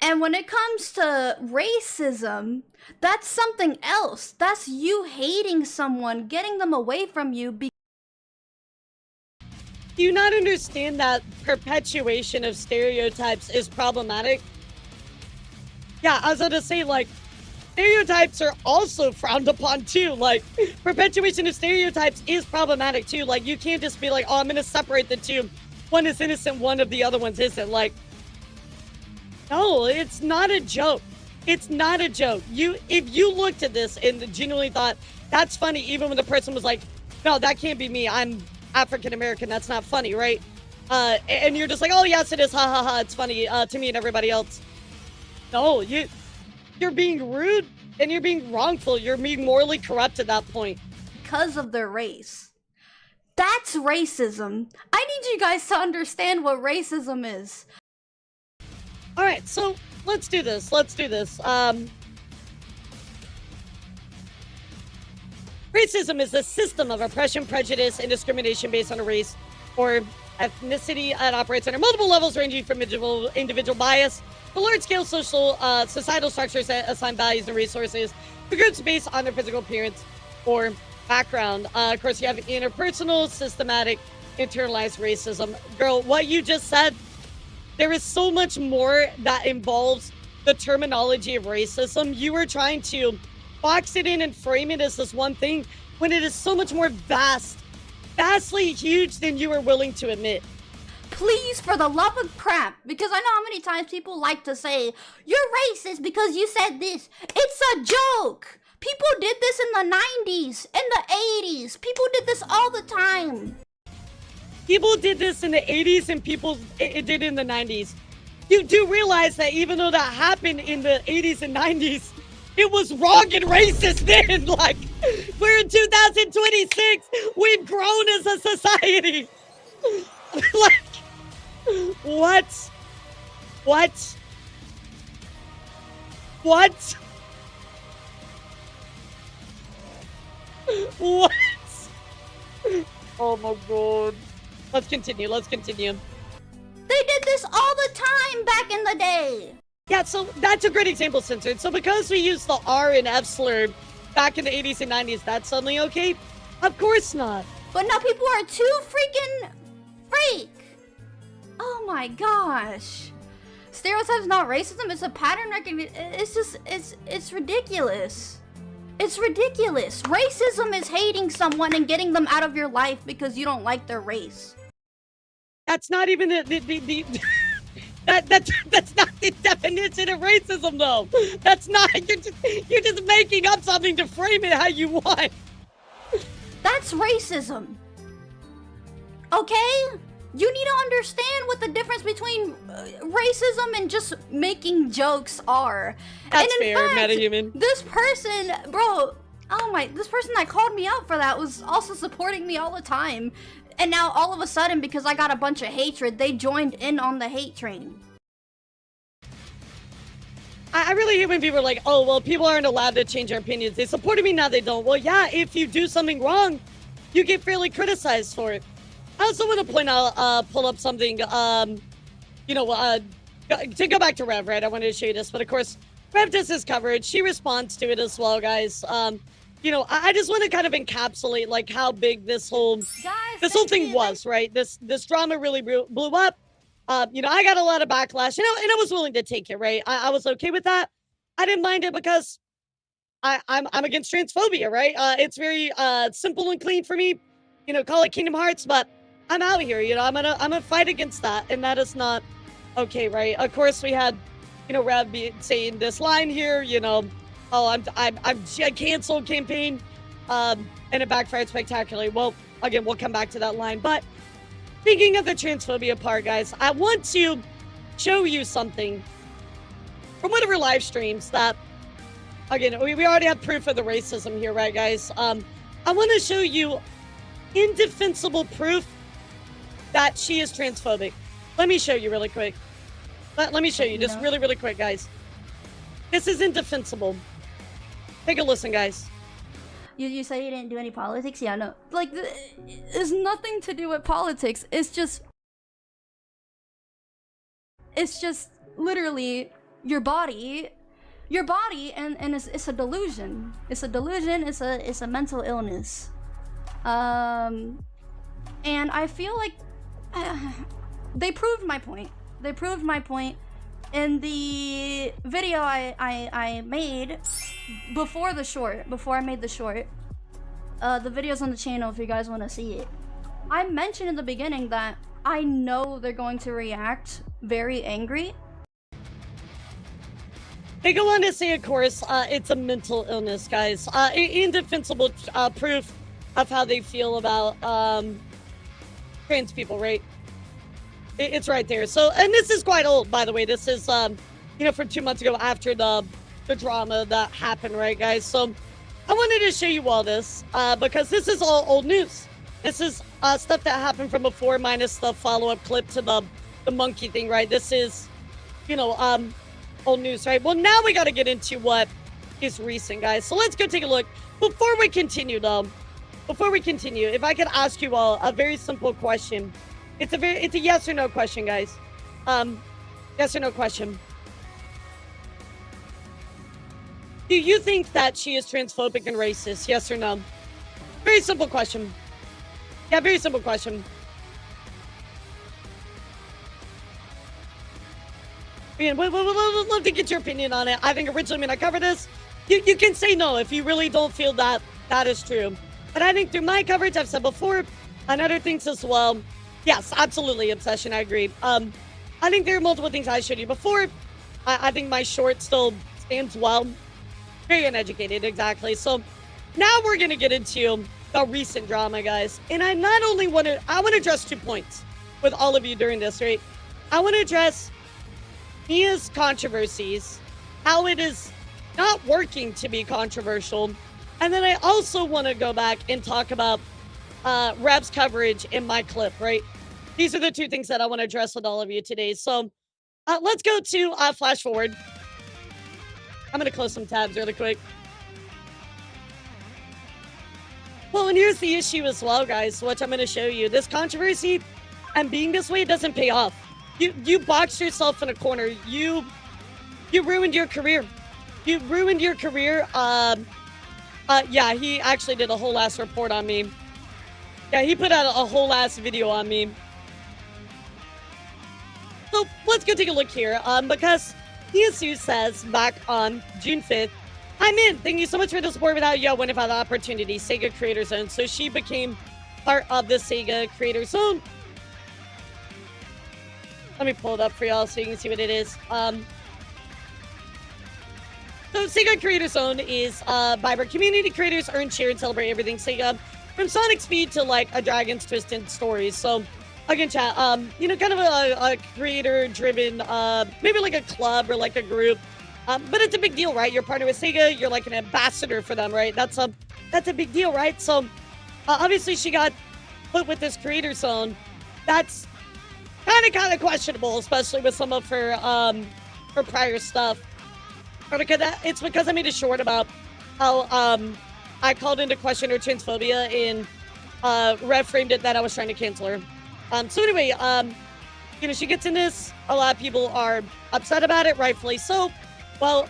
R: And when it comes to racism, that's something else. That's you hating someone, getting them away from you.
A: Do you not understand that perpetuation of stereotypes is problematic? Yeah, I was going to say, like, stereotypes are also frowned upon too. Like, perpetuation of stereotypes is problematic too. Like, you can't just be like, oh, I'm going to separate the two. One is innocent, one of the other ones isn't. Like, no, it's not a joke. It's not a joke. If you looked at this and genuinely thought that's funny, even when the person was like, no, that can't be me. I'm African American. That's not funny, right? And you're just like, oh yes, it is. Ha ha ha. It's funny to me and everybody else. No, you're being rude and you're being wrongful. You're being morally corrupt at that point.
R: Because of their race. That's racism. I need you guys to understand what racism is.
A: All right, so let's do this. Racism is a system of oppression, prejudice, and discrimination based on a race or ethnicity that operates under multiple levels ranging from individual bias to large-scale societal structures that assign values and resources to groups based on their physical appearance or background. Of course, you have interpersonal, systematic, internalized racism. Girl, what you just said, there is so much more that involves the terminology of racism. You were trying to box it in and frame it as this one thing when it is so much more vastly huge than you are willing to admit.
R: Please, for the love of crap, because I know how many times people like to say, you're racist because you said this. It's a joke. People did this in the 90s, in the 80s. People did this all the time.
A: People did this in the 80s and people did it in the 90s. You do realize that even though that happened in the 80s and 90s, it was wrong and racist then. Like, we're in 2026. We've grown as a society. Like, what? What? What? What? Oh my god. Let's continue.
R: They did this all the time back in the day.
A: Yeah, so that's a great example, Censored. So because we used the R and F slur back in the 80s and 90s, that's suddenly okay? Of course not.
R: But now people are too freaking freak. Oh my gosh. Stereotypes not racism, it's a pattern recognition. It's ridiculous. It's ridiculous. Racism is hating someone and getting them out of your life because you don't like their race.
A: That's not even that's not the definition of racism, though. That's not. You're just making up something to frame it how you want.
R: That's racism. Okay? You need to understand what the difference between racism and just making jokes are.
A: That's
R: and in
A: fair,
R: fact,
A: metahuman.
R: This person, bro, this person that called me out for that was also supporting me all the time. And now all of a sudden, because I got a bunch of hatred, they joined in on the hate train.
A: I really hate when people are like, oh, well, people aren't allowed to change their opinions. They supported me, now they don't. Well, yeah, if you do something wrong, you get fairly criticized for it. I also want to point out, pull up something, to go back to Rev, right? I wanted to show you this, but of course, Rev does his coverage. She responds to it as well, guys. I just want to kind of encapsulate, like, how big this whole thing was, right? This drama really blew up. I got a lot of backlash, and I was willing to take it, right? I was okay with that. I didn't mind it because I'm against transphobia, right? It's very simple and clean for me. Call it Kingdom Hearts, but I'm out here. I'm gonna fight against that, and that is not okay, right? Of course, we had Rev saying this line here, oh, I'm canceled campaign, and it backfired spectacularly. Well, again, we'll come back to that line, but speaking of the transphobia part, guys, I want to show you something from one of our live streams that, again, we already have proof of the racism here, right, guys? I want to show you indefensible proof that she is transphobic. Let me show you really quick. Let me show you just really, really quick, guys. This is indefensible. Take a listen, guys.
R: You say you didn't do any politics? Yeah, no. Like, it's nothing to do with politics. It's just literally your body, and it's a delusion. It's a delusion. It's a mental illness. And I feel like they proved my point. They proved my point in the video I made before I made the short. The video's on the channel if you guys want to see it. I mentioned in the beginning that I know they're going to react very angry.
A: They go on to say, of course, it's a mental illness, guys. Indefensible proof of how they feel about trans people, right? It's right there. So, and this is quite old, by the way. This is, from 2 months ago after the drama that happened, right, guys? So, I wanted to show you all this because this is all old news. This is stuff that happened from before, minus the follow-up clip to the monkey thing, right? This is, old news, right? Well, now we got to get into what is recent, guys. So let's go take a look. Before we continue, if I could ask you all a very simple question. It's a yes or no question, guys. Yes or no question. Do you think that she is transphobic and racist? Yes or no? Very simple question. Yeah, very simple question. We'd love to get your opinion on it. I think originally when I covered this, you can say no if you really don't feel that is true. But I think through my coverage, I've said before, and other things as well, yes, absolutely, Obsession, I agree. I think there are multiple things I showed you before. I think my short still stands well. Very uneducated, exactly. So now we're going to get into the recent drama, guys. And I not only want to address 2 points with all of you during this, right? I want to address Mia's controversies, how it is not working to be controversial. And then I also want to go back and talk about Reb's coverage in my clip, right? These are the 2 things that I want to address with all of you today. So let's go to flash forward. I'm going to close some tabs really quick. Well, and here's the issue as well, guys, which I'm going to show you. This controversy and being this way doesn't pay off. You boxed yourself in a corner. You ruined your career. You ruined your career. Yeah, he actually did a whole ass report on me. Yeah, he put out a whole ass video on me. So let's go take a look here. Because Hiyasu says back on June 5th, I'm in. Thank you so much for the support. Without you, I wouldn't have had the opportunity. Sega Creator Zone. So she became part of the Sega Creator Zone. Let me pull it up for y'all so you can see what it is. So Sega Creator Zone is vibrant community. Creators earn, share, and celebrate everything Sega. From Sonic Speed to like a Dragon's Twisted Stories. So again, chat, kind of a creator-driven, maybe like a club or like a group. But it's a big deal, right? You're partnered with Sega. You're like an ambassador for them, right? That's a big deal, right? So obviously she got put with this Creator Zone. That's kind of questionable, especially with some of her prior stuff. It's because I made a short about how I called into question her transphobia and Rev framed it that I was trying to cancel her. So anyway, she gets in this. A lot of people are upset about it, rightfully so. Well,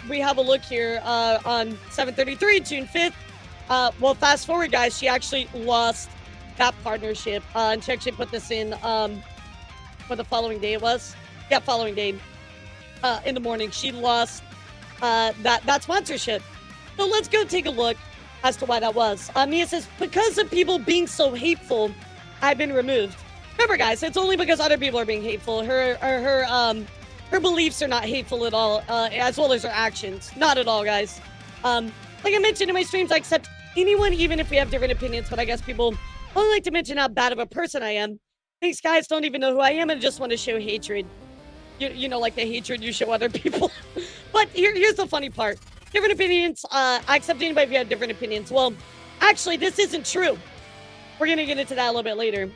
A: we have a look here on 7/33, June 5th. Well, fast forward, guys, she actually lost that partnership. And she actually put this in for the following day it was. Yeah, following day. In the morning, she lost that sponsorship. So let's go take a look as to why that was. Mia says, because of people being so hateful, I've been removed. Remember, guys, it's only because other people are being hateful. Her beliefs are not hateful at all, as well as her actions. Not at all, guys. Like I mentioned in my streams, I accept anyone, even if we have different opinions, but I guess people only like to mention how bad of a person I am. These guys don't even know who I am and just want to show hatred. You know, like the hatred you show other people. But here's the funny part. Different opinions. I accept anybody if you have different opinions. Well, actually, this isn't true. We're going to get into that a little bit later.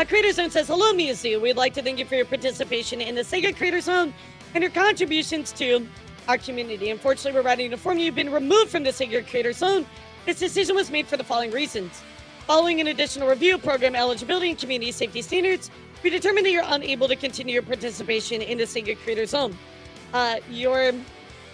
A: Creator Zone says, hello, Miyazu. We'd like to thank you for your participation in the Sega Creator Zone and your contributions to our community. Unfortunately, we're writing to inform you've been removed from the Sega Creator Zone. This decision was made for the following reasons. Following an additional review of program eligibility and community safety standards, we determined that you're unable to continue your participation in the Sega Creator Zone. Your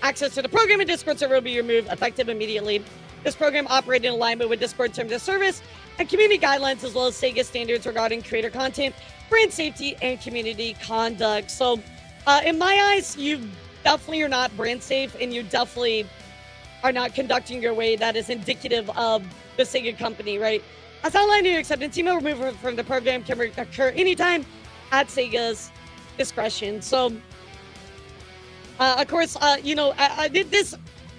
A: access to the program and Discord server will be removed effective immediately. This program operated in alignment with Discord terms of service and community guidelines, as well as Sega standards regarding creator content, brand safety, and community conduct. So, in my eyes, you definitely are not brand safe, and you definitely are not conducting your way that is indicative of the Sega company, right? As outlined in your acceptance email, removal from the program can occur anytime at Sega's discretion. So, Of course, you know, this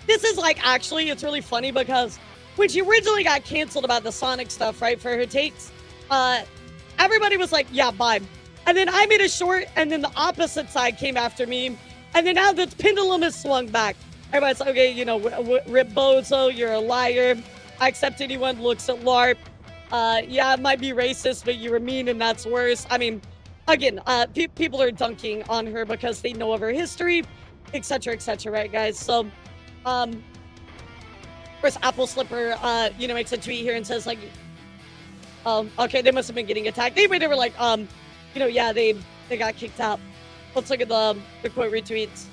A: is like, actually, it's really funny because when she originally got canceled about the Sonic stuff, right, for her takes, everybody was like, yeah, bye. And then I made a short, and then the opposite side came after me. And then now the pendulum has swung back. Everybody's like, okay, you know, Rip Bozo, you're a liar. I accept anyone looks at LARP. Yeah, it might be racist, but you were mean and that's worse. I mean, again, people are dunking on her because they know of her history, etc., right, guys? So, of course, Apple Slipper, you know, makes a tweet here and says, like, okay, they must have been getting attacked. They were like, you know, yeah, they got kicked out. Let's look at the quote retweets.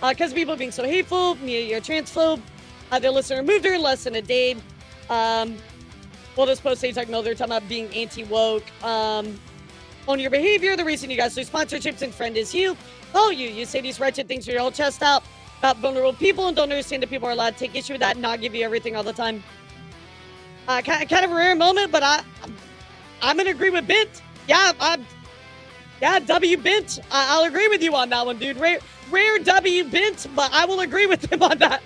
A: Because people being so hateful, Mia, you're a transphobe. Their listener removed her in less than a day. We'll just post a no, they're talking about being anti-woke. On your behavior, the reason you guys lose sponsorships and friend is you. Oh, you say these wretched things with your whole chest out about vulnerable people and don't understand that people are allowed to take issue with that and not give you everything all the time. Kind of a rare moment, but I'm gonna agree with Bint. Yeah, W Bint. I'll agree with you on that one, dude. Rare W Bint, but I will agree with him on that.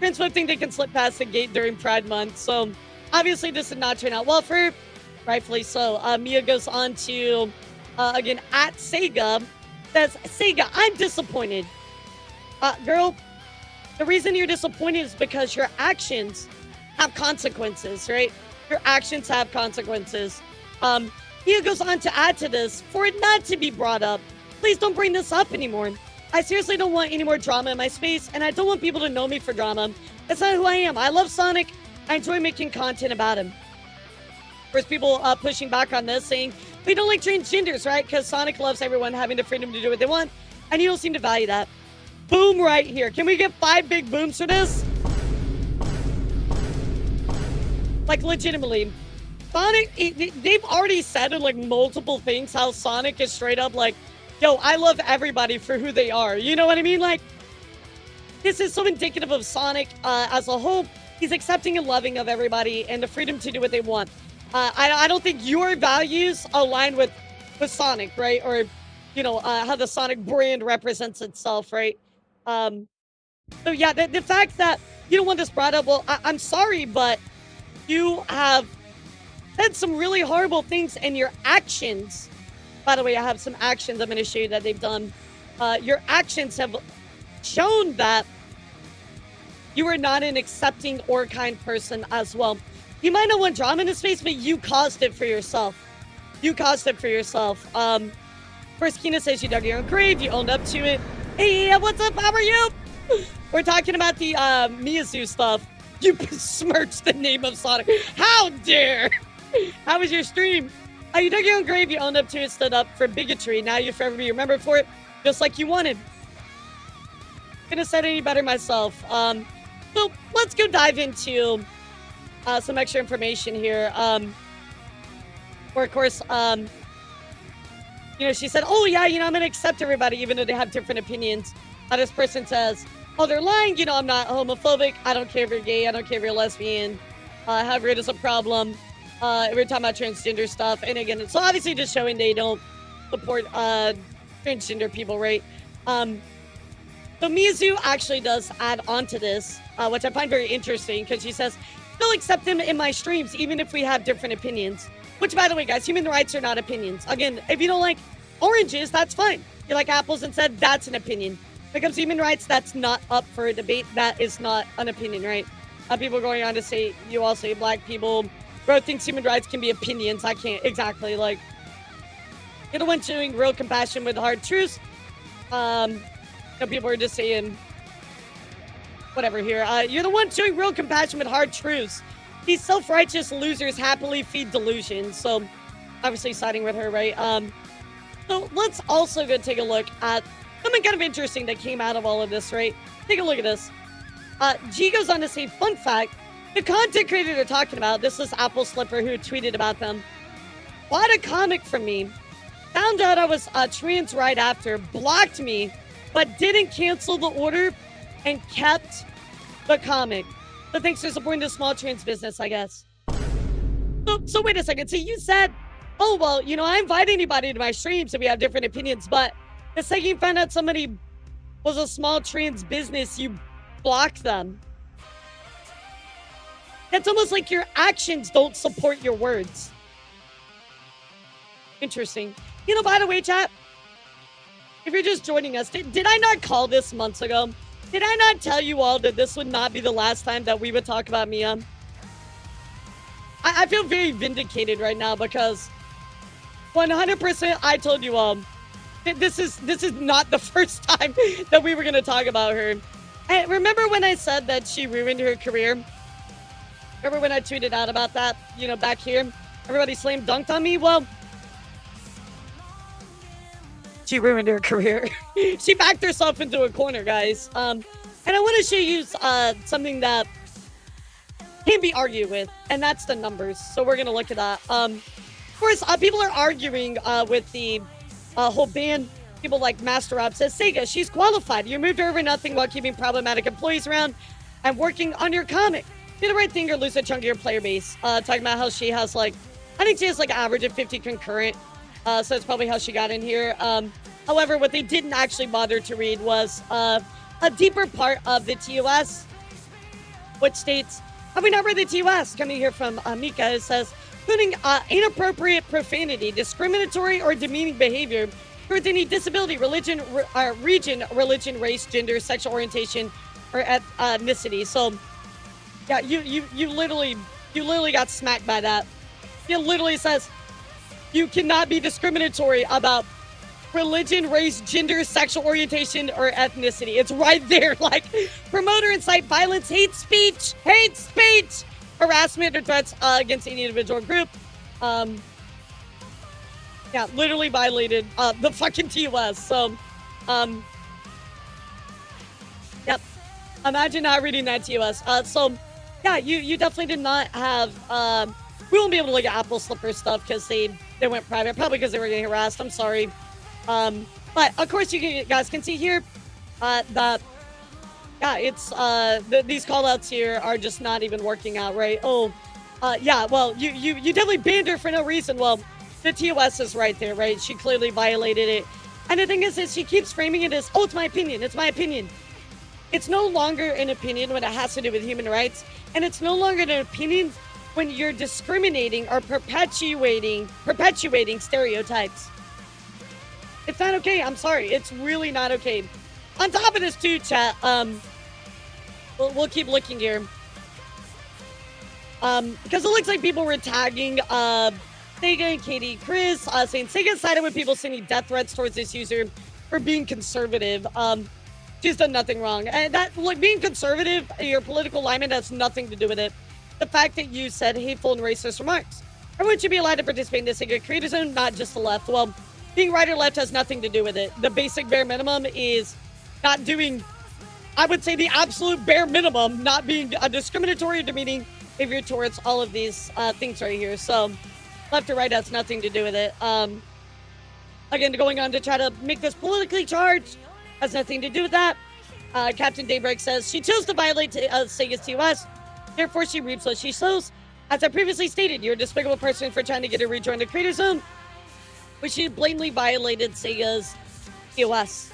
A: Transphobe think they can slip past the gate during Pride Month, so obviously this did not turn out well for her, rightfully so. Mia goes on to, again, at Sega, says, Sega, I'm disappointed. Girl, the reason you're disappointed is because your actions have consequences, right? Your actions have consequences. Mia goes on to add to this, for it not to be brought up, please don't bring this up anymore. I seriously don't want any more drama in my space, and I don't want people to know me for drama. That's not who I am. I love Sonic. I enjoy making content about him. There's people pushing back on this, saying, we don't like transgenders, right? Because Sonic loves everyone having the freedom to do what they want, and you don't seem to value that. Boom right here. Can we get 5 big booms for this? Like, legitimately. Sonic, they've already said in, like, multiple things how Sonic is straight up like, yo, I love everybody for who they are. You know what I mean? Like, this is so indicative of Sonic as a whole. He's accepting and loving of everybody and the freedom to do what they want. I don't think your values align with Sonic, right? Or, you know, how the Sonic brand represents itself, right? So, yeah, the fact that you don't want this brought up, well, I'm sorry, but you have said some really horrible things, and your actions, by the way, I have some actions I'm going to show you that they've done. Your actions have shown that you are not an accepting or kind person as well. You might not want drama in this space, but you caused it for yourself. You caused it for yourself. First, Kina says you dug your own grave. You owned up to it. Hey, what's up? How are you? We're talking about the Miyazu stuff. You besmirched the name of Sonic. How dare! How was your stream? You dug your own grave, you owned up to it, stood up for bigotry. Now you'll forever be remembered for it, just like you wanted. Couldn't have said any better myself. So let's go dive into some extra information here. Where, of course, you know, she said, oh, yeah, you know, I'm going to accept everybody, even though they have different opinions. This person says, oh, they're lying. You know, I'm not homophobic. I don't care if you're gay. I don't care if you're lesbian. However, it is a problem. We're talking about transgender stuff. And again, it's obviously just showing they don't support transgender people, right? So Miyazu actually does add on to this, which I find very interesting, because she says, still accept them in my streams, even if we have different opinions. Which, by the way, guys, human rights are not opinions. Again, if you don't like oranges, that's fine. You like apples instead, that's an opinion. When it comes to human rights, that's not up for a debate. That is not an opinion, right? People going on to say, you all say black people, bro, thinks human rights can be opinions. I can't, exactly, like, you're the one showing real compassion with hard truths. People are just saying, whatever here. You're the one showing real compassion with hard truths. These self-righteous losers happily feed delusions. So, obviously siding with her, right? So, let's also go take a look at something kind of interesting that came out of all of this, right? Take a look at this. G goes on to say, fun fact, the content creator they're talking about, this is Apple Slipper who tweeted about them, bought a comic from me, found out I was trans right after, blocked me, but didn't cancel the order and kept the comic. So thanks for supporting the small trans business, I guess. So wait a second. So you said, oh, well, you know, I invite anybody to my streams and we have different opinions, but The second you find out somebody was a small trans business, you block them. It's almost like your actions don't support your words. Interesting. You know, by the way, chat, if you're just joining us, did I not call this months ago? Did I not tell you all that this would not be the last time that we would talk about Mia? I feel very vindicated right now because 100% I told you all this is not the first time that we were going to talk about her. And remember when I said that she ruined her career? Remember when I tweeted out about that, you know, back here? Everybody slam dunked on me? Well, she ruined her career. She backed herself into a corner, guys. And I want to show you something that can't be argued with, and that's the numbers. So we're going to look at that. Of course, people are arguing with the whole ban. People like Master Rob says, Sega, she's qualified. You moved her over nothing while keeping problematic employees around and working on your comic. Do the right thing or lose a chunk of your player base. Talking about how she has I think she has an average of 50 concurrent. So that's probably how she got in here. However, what they didn't actually bother to read was a deeper part of the TOS, which states, have we not read the TOS? Coming here from Mika, it says, including inappropriate profanity, discriminatory or demeaning behavior towards any disability, religion, religion, race, gender, sexual orientation, or ethnicity. So, yeah, you literally got smacked by that. It literally says you cannot be discriminatory about religion, race, gender, sexual orientation, or ethnicity. It's right there. Promote or incite violence, hate speech, harassment, or threats against any individual or group. Yeah, literally violated the fucking TOS. So, yep. Imagine not reading that TOS. So, yeah, you definitely did not have. We won't be able to look at Apple Slipper stuff because they went private, probably because they were getting harassed. I'm sorry. But of course, you guys can see here that it's these callouts here are just not even working out, right? Oh, yeah. Well, you definitely banned her for no reason. Well, the TOS is right there, right? She clearly violated it. And the thing is she keeps framing it as, oh, it's my opinion. It's my opinion. It's no longer an opinion when it has to do with human rights. And it's no longer an opinion when you're discriminating or perpetuating stereotypes. It's not okay. I'm sorry. It's really not okay. On top of this, too, chat, we'll keep looking here. Because it looks like people were tagging Sega and Katie Chris, saying Sega sided with people sending death threats towards this user for being conservative. She's done nothing wrong. And that, being conservative, your political alignment has nothing to do with it. The fact that you said hateful and racist remarks. Everyone should be allowed to participate in the Sega Creator Zone, not just the left. Well, being right or left has nothing to do with it. The basic bare minimum is not doing, I would say the absolute bare minimum, not being a discriminatory or demeaning behavior towards all of these things right here. So left or right has nothing to do with it. Again, going on to try to make this politically charged has nothing to do with that. Captain Daybreak says, she chose to violate Sega's TOS, therefore she reaps what she sows. As I previously stated, you're a despicable person for trying to get her rejoin the Creator Zone, which she blatantly violated Sega's TOS.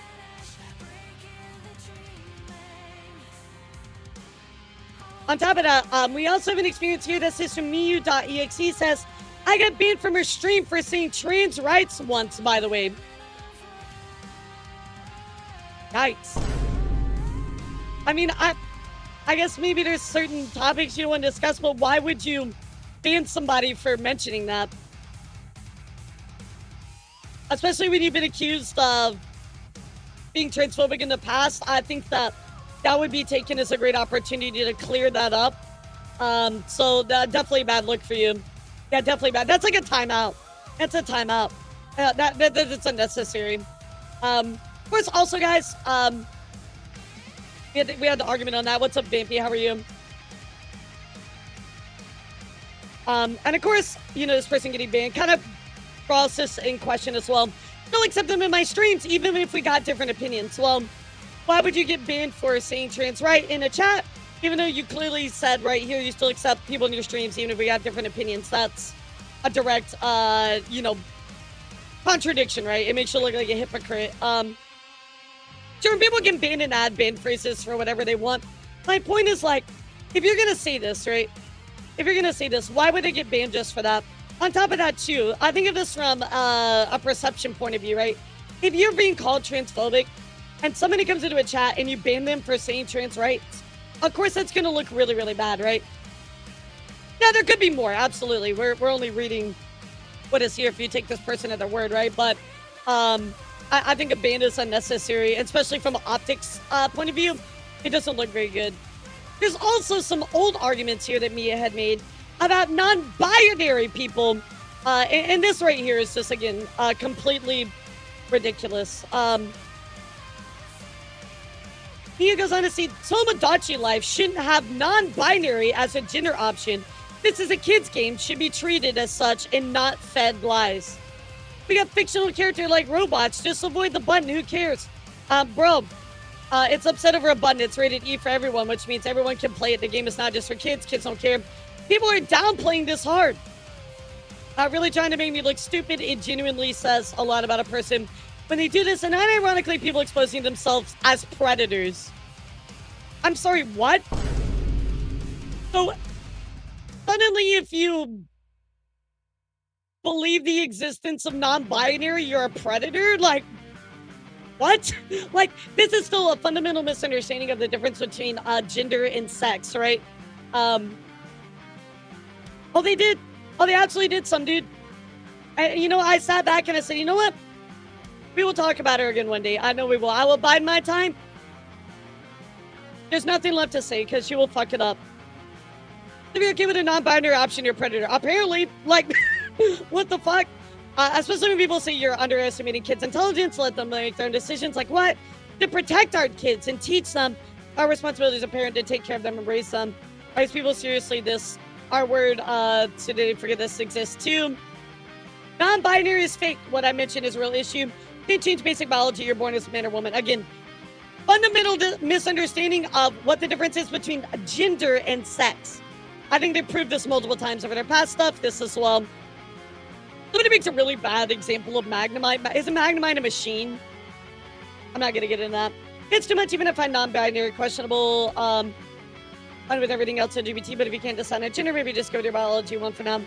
A: On top of that, we also have an experience here that says from Miyu.exe says, I got banned from her stream for saying trans rights once, by the way. Yikes. I mean, I guess maybe there's certain topics you don't want to discuss, but why would you ban somebody for mentioning that? Especially when you've been accused of being transphobic in the past. I think that would be taken as a great opportunity to clear that up. So definitely a bad look for you. Yeah, definitely bad. That's like a timeout. That's a timeout. That's unnecessary. Of course, also, guys, we had the argument on that. What's up, Vampy? How are you? And of course, this person getting banned kind of draws this in question as well. Still accept them in my streams, even if we got different opinions. Well, why would you get banned for saying trans right in a chat, even though you clearly said right here you still accept people in your streams, even if we got different opinions? That's a direct, contradiction, right? It makes you look like a hypocrite. Sure, people can ban and add ban phrases for whatever they want. My point is, like, if you're gonna say this, right? If you're gonna say this, why would it get banned just for that? On top of that, too, I think of this from a perception point of view, right? If you're being called transphobic and somebody comes into a chat and you ban them for saying trans rights, of course that's gonna look really, really bad, right? Yeah, there could be more, absolutely. We're only reading what is here if you take this person at their word, right? But I think a ban is unnecessary, especially from an optics point of view. It doesn't look very good. There's also some old arguments here that Mia had made about non-binary people. And this right here is just, again, completely ridiculous. Mia goes on to say, Tomodachi Life shouldn't have non-binary as a gender option. This is a kid's game, should be treated as such and not fed lies. We got fictional character like robots. Just avoid the button. Who cares? Bro, it's upset over a button. It's rated E for everyone, which means everyone can play it. The game is not just for kids. Kids don't care. People are downplaying this hard. Really trying to make me look stupid. It genuinely says a lot about a person when they do this. And unironically, people exposing themselves as predators. I'm sorry, what? So, suddenly if you believe the existence of non-binary, you're a predator? Like, what? Like, this is still a fundamental misunderstanding of the difference between gender and sex, right? Oh, they did. Oh, they absolutely did some, dude. I sat back and I said, you know what? We will talk about her again one day. I know we will. I will bide my time. There's nothing left to say because she will fuck it up. If you're okay with a non-binary option, you're a predator. Apparently, like... What the fuck? Especially when people say you're underestimating kids' intelligence, let them make their own decisions. Like what? To protect our kids and teach them our responsibility as a parent to take care of them and raise them. Raise people seriously. This, our word, today, forget this exists too. Non-binary is fake. What I mentioned is a real issue. They change basic biology. You're born as a man or woman. Again, fundamental misunderstanding of what the difference is between gender and sex. I think they proved this multiple times over their past stuff. This as well. Somebody makes a really bad example of Magnemite. Is a Magnemite a machine? I'm not going to get into that. It's too much even if I'm non-binary, questionable, fine with everything else LGBT, but if you can't decide on gender, maybe just go to your biology one for now.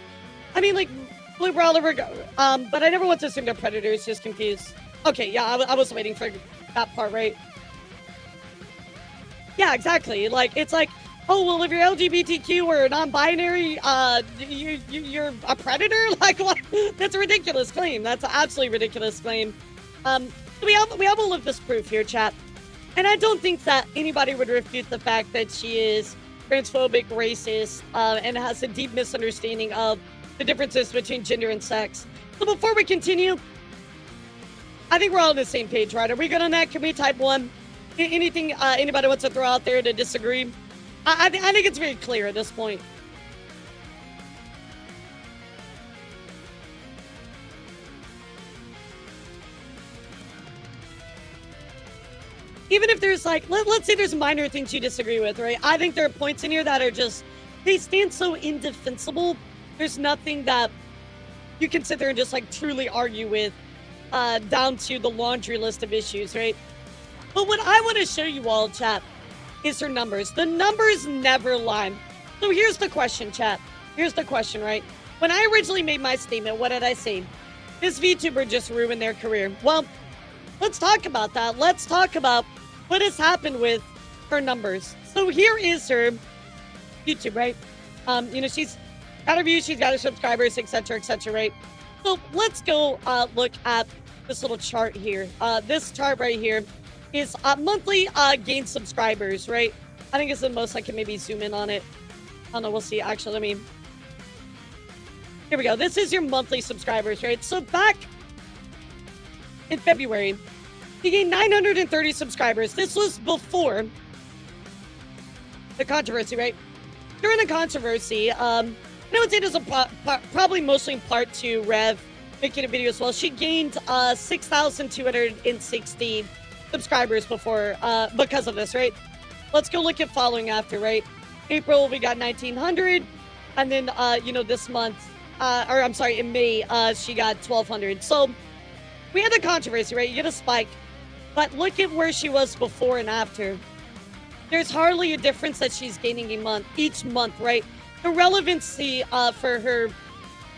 A: I mean, like, Blue Brawler, but I never want to assume they're predators, just confused. Okay, yeah, I was waiting for that part, right? Yeah, exactly. Like, it's like, oh, well, if you're LGBTQ or non-binary, you're a predator? Like, what? That's a ridiculous claim. That's an absolutely ridiculous claim. We have all of this proof here, chat. And I don't think that anybody would refute the fact that she is transphobic, racist, and has a deep misunderstanding of the differences between gender and sex. So before we continue, I think we're all on the same page, right? Are we good on that? Can we type 1? Anything anybody wants to throw out there to disagree? I think it's very clear at this point. Even if there's like, let's say there's minor things you disagree with, right? I think there are points in here that are just, they stand so indefensible. There's nothing that you can sit there and just like truly argue with down to the laundry list of issues, right? But what I want to show you all, chat, is her numbers. The numbers never lie. So here's the question, chat. Here's the question, right? When I originally made my statement, what did I say? This VTuber just ruined their career. Well, let's talk about that. Let's talk about what has happened with her numbers. So here is her YouTube, right? She's got her views, she's got her subscribers, etc., right? So let's go look at this little chart here. This chart right here is monthly gained subscribers, right? I think it's the most I can maybe zoom in on it. I don't know, we'll see. Actually, here we go. This is your monthly subscribers, right? So back in February, he gained 930 subscribers. This was before the controversy, right? During the controversy, I would say there's probably mostly in part to Rev making a video as well. She gained 6,260 subscribers before because of this, right? Let's go look at following after, right? April, we got 1,900. And then, this month, in May, she got 1,200. So we had the controversy, right? You get a spike, but look at where she was before and after. There's hardly a difference that she's gaining each month, right? The relevancy for her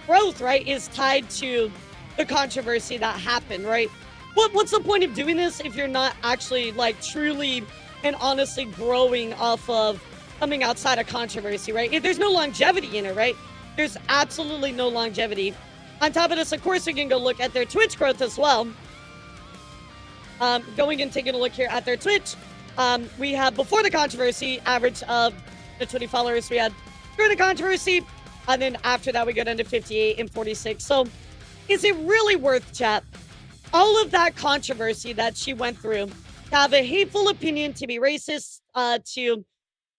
A: growth, right, is tied to the controversy that happened, right? What's the point of doing this if you're not actually like truly and honestly growing off of coming outside of controversy, right? If there's no longevity in it, right? There's absolutely no longevity. On top of this, of course, we can go look at their Twitch growth as well. Going and taking a look here at their Twitch. We have before the controversy, average of the 20 followers we had during the controversy. And then after that, we go down to 58 and 46. So is it really worth, chat, all of that controversy that she went through, to have a hateful opinion, to be racist, to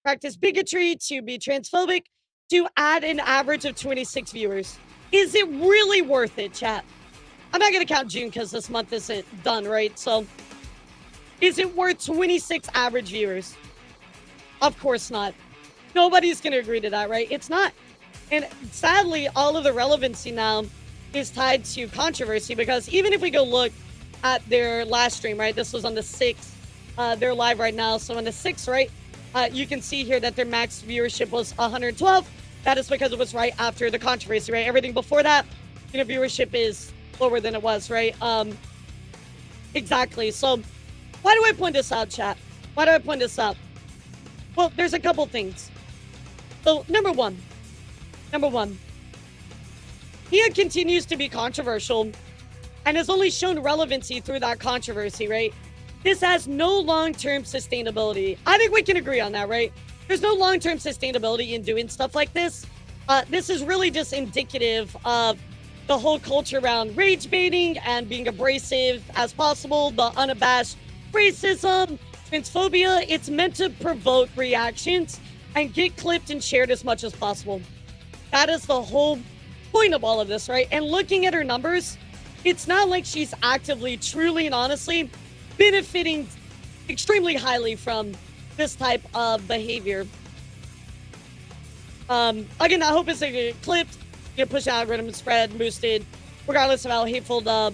A: practice bigotry, to be transphobic, to add an average of 26 viewers? Is it really worth it, chat? I'm not going to count June because this month isn't done, right? So is it worth 26 average viewers? Of course not. Nobody's going to agree to that, right? It's not. And sadly, all of the relevancy now is tied to controversy, because even if we go look at their last stream, right? This was on the 6th. They're live right now. So on the 6th, right? You can see here that their max viewership was 112. That is because it was right after the controversy, right? Everything before that, you know, viewership is lower than it was, right? Exactly. So why do I point this out, chat? Why do I point this out? Well, there's a couple things. So number one, Mia continues to be controversial and has only shown relevancy through that controversy, right? This has no long-term sustainability. I think we can agree on that, right? There's no long-term sustainability in doing stuff like this. This is really just indicative of the whole culture around rage baiting and being abrasive as possible, the unabashed racism, transphobia. It's meant to provoke reactions and get clipped and shared as much as possible. That is the whole point of all of this, right? And looking at her numbers, it's not like she's actively, truly, and honestly benefiting extremely highly from this type of behavior. Again, I hope it's gonna get clipped, get pushed algorithm, spread, boosted, regardless of how hateful the,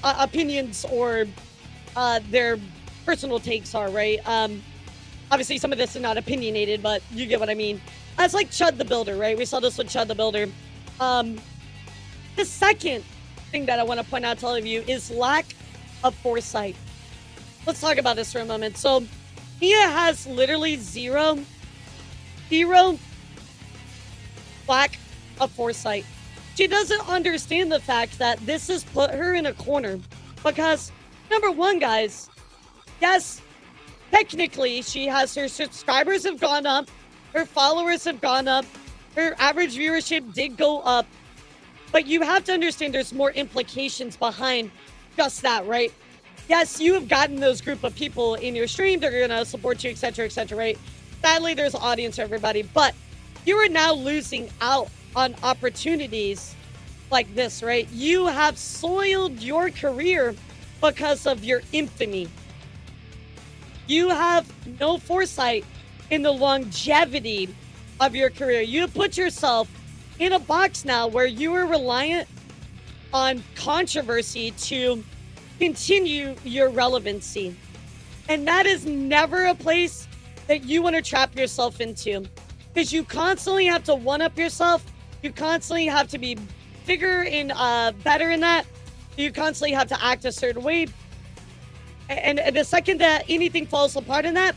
A: opinions or their personal takes are, right? Obviously, some of this is not opinionated, but you get what I mean. It's like Chud the Builder, right? We saw this with Chud the Builder. The second thing that I want to point out to all of you is lack of foresight. Let's talk about this for a moment. So, Mia has literally zero lack of foresight. She doesn't understand the fact that this has put her in a corner because, number one, guys, yes, technically she has, her subscribers have gone up, her followers have gone up, her average viewership did go up, but you have to understand there's more implications behind just that, right? Yes, you have gotten those group of people in your stream, they're gonna support you, etc., right? Sadly, there's an audience for everybody, but you are now losing out on opportunities like this, right? You have soiled your career because of your infamy. You have no foresight in the longevity of your career. You have put yourself in a box now where you are reliant on controversy to continue your relevancy. And that is never a place that you want to trap yourself into, because you constantly have to one-up yourself. You constantly have to be bigger and better in that. You constantly have to act a certain way. And the second that anything falls apart in that,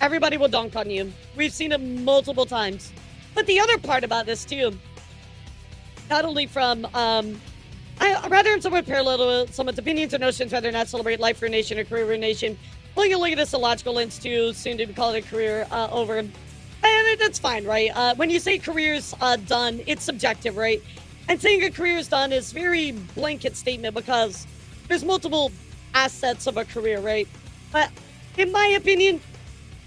A: everybody will dunk on you. We've seen it multiple times. But the other part about this too, not only from, rather than somewhat parallel to someone's opinions or notions, whether or not celebrate life for a nation or career for a nation, we can look at this a logical lens too, soon to be called a career over. And that's fine, right? When you say career's done, it's subjective, right? And saying a career is done is very blanket statement because there's multiple assets of a career, right? But in my opinion,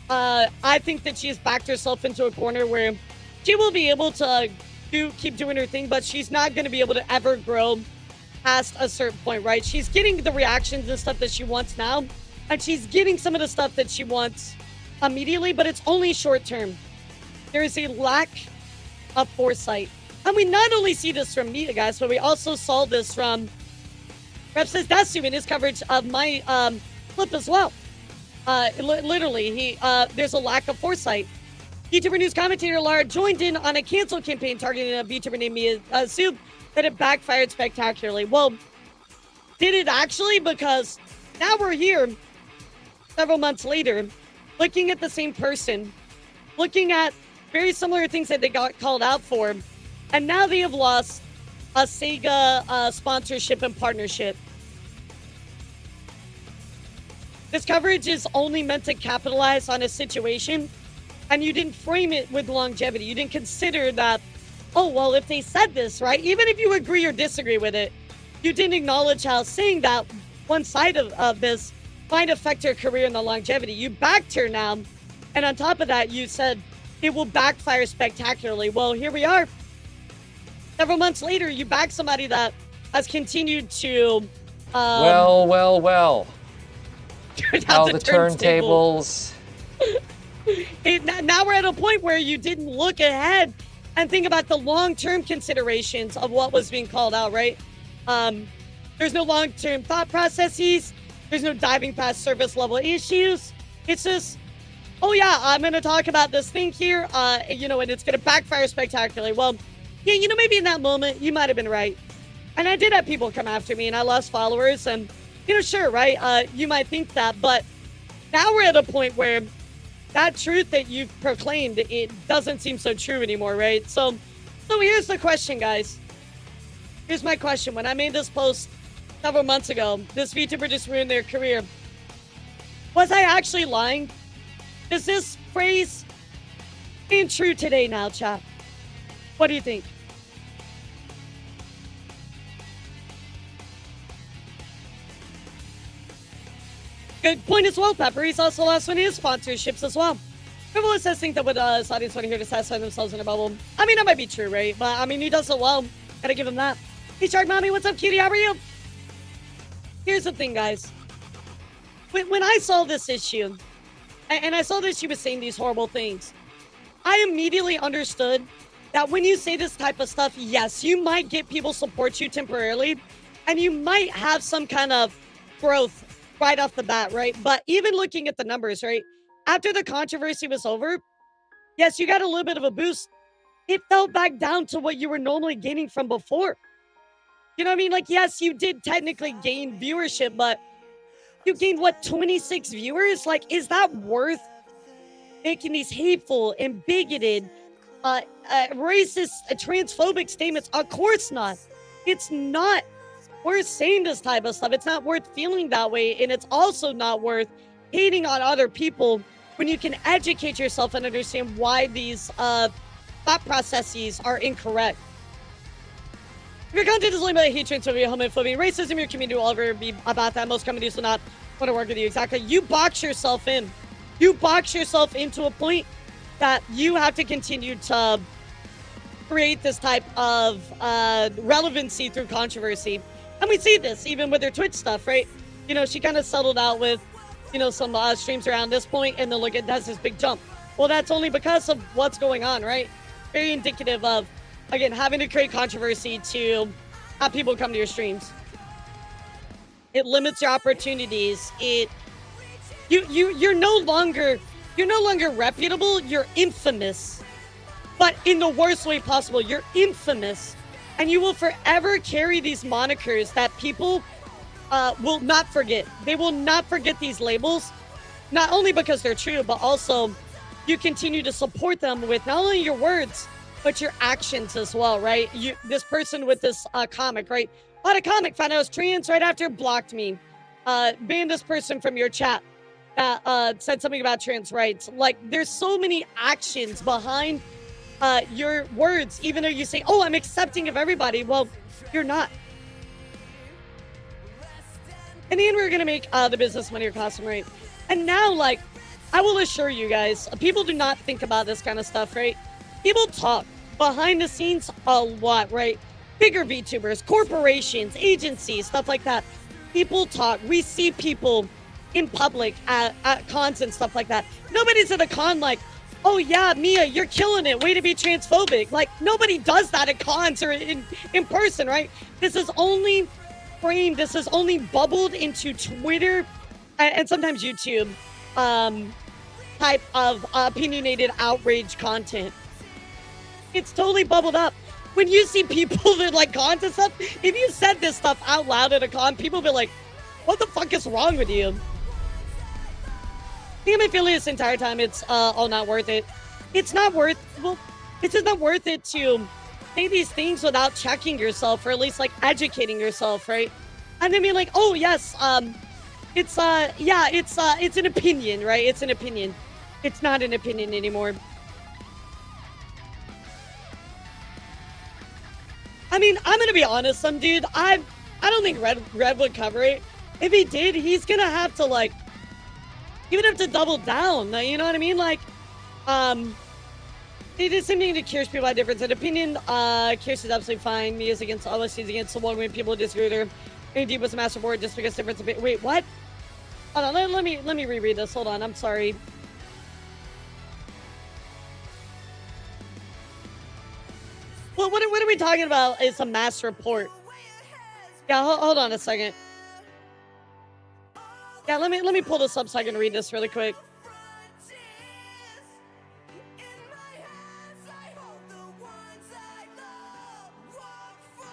A: I think that she's backed herself into a corner where she will be able to keep doing her thing, but she's not going to be able to ever grow past a certain point, right? She's getting the reactions and stuff that she wants now, and she's getting some of the stuff that she wants immediately, but it's only short term. There is a lack of foresight. And we not only see this from Mia, guys, but we also saw this from Repsis Dasu in his coverage of my clip as well. Literally, there's a lack of foresight. VTuber news commentator Lara joined in on a cancel campaign targeting a VTuber named Mia Sub that it backfired spectacularly. Well, did it actually? Because now we're here several months later, looking at the same person, looking at very similar things that they got called out for, and now they have lost a Sega sponsorship and partnership. This coverage is only meant to capitalize on a situation, and you didn't frame it with longevity. You didn't consider that, oh, well, if they said this, right? Even if you agree or disagree with it, you didn't acknowledge how saying that one side of this might affect her career and the longevity. You backed her now, and on top of that, you said it will backfire spectacularly. Well, here we are. Several months later, you back somebody that has continued to...
S: well. How the turntables...
A: Now we're at a point where you didn't look ahead and think about the long-term considerations of what was being called out, right? There's no long-term thought processes. There's no diving past surface-level issues. It's just, oh yeah, I'm going to talk about this thing here, and it's going to backfire spectacularly. Well, yeah, maybe in that moment, you might have been right. And I did have people come after me, and I lost followers, and, sure, right? You might think that, but now we're at a point where that truth that you've proclaimed, it doesn't seem so true anymore, right? So here's the question, guys. Here's my question. When I made this post several months ago, this VTuber just ruined their career. Was I actually lying? Is this phrase being true today now, chat? What do you think? Good point as well, Pepper. He's also lost one of his sponsorships as well. Frivolous says think that with his audience want to hear to satisfy themselves in a bubble. I mean, that might be true, right? But, he does so well. Gotta give him that. Hey, Shark Mommy, what's up, cutie? How are you? Here's the thing, guys. When I saw this issue, and I saw that she was saying these horrible things, I immediately understood that when you say this type of stuff, yes, you might get people support you temporarily, and you might have some kind of growth right off the bat, right? But even looking at the numbers, right? After the controversy was over, yes, you got a little bit of a boost. It fell back down to what you were normally gaining from before. You know what I mean? Like, yes, you did technically gain viewership, but you gained, 26 viewers? Like, is that worth making these hateful and bigoted, racist, transphobic statements? Of course not. It's not worth saying this type of stuff. It's not worth feeling that way, and it's also not worth hating on other people when you can educate yourself and understand why these thought processes are incorrect. If your content is linked by hatred, homophobia, racism, your community will ever be about that. Most companies will not want to work with you. Exactly. You box yourself in. You box yourself into a point that you have to continue to create this type of relevancy through controversy. And we see this even with her Twitch stuff, right? She kind of settled out with, some streams around this point, and then look at that's this big jump. Well, that's only because of what's going on, right? Very indicative of, again, having to create controversy to have people come to your streams. It limits your opportunities. You're no longer reputable. You're infamous, but in the worst way possible. You're infamous, and you will forever carry these monikers that people will not forget. They will not forget these labels, not only because they're true, but also you continue to support them with not only your words, but your actions as well, right? This person with this comic, right? Bought a comic, found out I was trans right after, blocked me. Banned this person from your chat that said something about trans rights. Like, there's so many actions behind your words, even though you say, oh, I'm accepting of everybody. Well, you're not. In the end, we're going to make the business money or costume, right? And now, I will assure you guys, people do not think about this kind of stuff, right? People talk behind the scenes a lot, right? Bigger VTubers, corporations, agencies, stuff like that. People talk. We see people in public at cons and stuff like that. Nobody's at a con oh yeah, Mia, you're killing it. Way to be transphobic. Like, nobody does that at cons or in person, right? This is only framed, this is only bubbled into Twitter and sometimes YouTube type of opinionated outrage content. It's totally bubbled up. When you see people that like cons and stuff, if you said this stuff out loud at a con, people be like, what the fuck is wrong with you? I think I've been feeling this entire time it's all not worth it. It's not worth, well, it's just not worth it to say these things without checking yourself or at least like educating yourself, right? And I mean like, oh yes, it's an opinion, right? It's an opinion. It's not an opinion anymore. I mean, I'm gonna be honest, some dude, I don't think Red would cover it. If he did, he's gonna have to like, he would have to double down, you know what I mean? Like, they did something to Kirsch people had difference in opinion. Kirsch is absolutely fine. Mia's against all she's against the one when people disagree with her. Indeed was a master board just because difference of wait, what? Hold on, let me reread this. Hold on, I'm sorry. Well, what are we talking about? It's a mass report. Yeah, hold on a second. Yeah, let me pull this up so I can read this really quick.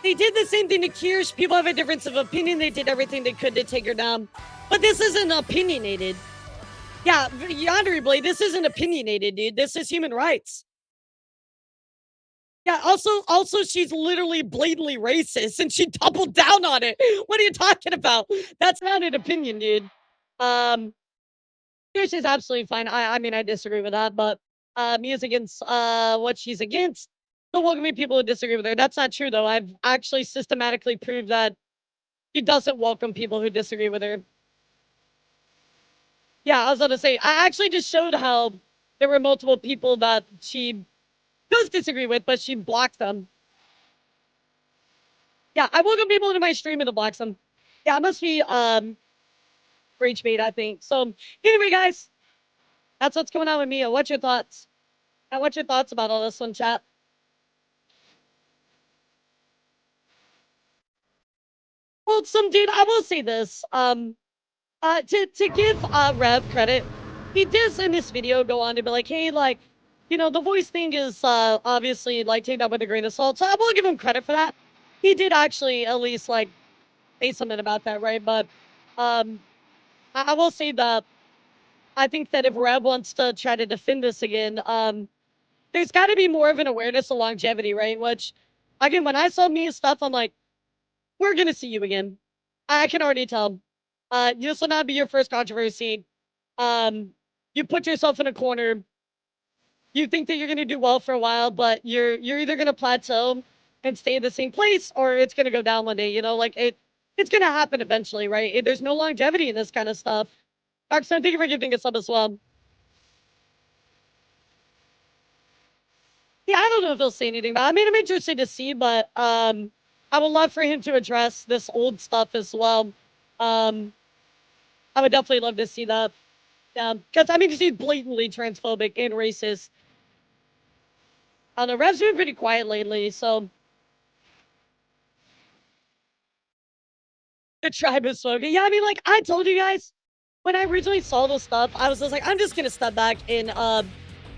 A: They did the same thing to Kirsch. People have a difference of opinion. They did everything they could to take her down. But this isn't opinionated. Yeah, Yandere Blade, this isn't opinionated, dude. This is human rights. Yeah, also, she's literally blatantly racist, and she doubled down on it. What are you talking about? That's not an opinion, dude. Kirsch is absolutely fine. I mean, I disagree with that, but Mia's against what she's against. Don't welcome me people who disagree with her. That's not true, though. I've actually systematically proved that she doesn't welcome people who disagree with her. Yeah, I was going to say, I actually just showed how there were multiple people that she does disagree with, but she blocks them. Yeah, I welcome people into my stream and it blocks them. Yeah, it must be rage bait, I think. So anyway, guys, that's what's going on with Mia. What's your thoughts? What's your thoughts about all this one, chat? Well, some dude, I will say this. To give Rev credit, he did in this video go on to be like, hey, like, you know, the voice thing is obviously like taken up with a grain of salt. So I will give him credit for that. He did actually at least like say something about that, right? But I will say that I think that if Rev wants to try to defend this again, there's got to be more of an awareness of longevity, right? Which, again, when I saw Mia's stuff, I'm like, we're gonna see you again. I can already tell. This will not be your first controversy. You put yourself in a corner. You think that you're gonna do well for a while, but you're either gonna plateau and stay in the same place, or it's gonna go down one day. You know, like it's gonna happen eventually, right? There's no longevity in this kind of stuff. Darkson, thank you for giving us up as well. Yeah, I don't know if he'll say anything, but I mean, I'm interested to see, but I would love for him to address this old stuff as well. I would definitely love to see that. Yeah, because I mean, he's blatantly transphobic and racist. I don't know, Rev's been pretty quiet lately, so. The tribe is smoking. Yeah, I mean, like, I told you guys, when I originally saw this stuff, I was just like, I'm just gonna step back and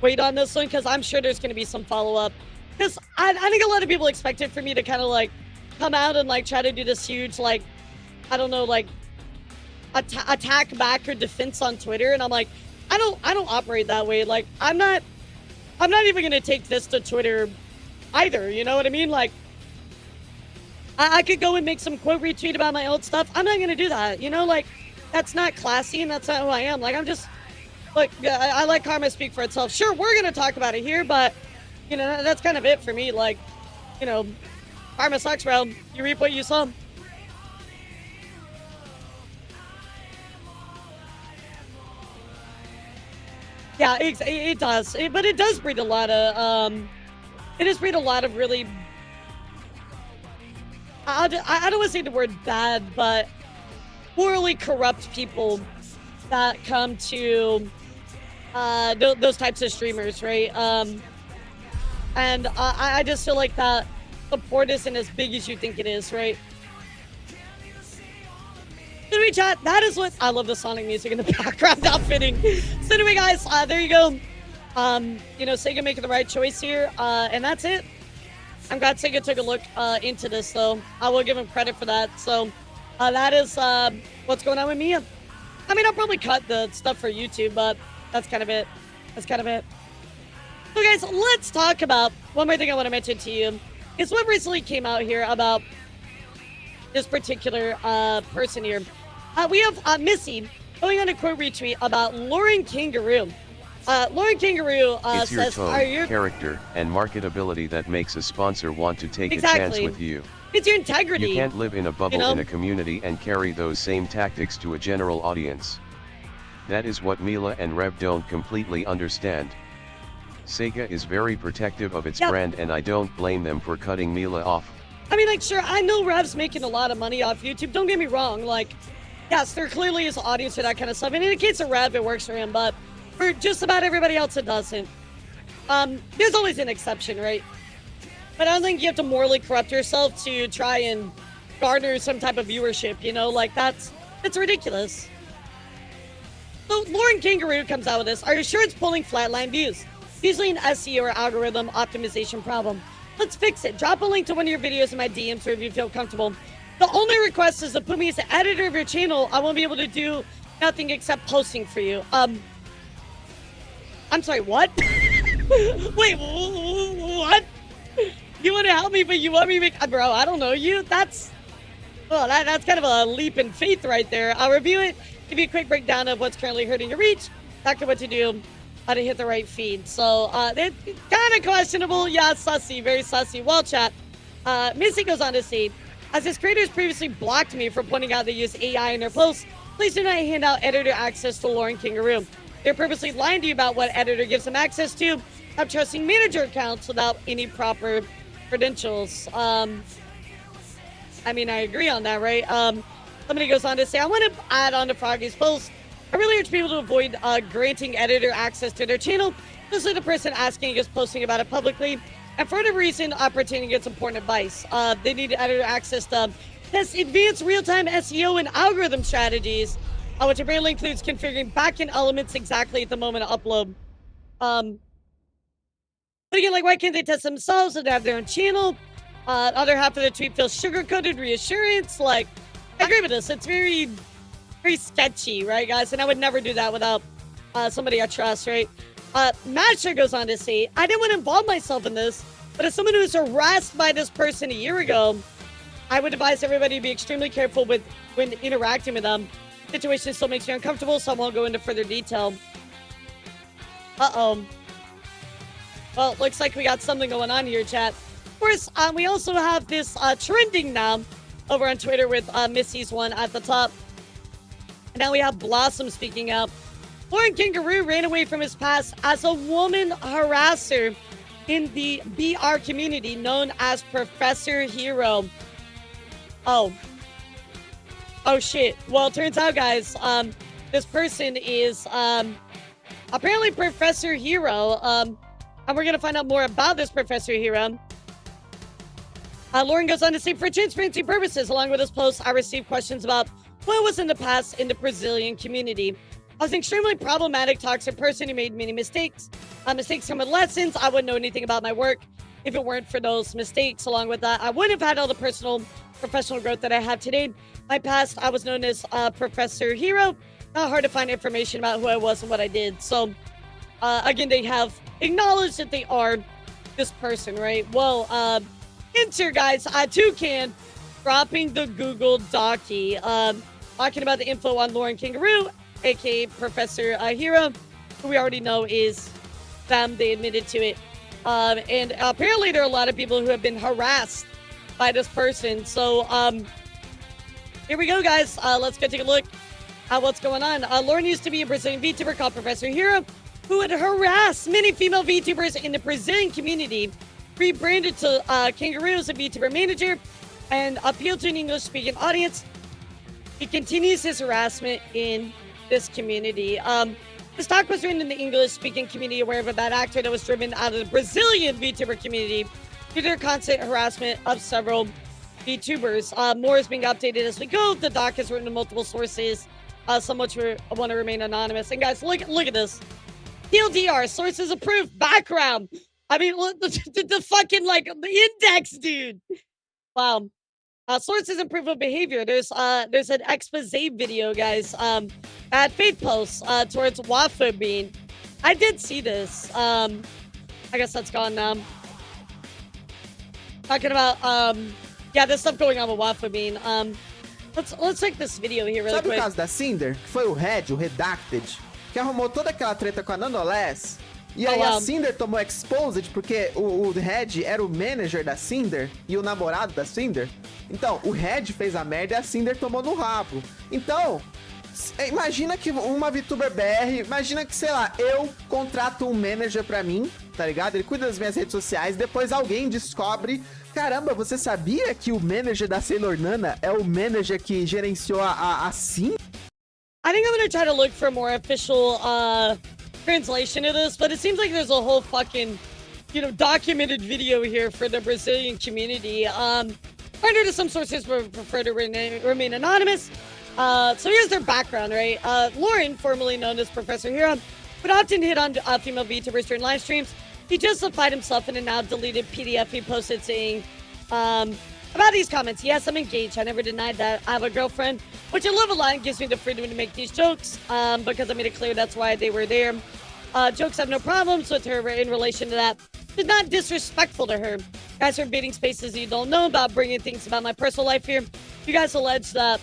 A: wait on this one, because I'm sure there's gonna be some follow-up. Because I think a lot of people expected for me to kind of, like, come out and, like, try to do this huge, like, I don't know, like, attack back or defense on Twitter, and I'm like, I don't operate that way. Like, I'm not even gonna take this to Twitter either, you know what I mean? Like, I could go and make some quote retweet about my old stuff. I'm not gonna do that, you know? Like, that's not classy, and that's not who I am. Like, I'm just, look, I let karma speak for itself. Sure, we're gonna talk about it here, but, you know, that's kind of it for me. Like, you know, karma sucks, bro. You reap what you sow. Yeah, it does. But it does breed a lot of, it does breed a lot of really, I don't want to say the word bad, but morally corrupt people that come to those types of streamers, right? And I just feel like that support isn't as big as you think it is, right? So anyway, chat, that is what I love, the Sonic music in the background outfitting. So anyway, guys, there you go. You know, Sega making the right choice here, and that's it. I'm glad Sega took a look into this, though. I will give him credit for that. So that is what's going on with Mia. I mean, I'll probably cut the stuff for YouTube, but that's kind of it. That's kind of it. So, guys, let's talk about one more thing I want to mention to you. Is what recently came out here about this particular person here. We have Missy going on a quote retweet about Lauren Kangaroo. Lauren Kangaroo
E: it's your
A: says,
E: tone, character, and marketability that makes a sponsor want to take a chance with you.
A: It's your integrity.
E: You can't live in a bubble in a community and carry those same tactics to a general audience. That is what Mila and Rev don't completely understand. Sega is very protective of its brand, and I don't blame them for cutting Mila off.
A: I mean, like, sure, I know Rev's making a lot of money off YouTube. Don't get me wrong. Like, yes, there clearly is an audience for that kind of stuff. And in the case of Rev, it works for him, but for just about everybody else, it doesn't. There's always an exception, right? But I don't think you have to morally corrupt yourself to try and garner some type of viewership, you know? Like, that's ridiculous. So Lauren Kangaroo comes out with this. Are you sure it's pulling flatline views? Usually an SEO or algorithm optimization problem. Let's fix it. Drop a link to one of your videos in my DMs if you feel comfortable. The only request is to put me as the editor of your channel. I won't be able to do nothing except posting for you. I'm sorry, what? Wait, what? You want to help me, but you want me to make... Bro, I don't know you. That's kind of a leap in faith right there. I'll review it, give you a quick breakdown of what's currently hurting your reach, exactly what to do, how to hit the right feed. So, it's kind of questionable. Yeah, sussy, very sussy. Well, chat, Missy goes on to say, as his creators previously blocked me for pointing out they use AI in their posts, please do not hand out editor access to Lauren Kangaroo. They're purposely lying to you about what editor gives them access to. Stop trusting manager accounts without any proper credentials. I mean, I agree on that, right? Somebody goes on to say, I want to add on to Froggy's post. I really urge people to avoid granting editor access to their channel, especially the person asking is posting about it publicly. And for whatever reason, pretending it's important advice. They need editor access to test advanced real-time SEO and algorithm strategies, which apparently includes configuring backend elements exactly at the moment of upload. But again, like, why can't they test themselves and have their own channel? Other half of the tweet feels sugar-coated reassurance. Like, I agree with this. It's very, very sketchy, right, guys? And I would never do that without somebody I trust, right? Matcher goes on to say, I didn't want to involve myself in this, but as someone who was harassed by this person a year ago, I would advise everybody to be extremely careful when interacting with them. The situation still makes me uncomfortable, so I won't go into further detail. Uh-oh. Well, looks like we got something going on here, chat. Of course, we also have this trending now over on Twitter with Missy's one at the top. And now we have Blossom speaking up. Lauren Kangaroo ran away from his past as a woman harasser in the BR community known as Professor Hero. Oh shit. Well, it turns out, guys, this person is apparently Professor Hero. And we're going to find out more about this Professor Hero. Lauren goes on to say, for transparency purposes, along with this post, I received questions about what was in the past in the Brazilian community. I was an extremely problematic, toxic person who made many mistakes. Mistakes come with lessons. I wouldn't know anything about my work if it weren't for those mistakes. Along with that, I wouldn't have had all the personal, professional growth that I have today. My past, I was known as Professor Hero. Not hard to find information about who I was and what I did. So, again, they have acknowledged that they are this person, right? Well, enter, guys, Toucan dropping the Google Docky, talking about the info on Lauren Kangaroo, aka Professor Hero, who we already know is them. They admitted to it. And apparently there are a lot of people who have been harassed by this person. So, here we go, guys. Let's go take a look at what's going on. Lauren used to be a Brazilian VTuber called Professor Hero, who would harass many female VTubers in the Brazilian community, rebranded to Kangaroo as a VTuber manager, and appealed to an English-speaking audience. He continues his harassment in this community. This talk was written in the English-speaking community, aware of a bad actor that was driven out of the Brazilian VTuber community due to their constant harassment of several VTubers. More is being updated as we go. The doc is written in multiple sources, some which want to remain anonymous. And guys, look at this. TLDR, sources approved, background. I mean, look, the fucking, like, the index, dude. Wow. Sources improve of behavior. There's an expose video, guys. Bad faith posts towards Wafa being. I did see this. I guess that's gone now. Talking about yeah, there's stuff going on with Wafa being. Let's take this video here really
T: Sabe
A: quick.
T: o caso da Cinder? Que foi o Red, o Redacted, que arrumou toda aquela treta com a Nonoless. E aí a Cinder tomou exposed porque o Red era o manager da Cinder e o namorado da Cinder. Então, o Red fez a merda e a Cinder tomou no rabo. Então, imagina que uma VTuber BR, imagina que, sei lá, eu contrato um manager pra mim, tá ligado? Ele cuida das minhas redes sociais, depois alguém descobre, caramba, você sabia que o manager da Sailor Nana é o manager que gerenciou a Cinder?
A: I think I'm gonna try to look for more official translation of this, but it seems like there's a whole fucking, documented video here for the Brazilian community. Under to some sources prefer to remain anonymous. So here's their background, right? Lauren, formerly known as Professor Hero, would often hit on female VTubers during live streams. He justified himself in a now deleted PDF he posted saying, about these comments, yes, I'm engaged. I never denied that. I have a girlfriend, which I love a lot and gives me the freedom to make these jokes because I made it clear that's why they were there. Jokes have no problems with her in relation to that. It's not disrespectful to her. Guys are invading spaces you don't know about, bringing things about my personal life here. You guys allege that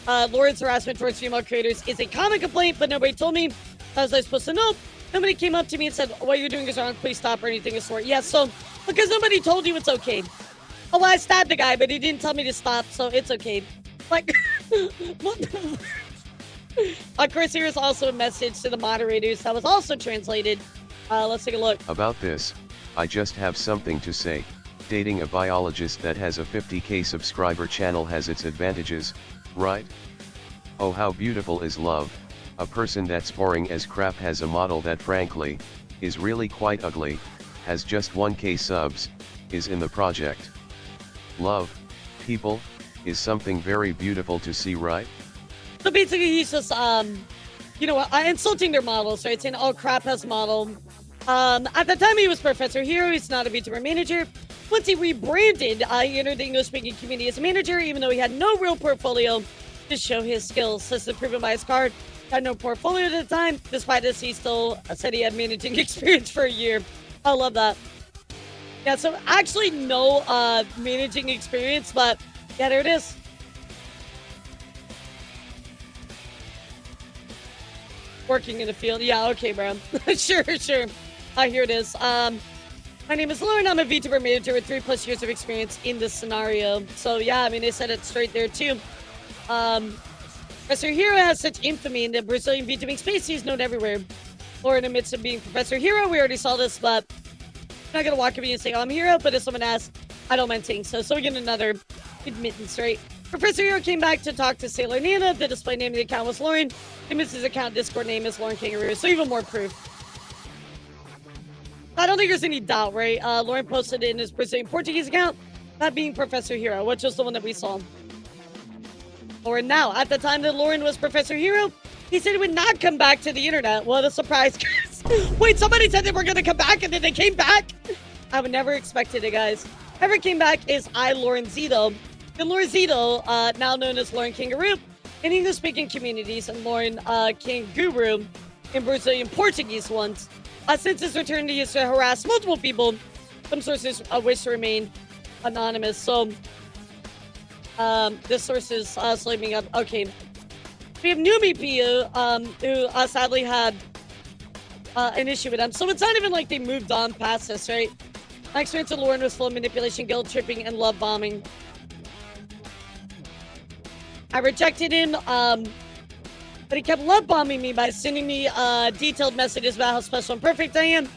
A: Lauren's harassment towards female creators is a common complaint, but nobody told me. How was I supposed to know? Nobody came up to me and said, what you're doing is wrong, please stop, or anything of the sort. Yes, so, because nobody told you it's okay. Oh, well, I stabbed the guy, but he didn't tell me to stop, so it's okay. Like, what the... Of course, here is also a message to the moderators that was also translated. Let's take a look.
E: About this, I just have something to say. Dating a biologist that has a 50k subscriber channel has its advantages, right? Oh, how beautiful is love. A person that's boring as crap has a model that frankly, is really quite ugly, has just 1k subs, is in the project. Love, people, is something very beautiful to see, right?
A: So basically he's just, insulting their models, right? Saying, oh, crap has model. At the time he was Professor Hero, he's not a VTuber manager. Once he rebranded, he entered the English-speaking community as a manager, even though he had no real portfolio to show his skills. This is proven by his card. Had no portfolio at the time. Despite this, he still said he had managing experience for a year. I love that. Yeah, so actually no managing experience, but yeah, there it is. Working in the field. Yeah, okay, bro. Sure. Here it is. My name is Lauren. I'm a VTuber manager with 3+ years of experience in this scenario. So yeah, I mean, they said it straight there too. Professor Hero has such infamy in the Brazilian VTubing space. He's known everywhere. Lauren admits to being Professor Hero. We already saw this, but I'm not gonna walk up to you and say, oh, I'm Hero, but if someone asks, I don't mind saying so. So we get another admittance, right? Professor Hero came back to talk to Sailor Nana. The display name of the account was Lauren. His account Discord name is Lauren Kangaroo. So even more proof. I don't think there's any doubt, right? Lauren posted it in his Brazilian Portuguese account, that being Professor Hero, which was the one that we saw. Or now, at the time that Lauren was Professor Hero, he said he would not come back to the internet. What a surprise, guys. Wait, somebody said they were going to come back and then they came back? I would never expected it, guys. Whoever came back is Lauren Zito. And Lauren Zito, now known as Lauren Kangaroo, in English-speaking communities, and Lauren Kangaroo in Brazilian Portuguese ones. Since his return, he used to harass multiple people. Some sources wish to remain anonymous. So, this source is slamming up. Okay. We have Numi Pia, who sadly had an issue with them. So it's not even like they moved on past this, right? My experience with Lauren was full of manipulation, guilt tripping, and love bombing. I rejected him, but he kept love bombing me by sending me detailed messages about how special and perfect I am.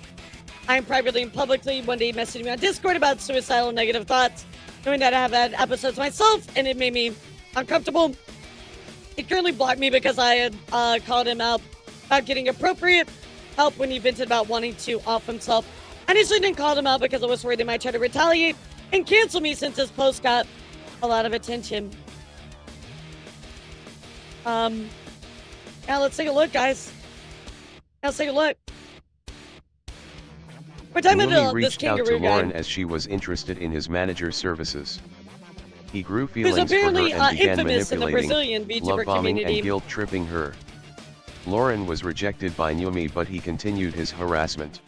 A: I am privately and publicly. One day he messaged me on Discord about suicidal negative thoughts, knowing that I have had episodes myself, and it made me uncomfortable. He currently blocked me because I had called him out about getting appropriate help when he vented about wanting to off himself. I initially didn't call him out because I was worried he might try to retaliate and cancel me since his post got a lot of attention. Yeah, let's take a look, guys. Let's take a look. We're talking about this
E: reached out to
A: kangaroo
E: Lauren
A: guy.
E: as she was interested in his manager's services. He grew
A: Who's
E: feelings for her
A: apparently
E: and began
A: infamous in the
E: manipulating,
A: Brazilian VTuber
E: love bombing
A: community.
E: and guilt-tripping her. Lauren was rejected by Numi, but he continued his harassment.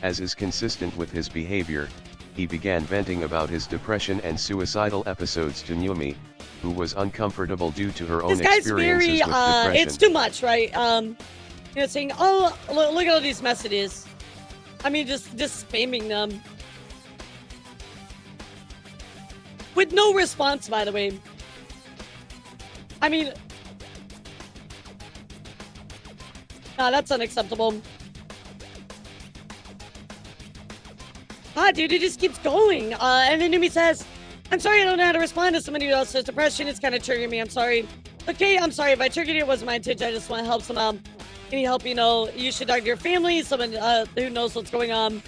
E: As is consistent with his behavior, he began venting about his depression and suicidal episodes to Numi, who was uncomfortable due to her own
A: This guy's
E: experiences
A: very,
E: with depression.
A: it's too much, right? Saying, oh, look at all these messages. I mean, just spamming them. With no response, by the way. I mean, nah, that's unacceptable. Dude, it just keeps going. And then Numi says, I'm sorry I don't know how to respond to somebody who else has depression. It's kind of triggering me. I'm sorry. Okay, I'm sorry if I triggered you. It wasn't my intention. I just want to help somehow. Any help, you should talk to your family, someone who knows what's going on.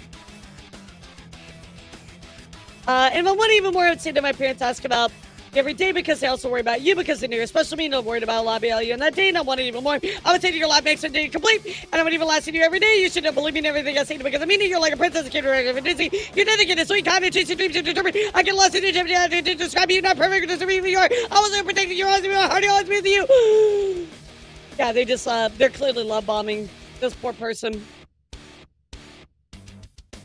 A: And if I want even more, I would say that my parents ask about you every day because they also worry about you because they know you're special to me. No worried about a lot about you on that day, and I want it even more. I would say to your life makes it day complete, and I would even last to you every day. You should believe me in everything I say because I mean it. You're like a princess, a kid, or Disney. You're nothing in a sweet, kind, and chasing dreams to determine. I get lost in the gym to describe you, not perfect, just to be who you are. I was protecting your eyes, my heart, always with you. Yeah, they just, they're clearly love bombing this poor person.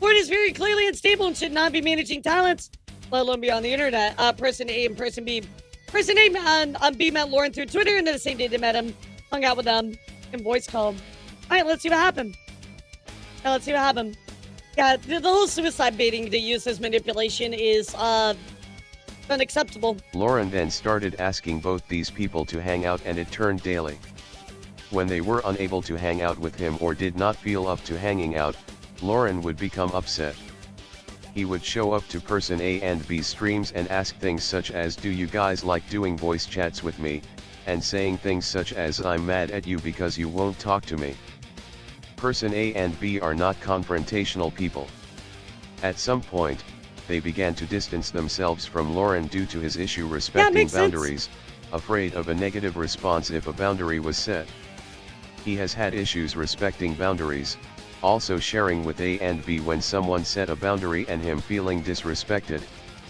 A: Ford is very clearly unstable and should not be managing talents, let alone be on the internet. Person A and person B. Person A on B met Lauren through Twitter, and then the same day they met him, hung out with them, and voice called. All right, let's see what happened. Yeah, the whole suicide baiting to use as manipulation is unacceptable.
E: Lauren then started asking both these people to hang out, and it turned daily. When they were unable to hang out with him or did not feel up to hanging out, Lauren would become upset. He would show up to person A and B's streams and ask things such as, do you guys like doing voice chats with me, and saying things such as, I'm mad at you because you won't talk to me. Person A and B are not confrontational people. At some point, they began to distance themselves from Lauren due to his issue respecting boundaries, afraid of a negative response if a boundary was set. He has had issues respecting boundaries, also sharing with A and B when someone set a boundary and him feeling disrespected.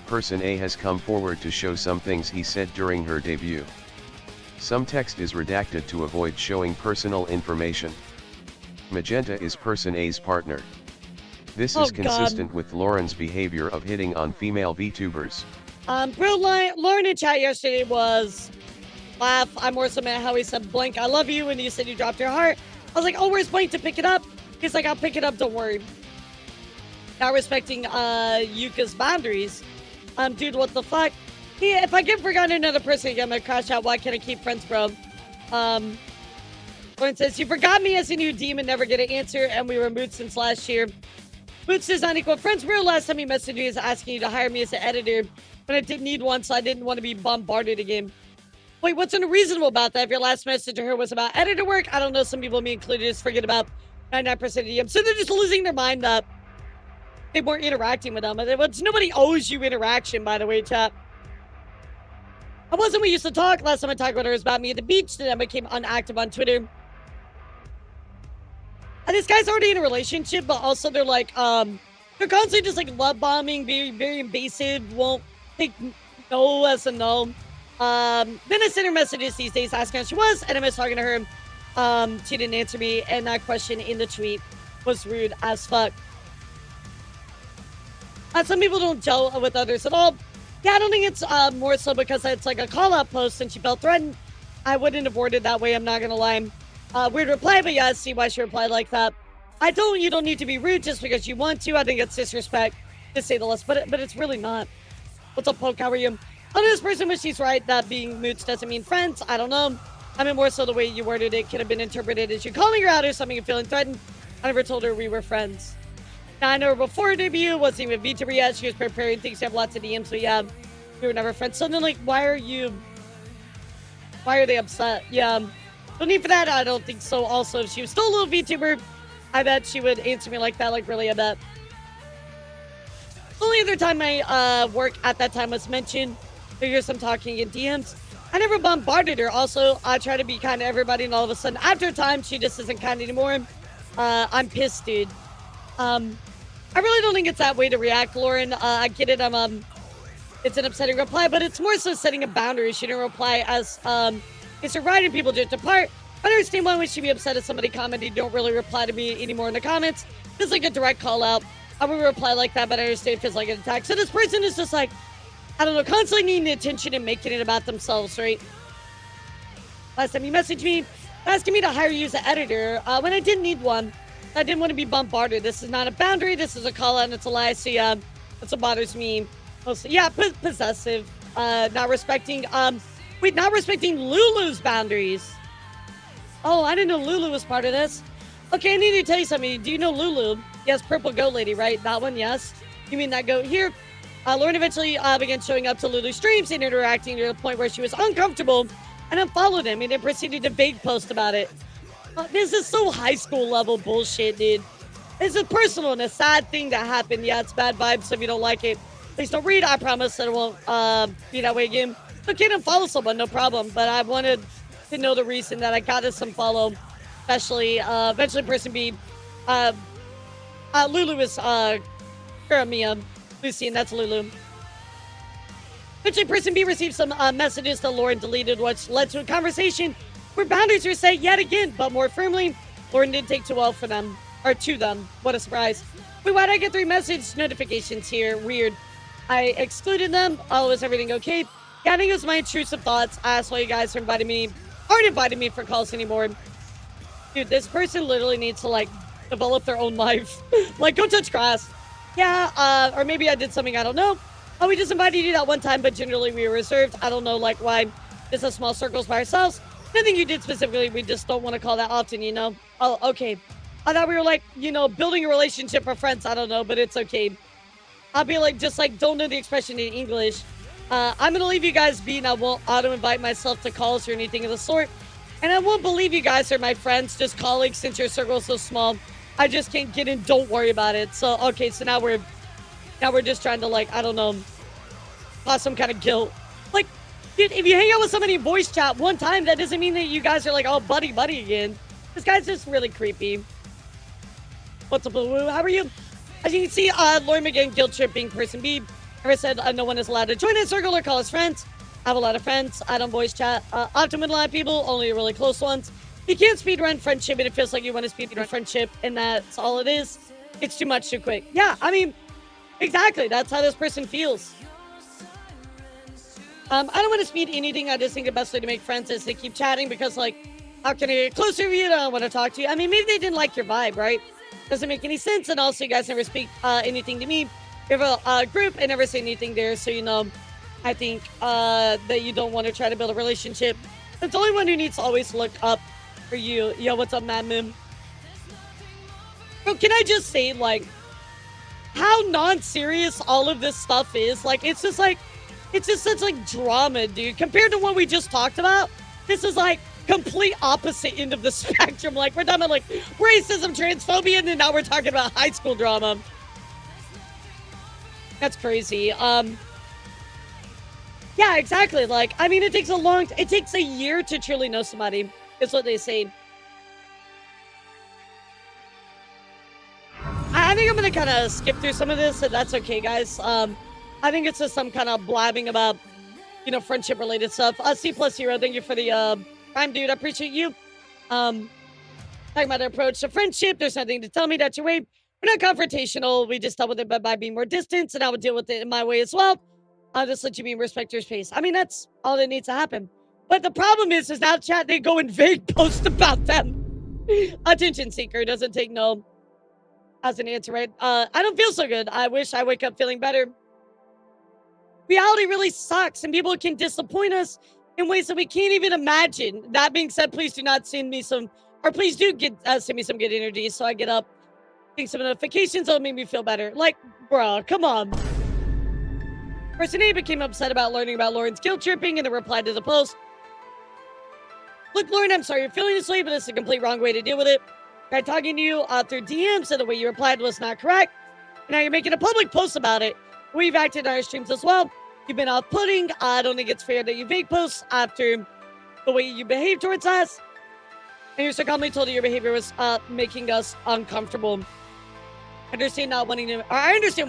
E: Person A has come forward to show some things he said during her debut. Some text is redacted to avoid showing personal information. Magenta is person A's partner. This is consistent with Lauren's behavior of hitting on female VTubers.
A: Bro, Lauren in chat yesterday was laugh. I'm more so mad how he said, Blank, I love you, and you said you dropped your heart. I was like, oh, where's Blank to pick it up? He's like, I'll pick it up, don't worry. Not respecting Yuka's boundaries. Dude, what the fuck? Yeah, if I get forgotten another person again, I'm gonna crash out. Why can't I keep friends, bro? Lauren says, you forgot me as a new demon, never get an answer, and we were moots since last year. Moots does not equal friends. Real last time he messaged me is asking you to hire me as an editor, but I didn't need one, so I didn't want to be bombarded again. Wait, what's unreasonable about that? If your last message to her was about editor work, I don't know, some people, me included, just forget about 99% of DM. So they're just losing their mind up. They weren't interacting with them. Nobody owes you interaction, by the way, chat. I wasn't we used to talk. Last time I talked with her was about me at the beach. Then I became unactive on Twitter. And this guy's already in a relationship, but also they're like, they're constantly just like love bombing, very, very invasive, won't take no as a no. Then I sent her messages these days asking how she was, and I was talking to her. She didn't answer me, and that question in the tweet was rude as fuck. Some people don't gel with others at all. Yeah, I don't think it's more so because it's like a call-out post and she felt threatened. I wouldn't have worded that way, I'm not gonna lie. Weird reply, but yeah, I see why she replied like that. You don't need to be rude just because you want to. I think it's disrespect, to say the least, but it's really not. What's up, Poke? How are you? I know this person, but she's right that being moots doesn't mean friends. I don't know. I mean, more so the way you worded it could have been interpreted as you calling her out or something and feeling threatened. I never told her we were friends. Now, I know her before her debut, wasn't even VTuber yet. She was preparing things to have lots of DMs, but yeah, we were never friends. So then, like, why are they upset? Yeah. No need for that. I don't think so. Also, if she was still a little VTuber, I bet she would answer me like that. Like, really, I bet. The only other time my work at that time was mentioned, there hear some talking in DMs. I never bombarded her. Also, I try to be kind to everybody, and all of a sudden, after a time, she just isn't kind anymore. I'm pissed, dude. I really don't think it's that way to react, Lauren. I get it. It's an upsetting reply, but it's more so setting a boundary. She didn't reply as it's a right and people drift apart. I understand why would she be upset if somebody commented, don't really reply to me anymore in the comments. It's like a direct call out. I would reply like that, but I understand it feels like an attack. So this person is just like, I don't know, constantly needing attention and making it about themselves, right? Last time you messaged me, asking me to hire you as an editor when I didn't need one. I didn't want to be bombarded. This is not a boundary. This is a call out and it's a lie. So yeah, that's what bothers me. Mostly, yeah, possessive, not respecting, not respecting Lulu's boundaries. Oh, I didn't know Lulu was part of this. Okay, I need to tell you something. Do you know Lulu? Yes, purple goat lady, right? That one, yes. You mean that goat here? Lauren eventually began showing up to Lulu's streams and interacting to the point where she was uncomfortable and unfollowed him and then proceeded to vague post about it. This is so high school level bullshit, dude. It's a personal and a sad thing that happened. Yeah, it's bad vibes, so if you don't like it, please don't read. I promise that it won't be that way again. Okay, to follow someone, no problem. But I wanted to know the reason that I got this unfollow, especially eventually person B. Lulu is Mia. Lucy, and that's Lulu. Eventually person B received some messages that Lauren deleted, which led to a conversation where boundaries were set yet again, but more firmly. Lauren didn't take too well for them, or to them. What a surprise. Wait, why'd I get 3 message notifications here? Weird. I excluded them. Oh, is everything okay? Yeah, I think it was my intrusive thoughts. I asked why you guys aren't inviting me for calls anymore. Dude, this person literally needs to, like, develop their own life. Like, go touch grass. Yeah, or maybe I did something I don't know. Oh, we just invited you that one time, but generally we were reserved. I don't know, like, why. Just a small circles by ourselves. Nothing you did specifically. We just don't want to call that often, you know? Oh, okay. I thought we were, like, you know, building a relationship for friends. I don't know, but it's okay. I'll be like, just like, don't know the expression in English. I'm going to leave you guys be, and I won't auto-invite myself to calls or anything of the sort. And I won't believe you guys are my friends, just colleagues, since your circle is so small. I just can't get in. Don't worry about it. So, okay, so now we're just trying to, like, I don't know, cause some kind of guilt. Like, dude, if you hang out with somebody in voice chat one time, that doesn't mean that you guys are like, oh, buddy again. This guy's just really creepy. What's up, Blue? How are you? As you can see, Lauren began guilt tripping person B. Ever said no one is allowed to join a circle or call us friends. I have a lot of friends. I don't voice chat. Often with a lot of people, only really close ones. You can't speedrun friendship, and it feels like you want to speedrun friendship, and that's all it is. It's too much too quick. Yeah, I mean, exactly. That's how this person feels. I don't want to speed anything. I just think the best way to make friends is to keep chatting because, like, how can I get closer to you? I don't want to talk to you. I mean, maybe they didn't like your vibe, right? Doesn't make any sense. And also, you guys never speak anything to me. You have a group and never say anything there. So, you know, I think that you don't want to try to build a relationship. It's the only one who needs to always look up for you. Yo, what's up, Mad Moon? Bro, can I just say, like, how non-serious all of this stuff is? Like, it's just such, like, drama, dude. Compared to what we just talked about, this is, like, complete opposite end of the spectrum. Like, we're talking about, like, racism, transphobia, and then now we're talking about high school drama. That's crazy. Yeah, exactly. Like, I mean, it takes a year to truly know somebody, is what they say. I think I'm going to kind of skip through some of this, and that's okay, guys. I think it's just some kind of blabbing about, you know, friendship-related stuff. C plus Hero, thank you for the prime, dude. I appreciate you. Talking about their approach to friendship. There's nothing to tell me that you wait. We're not confrontational. We just dealt with it by being more distant, and I would deal with it in my way as well. I'll just let you be and respect your space. I mean, that's all that needs to happen. But the problem is now chat, they go and vague post about them. Attention seeker doesn't take no as an answer, right? I don't feel so good. I wish I wake up feeling better. Reality really sucks, and people can disappoint us in ways that we can't even imagine. That being said, please do not send me some, or please do send me some good energy so I get up, think some notifications that'll make me feel better. Like, bro, come on. Person A became upset about learning about Lauren's guilt tripping in a reply to the post. Look, Lauren, I'm sorry you're feeling this way, but it's a complete wrong way to deal with it. Tried talking to you through DMs, and the way you replied was not correct. Now you're making a public post about it. We've acted on our streams as well. You've been off-putting. I don't think it's fair that you fake posts after the way you behave towards us. And you're so calmly told that your behavior was making us uncomfortable. I understand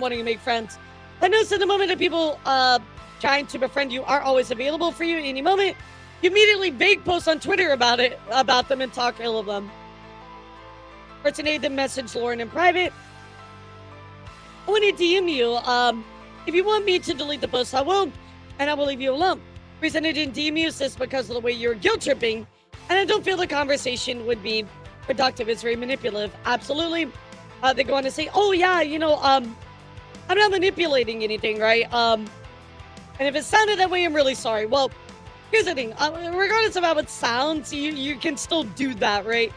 A: wanting to make friends. I noticed in the moment that people trying to befriend you aren't always available for you at any moment. You immediately fake post on Twitter about them, and talk ill of them. Person A then message Lauren in private. I want to DM you. If you want me to delete the post, I will, and I will leave you alone. The reason I didn't DM you is just because of the way you're guilt tripping, and I don't feel the conversation would be productive. It's very manipulative. Absolutely. They go on to say, oh yeah, I'm not manipulating anything, right? And if it sounded that way, I'm really sorry. Well, here's the thing. Regardless of how it sounds, you can still do that, right?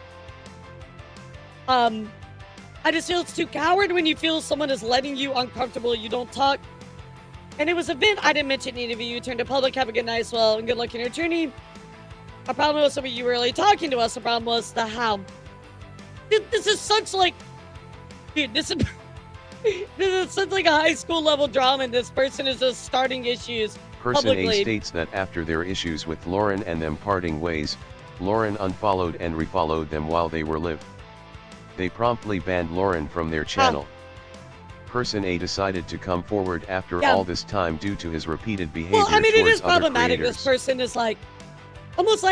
A: I just feel it's too coward when you feel someone is letting you uncomfortable, you don't talk. And it was a bit I didn't mention any of you. You turned to public, have a good night as well, and good luck in your journey. Our problem was when you were really talking to us. The problem was the how. This is such dude, this is such a high school level drama, and this person is just starting issues
E: Person
A: publicly.
E: A states that after their issues with Lauren and them parting ways, Lauren unfollowed and refollowed them while they were live. They promptly banned Lauren from their channel. Person A decided to come forward after all this time due to his repeated behavior
A: Well, I mean, it
E: towards
A: is problematic.
E: other creators.
A: This person is almost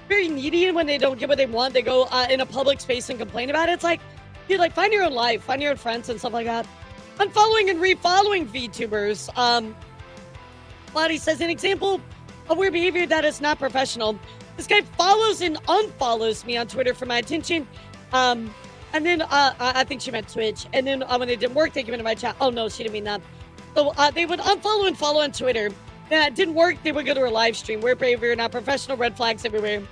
A: very needy, and when they don't get what they want, they go in a public space and complain about it. It's dude, find your own life, find your own friends and stuff like that. Unfollowing and refollowing VTubers. Lottie says, an example of weird behavior that is not professional. This guy follows and unfollows me on Twitter for my attention. And then I think she meant Twitch. And then when it didn't work, they came into my chat. Oh no, she didn't mean that. So they would unfollow and follow on Twitter. Then it didn't work, they would go to her live stream. Weird behavior, not professional, red flags everywhere.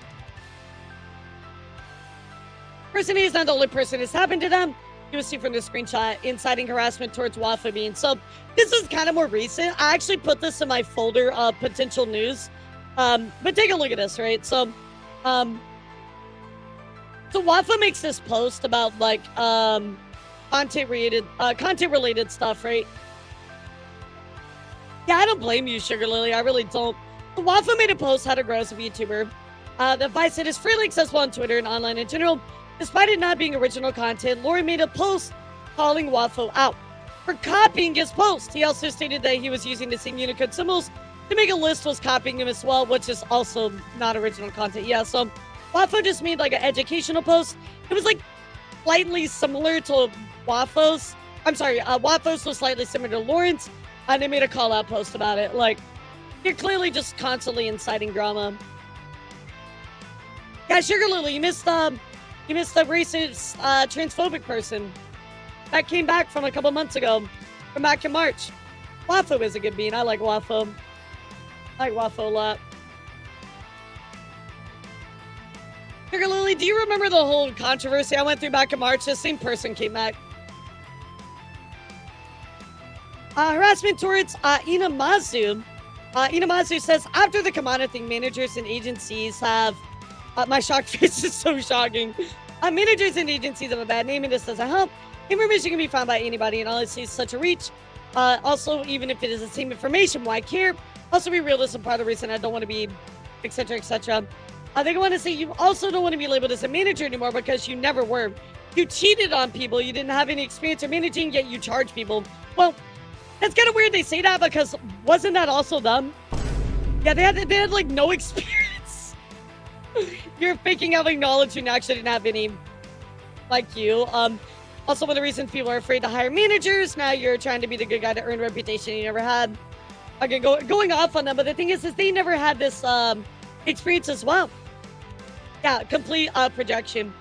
A: Person A is not the only person it's happened to them. You will see from the screenshot, inciting harassment towards Wafa being. So this is kind of more recent. I actually put this in my folder of potential news. But take a look at this, right? So Wafa makes this post about content related stuff, right? Yeah, I don't blame you, Sugar Lily. I really don't. Wafa made a post how to grow as a VTuber. The advice that is freely accessible on Twitter and online in general. Despite it not being original content, Lauren made a post calling Wafa out for copying his post. He also stated that he was using the same Unicode symbols to make a list, was copying him as well, which is also not original content. Yeah, so Wafa just made an educational post. It was slightly similar to Wafa's. I'm sorry, Wafa's was slightly similar to Lauren's, and they made a call out post about it. You're clearly just constantly inciting drama. Yeah, Sugar Lily, you missed the racist, transphobic person that came back from a couple months ago, from back in March. Wafa is a good bean. I like Wafa. I like Wafa a lot. Sugar Lily, do you remember the whole controversy I went through back in March? The same person came back. Harassment towards Inamazu. Inamazu says, after the Kamana thing, managers and agencies have... my shocked face is so shocking. Managers and agencies have a bad name, and this doesn't help. Information can be found by anybody, and honestly, it's such a reach. Also, even if it is the same information, why care? Also, be real, this is part of the reason I don't want to be, etc., etc. They go on to say, you also don't want to be labeled as a manager anymore because you never were. You cheated on people. You didn't have any experience in managing, yet you charge people. Well, that's kind of weird they say that, because wasn't that also them? Yeah, they had no experience. You're faking having knowledge and actually didn't have any, like you. Also, one of the reasons people are afraid to hire managers, now you're trying to be the good guy to earn a reputation you never had. Again, going off on them, but the thing is they never had this experience as well. Yeah, complete projection.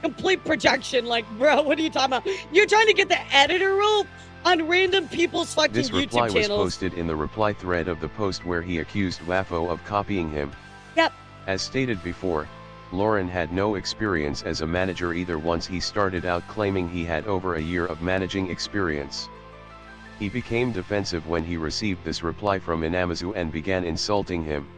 A: Complete projection. Bro, what are you talking about? You're trying to get the editor role on random people's fucking
E: This
A: YouTube
E: reply
A: channels.
E: was posted in the reply thread of the post where he accused Wafo of copying him.
A: Yep.
E: As stated before, Lauren had no experience as a manager either. Once he started out claiming he had over a year of managing experience. He became defensive when he received this reply from Inamazu and began insulting him.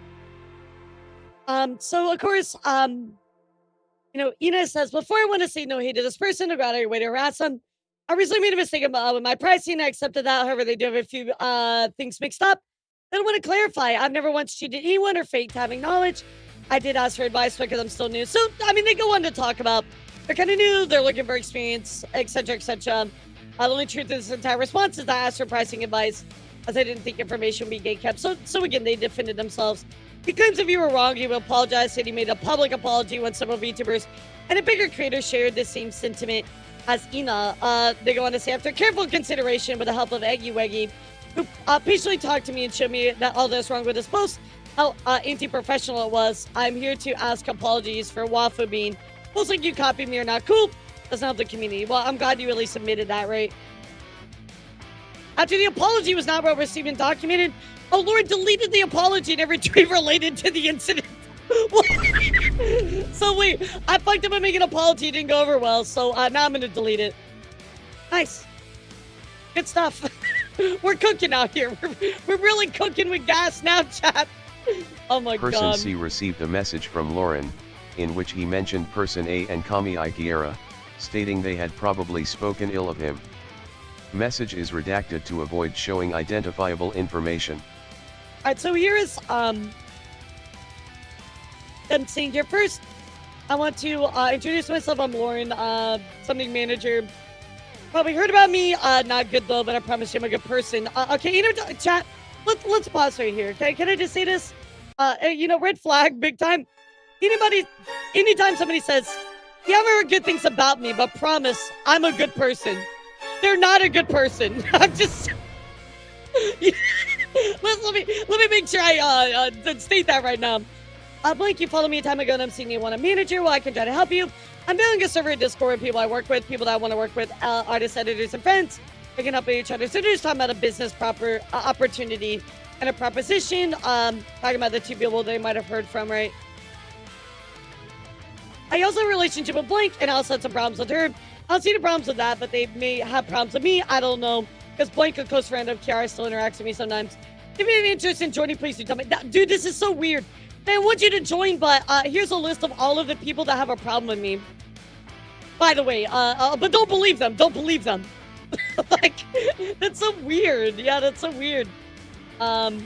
A: So of course, Ina says, before I want to say no hate to this person or go out of your way to harass them, I recently made a mistake with my pricing. I accepted that. However, they do have a few things mixed up. I want to clarify. I've never once cheated anyone or faked having knowledge. I did ask for advice because I'm still new. So, I mean, they go on to talk about they're kind of new, they're looking for experience, etc., etc. The only truth of this entire response is that I asked for pricing advice as I didn't think information would be gatekept. So again, they defended themselves. He claims if you were wrong, he will apologize, said he made a public apology when several VTubers and a bigger creator shared the same sentiment as Ina. They go on to say, after careful consideration with the help of Eggy Weggy, who patiently talked to me and showed me that all that's wrong with his post, how anti-professional it was, I'm here to ask apologies for Wafu being posts like you copied me are not cool. Doesn't help the community. Well, I'm glad you at least admitted that, right? After the apology was not well received and documented, Lord deleted the apology and every tweet related to the incident. So wait, I fucked up by making an apology, it didn't go over well, so now I'm gonna delete it. Nice. Good stuff. We're cooking out here. We're really cooking with gas now, chat. Oh my god.
E: Person C received a message from Lauren, in which he mentioned Person A and Kami Ikiera, stating they had probably spoken ill of him. Message is redacted to avoid showing identifiable information.
A: Alright, so here is I'm saying here first, I want to introduce myself. I'm Lauren, something manager. Probably heard about me, not good though, but I promise you I'm a good person. Okay, chat, let's pause right here, okay? Can I just say this? Red flag, big time. Anytime somebody says, you haven't heard good things about me, but promise I'm a good person, they're not a good person. I'm just... let me make sure I state that right now. Blake, you followed me a time ago and I'm seeing you want a manager. Well, I can try to help you. I'm building a server at Discord with people I work with, people that I want to work with, artists, editors, and friends. We can help each other. So just talking about a business proper opportunity and a proposition. Talking about the two people they might have heard from, right? I also have a relationship with Blank, and I also had some problems with her. I don't see the problems with that, but they may have problems with me. I don't know. Because Blank, a close friend of Kiara, still interacts with me sometimes. If you have any interest in joining, please do tell me. Dude, this is so weird. I want you to join, but here's a list of all of the people that have a problem with me. By the way, but don't believe them. Don't believe them. Like, that's so weird. Yeah, that's so weird. Alright,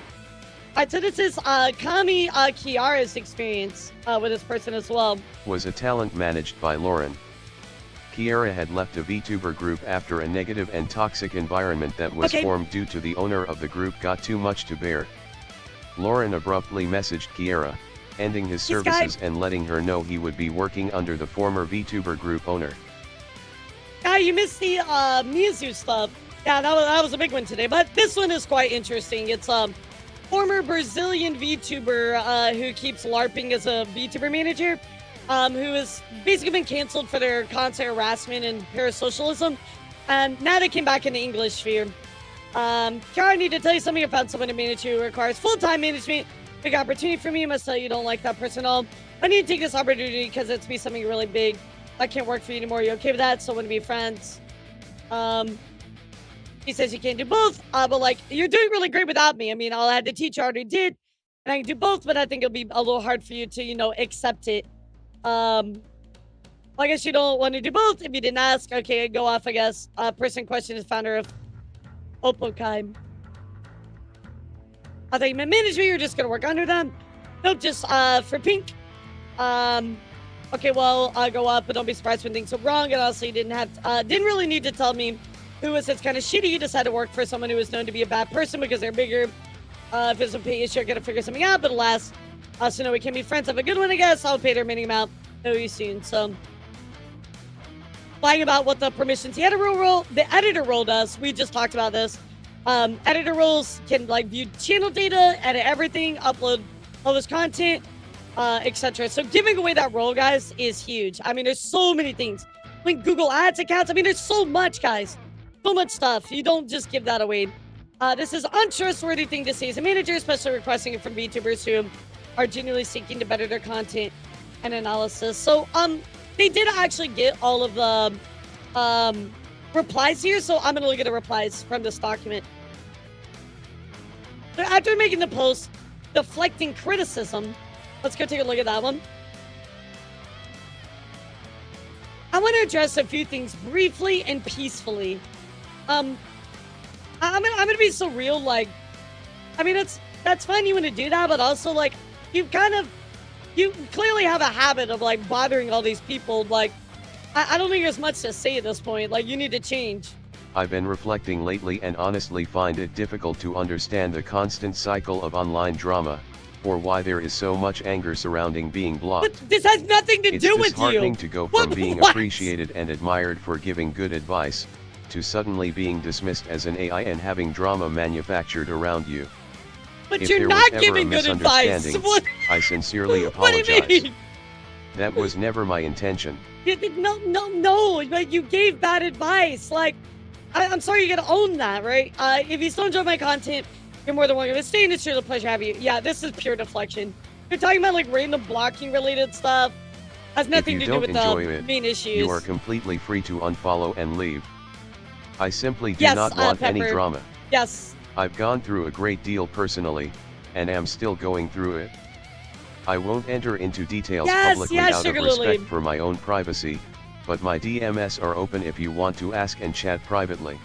A: so this is Kami Kiara's experience with this person as well.
E: Was a talent managed by Lauren. Kiara had left a VTuber group after a negative and toxic environment that was formed due to the owner of the group got too much to bear. Lauren abruptly messaged Kiara, ending his services and letting her know he would be working under the former VTuber group owner.
A: You missed the Mizu stuff. Yeah, that was a big one today, but this one is quite interesting. It's former Brazilian VTuber who keeps LARPing as a VTuber manager, who has basically been canceled for their content harassment and parasocialism, and now they came back in the English sphere. Kiara, I need to tell you something. I found someone to manage who requires full-time management. Big opportunity for me. I must tell you don't like that person at all. I need to take this opportunity because it's be something really big. I can't work for you anymore. You okay with that? So I want to be friends. He says you can't do both, but like, you're doing really great without me. I mean, all I had to teach you already did, and I can do both, but I think it'll be a little hard for you to, accept it. I guess you don't want to do both. If you didn't ask, okay, go off, I guess. Person in question is founder of Opokai. I thought you meant management, you're just gonna work under them. Nope, just for pink. Okay, well, I'll go up, but don't be surprised when things go wrong. And also, you didn't really need to tell me who was it's kind of shitty. You decided to work for someone who was known to be a bad person because they're bigger. If it's a pay issue, I gotta figure something out. But alas, so no, we can be friends. Have a good one, I guess. I'll pay their remaining amount. Know you soon. So, lying about what the permissions the editor role does. We just talked about this. Editor roles can view channel data, edit everything, upload all this content, etc. So giving away that role, guys, is huge. I mean, there's so many things. Like Google Ads accounts. I mean, there's so much, guys. So much stuff. You don't just give that away. This is an untrustworthy thing to say as a manager, especially requesting it from VTubers who are genuinely seeking to better their content and analysis. So, they did actually get all of the replies here, so I'm going to look at the replies from this document. So after making the post deflecting criticism, Let's go take a look at that one. I want to address a few things briefly and peacefully. I'm gonna be so real. Like, I mean, that's fine. You want to do that, but also like you clearly have a habit of like bothering all these people. Like, I don't think there's much to say at this point. Like, you need to change.
E: I've been reflecting lately and honestly find it difficult to understand the constant cycle of online drama, or why there is so much anger surrounding being blocked.
A: But this has nothing to do with you.
E: It's disheartening to go from being appreciated and admired for giving good advice, to suddenly being dismissed as an AI and having drama manufactured around you.
A: But
E: If
A: you're
E: there
A: not
E: was ever
A: giving
E: a
A: good advice.
E: misunderstanding,
A: What?
E: I sincerely
A: What do
E: apologize.
A: you mean?
E: That was never my intention.
A: No. Like, you gave bad advice. Like, I'm sorry, you gotta own that, right? If you still enjoy my content, you're more than welcome to stay, and it's truly a pleasure having you. Yeah, this is pure deflection. You're talking about like random blocking related stuff. Has nothing to do with the main issues.
E: You are completely free to unfollow and leave. I simply do
A: Yes,
E: not want any
A: Pepper.
E: drama.
A: Yes.
E: I've gone through a great deal personally, and am still going through it. I won't enter into details publicly out of
A: Sugar
E: respect
A: Lily.
E: for my own privacy, but my DMs are open if you want to ask and chat privately.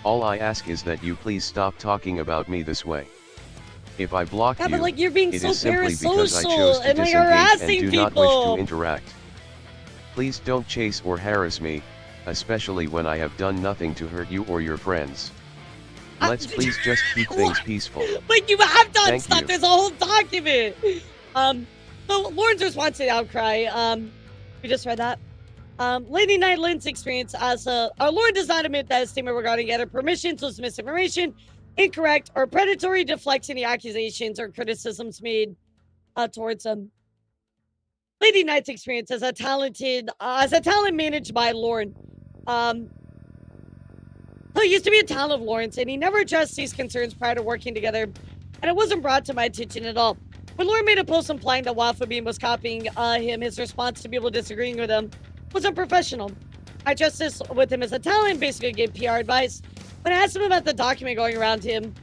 E: All I ask is that you please stop talking about me this way. If I block
A: Yeah,
E: you,
A: but like you're being
E: it
A: so
E: is simply because I chose
A: parasocial
E: to
A: and like
E: disengage and
A: harassing
E: do
A: people.
E: not wish to interact. Please don't chase or harass me, especially when I have done nothing to hurt you or your friends. Let's please just keep things peaceful.
A: But you have done
E: Thank
A: stuff.
E: you.
A: There's a whole document. So Lauren's response to the outcry. We just read that. Lady Night Lynn's experience as Lauren does not admit that a statement regarding either permission to dismiss information, incorrect, or predatory deflects any accusations or criticisms made towards him. Lady Night's experience as a talent managed by Lauren. He used to be a talent of Lawrence, and he never addressed these concerns prior to working together, and it wasn't brought to my attention at all. When Lauren made a post implying that Waffle Bean was copying him, his response to people disagreeing with him was unprofessional. I addressed this with him as a talent, basically gave PR advice. When I asked him about the document going around him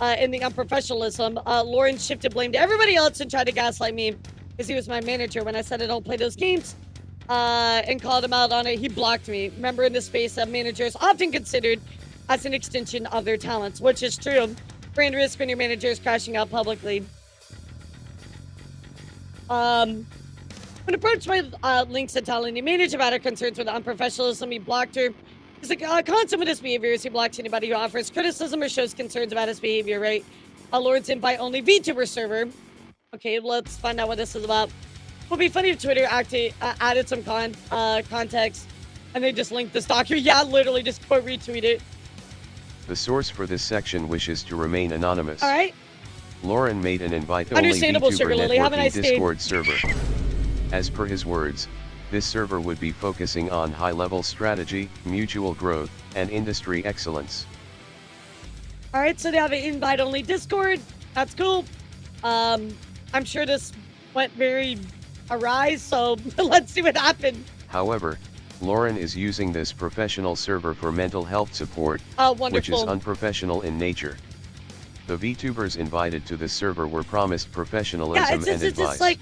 A: and the unprofessionalism, Lauren shifted blame to everybody else and tried to gaslight me because he was my manager. When I said I don't play those games and called him out on it, he blocked me. Remember, in this space, managers often considered as an extension of their talents, which is true. Brand risk when your manager is crashing out publicly. When approached by Link's Italian manager about her concerns with unprofessionalism, he blocked her. He's like, constant with his behaviors. He blocks anybody who offers criticism or shows concerns about his behavior, right? Lord's invite only VTuber server. Okay, let's find out what this is about. It would be funny if Twitter added some context and they just linked this document. Yeah, literally just quote retweet it.
E: The source for this section wishes to remain anonymous.
A: All right.
E: Lauren made an invite-only
A: Understandable,
E: VTuber
A: Sugar Lily. Have a
E: networking
A: nice day.
E: Discord server. As per his words, this server would be focusing on high-level strategy, mutual growth, and industry excellence.
A: All right, so they have an invite-only Discord. That's cool. I'm sure this went very awry, so let's see what happened.
E: However, Lauren is using this professional server for mental health support, which is unprofessional in nature. The VTubers invited to this server were promised professionalism and advice.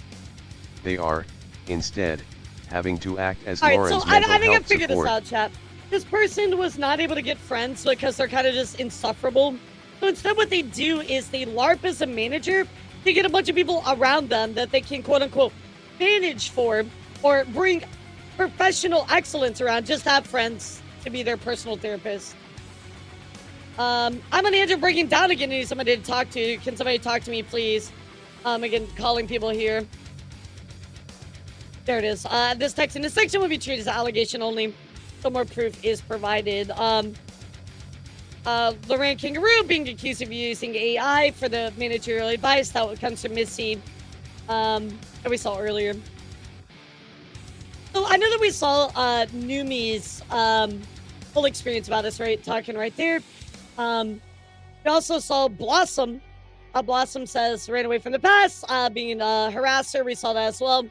E: They are, instead, having to act as Lauren's mental
A: I think I
E: health
A: figured
E: support.
A: this out, chat. This person was not able to get friends because they're kind of just insufferable. So instead what they do is they LARP as a manager to get a bunch of people around them that they can quote-unquote manage for or bring professional excellence around, just have friends to be their personal therapist. I'm an Andrew breaking down again. I need somebody to talk to. Can somebody talk to me, please? Again, calling people here. There it is. This text in this section will be treated as allegation only. So more proof is provided. Lorraine Kangaroo being accused of using AI for the managerial advice. That comes from Missy. That we saw earlier. So I know that we saw Numi's full experience about this, right? Talking right there. We also saw Blossom. Blossom says ran away from the past, being a harasser. We saw that as well.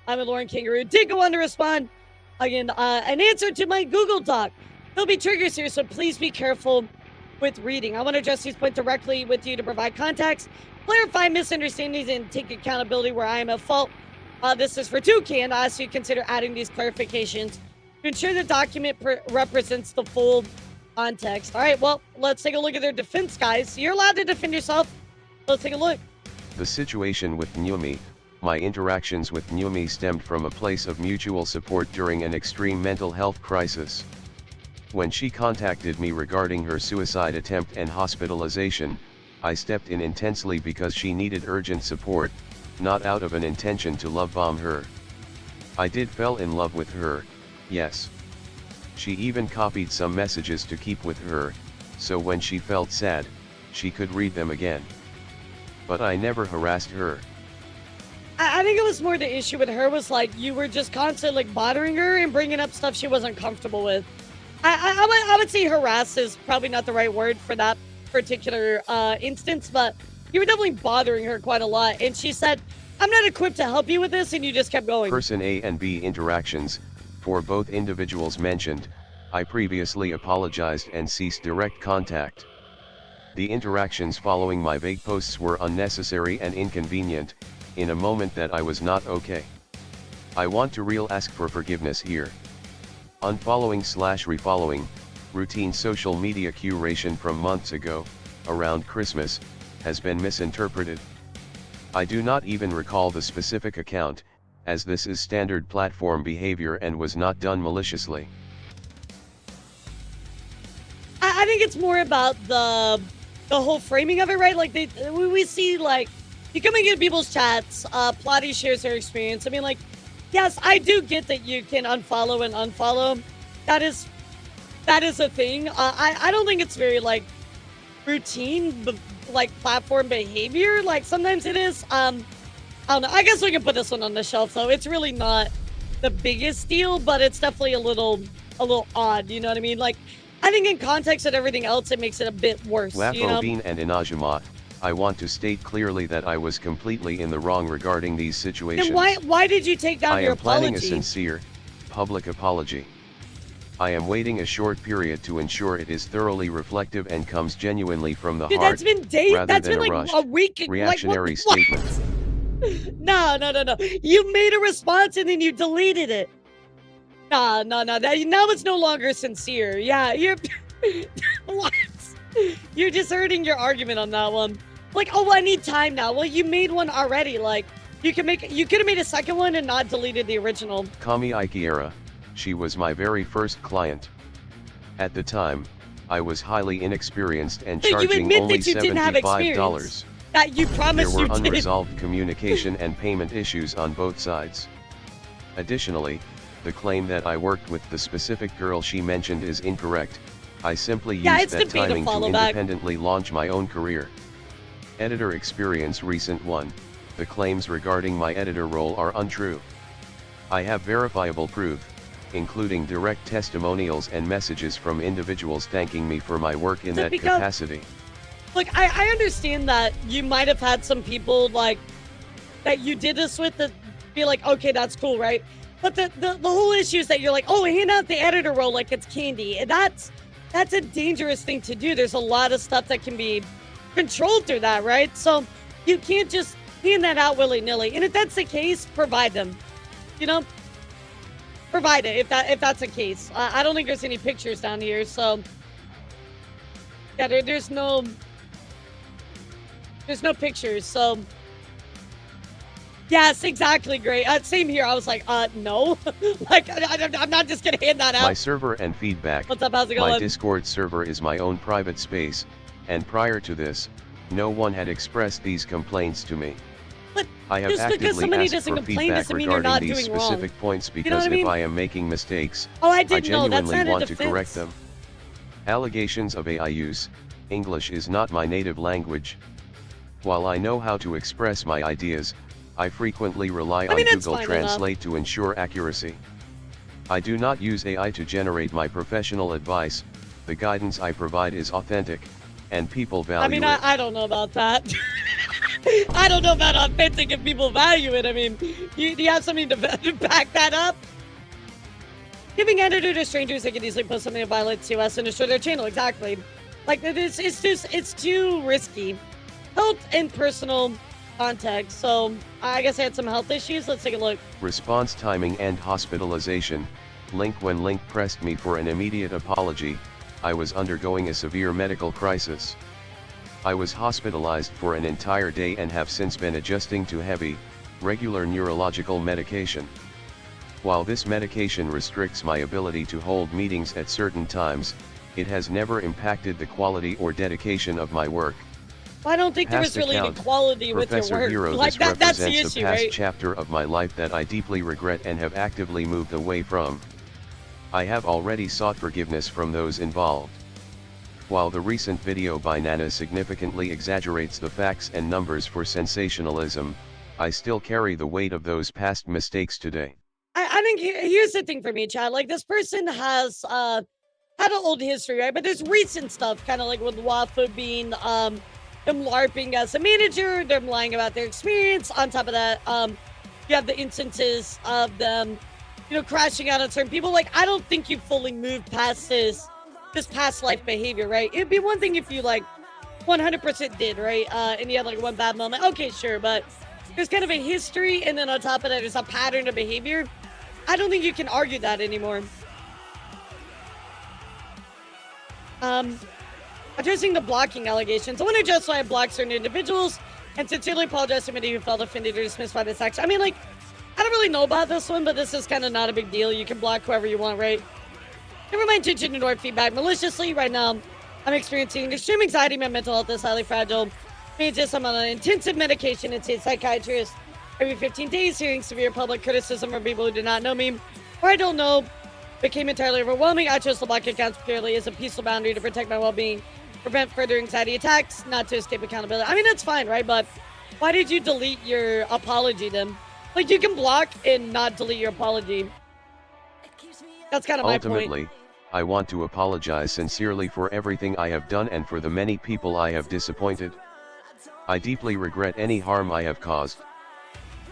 A: I'm a Lauren Kangaroo. Did go on to respond. Again, an answer to my Google Doc. There'll be triggers here, so please be careful with reading. I want to address these points directly with you to provide context clarify misunderstandings and take accountability where I am at fault. This is for Toucan. I ask you to consider adding these clarifications to ensure the document represents the full context. All right, well, let's take a look at their defense, guys. You're allowed to defend yourself. Let's take a look.
E: The situation with Nyumi, my interactions with Nyumi stemmed from a place of mutual support during an extreme mental health crisis. When she contacted me regarding her suicide attempt and hospitalization, I stepped in intensely because she needed urgent support, not out of an intention to love bomb her. I did fell in love with her, yes. She even copied some messages to keep with her, so when she felt sad, she could read them again. But I never harassed her.
A: I think it was more the issue with her was like you were just constantly like bothering her and bringing up stuff she wasn't comfortable with. I would say harass is probably not the right word for that particular instance, but you were definitely bothering her quite a lot. And she said, I'm not equipped to help you with this, and you just kept going.
E: Person A and B interactions, for both individuals mentioned, I previously apologized and ceased direct contact. The interactions following my vague posts were unnecessary and inconvenient, in a moment that I was not okay. I want to ask for forgiveness here. Unfollowing/refollowing, routine social media curation from months ago, around Christmas, has been misinterpreted. I do not even recall the specific account, as this is standard platform behavior and was not done maliciously.
A: I think it's more about the whole framing of it, right? Like we see like you come into people's chats, Plotty shares her experience. I mean, like, yes, I do get that you can unfollow and unfollow. That is a thing. I don't think it's very like routine, like platform behavior. Like sometimes it is. I don't know. I guess we can put this one on the shelf though. It's really not the biggest deal, but it's definitely a little odd. You know what I mean? Like, I think in context of everything else, it makes it a bit worse.
E: Lafo Bean and Inajima, I want to state clearly that I was completely in the wrong regarding these situations.
A: Then why did you take down your apology?
E: I am planning a sincere, public apology. I am waiting a short period to ensure it is thoroughly reflective and comes genuinely from the
A: Dude,
E: heart,
A: that's been days.
E: rather
A: That's
E: than
A: been
E: a
A: like
E: rushed,
A: a week.
E: reactionary
A: what?
E: statement.
A: No. You made a response and then you deleted it. No. Now it's no longer sincere. Yeah, you're what? You're just hurting your argument on that one. Like, oh, I need time now. Well, you made one already. Like, you could have made a second one and not deleted the original.
E: Kami Ikiera, she was my very first client. At the time, I was highly inexperienced and charging only $75.
A: That you promised
E: there
A: you
E: were
A: did.
E: unresolved communication and payment issues on both sides. Additionally, the claim that I worked with the specific girl she mentioned is incorrect. I simply used that timing to independently launch my own career. Editor experience recent one, the claims regarding my editor role are untrue. I have verifiable proof, including direct testimonials and messages from individuals thanking me for my work in that capacity.
A: Look, I understand that you might have had some people like that you did this with that be like, okay, that's cool, right? But the whole issue is that you're like, oh, hand out the editor role like it's candy. And that's a dangerous thing to do. There's a lot of stuff that can be controlled through that, right? So you can't just hand that out willy-nilly. And if that's the case, provide them. You know? Provide it if that's the case. I don't think there's any pictures down here, so yeah, there's no pictures, so yes, exactly, great. Same here. I was like, no, like I'm not just gonna hand that out.
E: My server and feedback.
A: What's up? How's it going?
E: My Discord server is my own private space, and prior to this, no one had expressed these complaints to me.
A: But
E: I have
A: just because
E: actively
A: somebody
E: asked
A: doesn't
E: for
A: complain
E: feedback
A: doesn't mean you're not
E: regarding these
A: doing
E: specific
A: wrong.
E: points because
A: You know what I mean?
E: if I am making mistakes,
A: Oh, I
E: I
A: didn't know. That's
E: genuinely
A: not a
E: want to
A: defense.
E: correct them. Allegations of AI use. English is not my native language. While I know how to express my ideas, I frequently rely on Google Translate to ensure accuracy. I do not use AI to generate my professional advice. The guidance I provide is authentic, and people value
A: I mean,
E: it.
A: I don't know about that. I don't know about authentic if people value it. I mean, do you have something to back that up? Giving editor to strangers, they can easily post something that violates us and destroy their channel. Exactly. Like it's too risky. health and personal context. So I guess I had some health issues. Let's take a look.
E: Response timing and hospitalization. Link when Link pressed me for an immediate apology, I was undergoing a severe medical crisis. I was hospitalized for an entire day and have since been adjusting to heavy, regular neurological medication. While this medication restricts my ability to hold meetings at certain times, it has never impacted the quality or dedication of my work.
A: I don't think there was really an equality with your
E: Professor
A: work.
E: Hero,
A: Like
E: this
A: that's the
E: represents
A: issue,
E: a past
A: right?
E: chapter of my life that I deeply regret and have actively moved away from. I have already sought forgiveness from those involved. While the recent video by Nana significantly exaggerates the facts and numbers for sensationalism, I still carry the weight of those past mistakes today.
A: I think here's the thing for me, Chad. Like, this person has had an old history, right? But there's recent stuff, kind of like with Wafu being them LARPing as a manager, them lying about their experience. On top of that, you have the instances of them, crashing out on certain people. Like, I don't think you fully moved past this past life behavior, right? It'd be one thing if you 100% did, right? And you had one bad moment. Okay, sure, but there's kind of a history, and then on top of that, there's a pattern of behavior. I don't think you can argue that anymore. Addressing the blocking allegations. I want to address why I blocked certain individuals and sincerely apologize to many who felt offended or dismissed by this action. I mean, I don't really know about this one, but this is kind of not a big deal. You can block whoever you want, right? Never mind intention to ignore feedback maliciously. Right now, I'm experiencing extreme anxiety. My mental health is highly fragile. I'm on an intensive medication and see a psychiatrist every 15 days, hearing severe public criticism from people who do not know me or I don't know became entirely overwhelming. I chose to block accounts purely as a peaceful boundary to protect my well-being, prevent further anxiety attacks, not to escape accountability. I mean, that's fine, right? But why did you delete your apology then? You can block and not delete your apology. That's kind of my point.
E: Ultimately, I want to apologize sincerely for everything I have done and for the many people I have disappointed. I deeply regret any harm I have caused.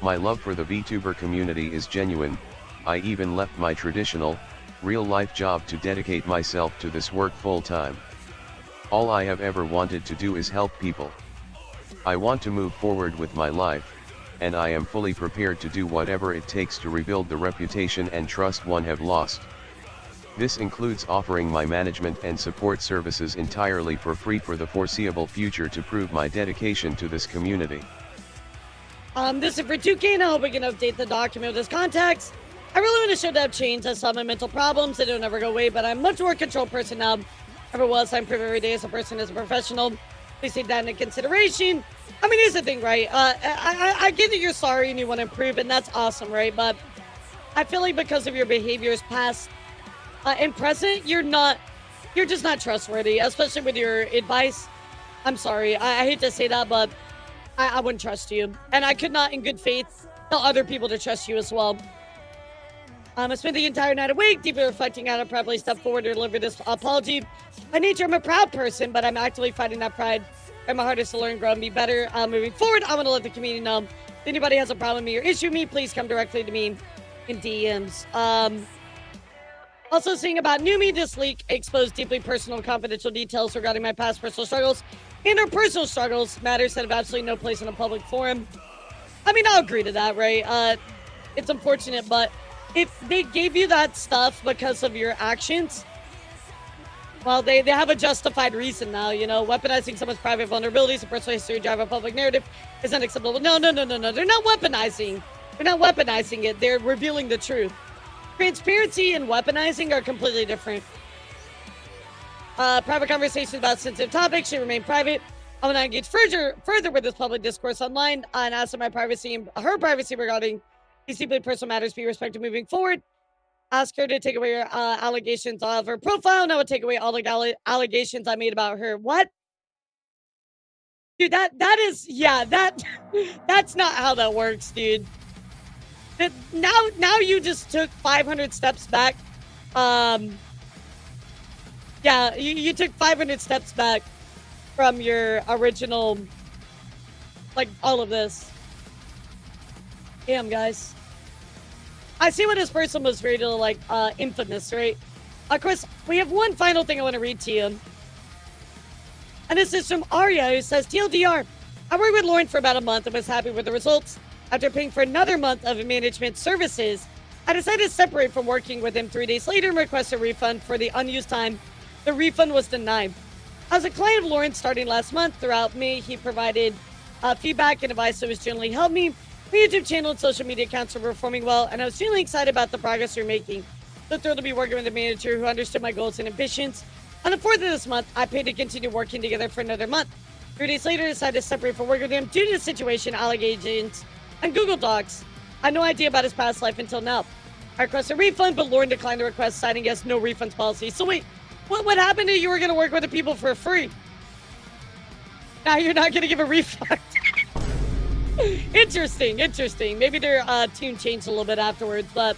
E: My love for the VTuber community is genuine. I even left my traditional, real-life job to dedicate myself to this work full-time. All I have ever wanted to do is help people. I want to move forward with my life, and I am fully prepared to do whatever it takes to rebuild the reputation and trust one have lost. This includes offering my management and support services entirely for free for the foreseeable future to prove my dedication to this community.
A: This is for 2K, and I hope we can update the document with his contacts. I really want to show that I've changed. I solve my mental problems. They don't ever go away, but I'm much more controlled person now. Ever was. I improve every day as a person, as a professional. Please take that into consideration. I mean, here's the thing, right? I get that you're sorry and you want to improve, and that's awesome, right? But I feel like because of your behaviors past and present, you're just not trustworthy, especially with your advice. I'm sorry. I hate to say that, but I wouldn't trust you. And I could not, in good faith, tell other people to trust you as well. I spent the entire night awake, deeply reflecting on how to properly step forward to deliver this apology. By nature, I'm a proud person, but I'm actively fighting that pride. And my heart is to learn, grow, and be better. Moving forward, I want to let the community know. If anybody has a problem with me or issue with me, please come directly to me in DMs. Also, seeing about Numi, this leak exposed deeply personal and confidential details regarding my past personal struggles and our personal struggles, matters that have absolutely no place in a public forum. I mean, I'll agree to that, right? It's unfortunate, but if they gave you that stuff because of your actions, well, they have a justified reason now, weaponizing someone's private vulnerabilities and personal history to drive a public narrative is unacceptable. No. They're not weaponizing. They're not weaponizing it. They're revealing the truth. Transparency and weaponizing are completely different. Private conversations about sensitive topics should remain private. I will not engage further with this public discourse online and ask that my privacy and her privacy regarding these deeply personal matters be respected moving forward. Ask her to take away her allegations of her profile, and I would take away all the allegations I made about her. What? Dude, that's not how that works, dude. Now you just took 500 steps back. Yeah, you took 500 steps back from your original, all of this. Damn, guys. I see what this person was rated infamous, right? Of course, we have one final thing I want to read to you. And this is from Arya, who says, TLDR, I worked with Lauren for about a month and was happy with the results. After paying for another month of management services, I decided to separate from working with him 3 days later and request a refund for the unused time. The refund was denied. As a client of Lauren starting last month, throughout May, he provided feedback and advice that was generally helped me. My YouTube channel and social media accounts were performing well, and I was feeling excited about the progress we're making. So thrilled to be working with a manager who understood my goals and ambitions. On the 4th of this month, I paid to continue working together for another month. 3 days later, I decided to separate from working with him due to the situation, allegations, and Google Docs. I had no idea about his past life until now. I requested a refund, but Lauren declined the request, citing yes, no refunds policy. So wait, what happened to you were going to work with the people for free? Now you're not going to give a refund. Interesting. Maybe their tune changed a little bit afterwards, but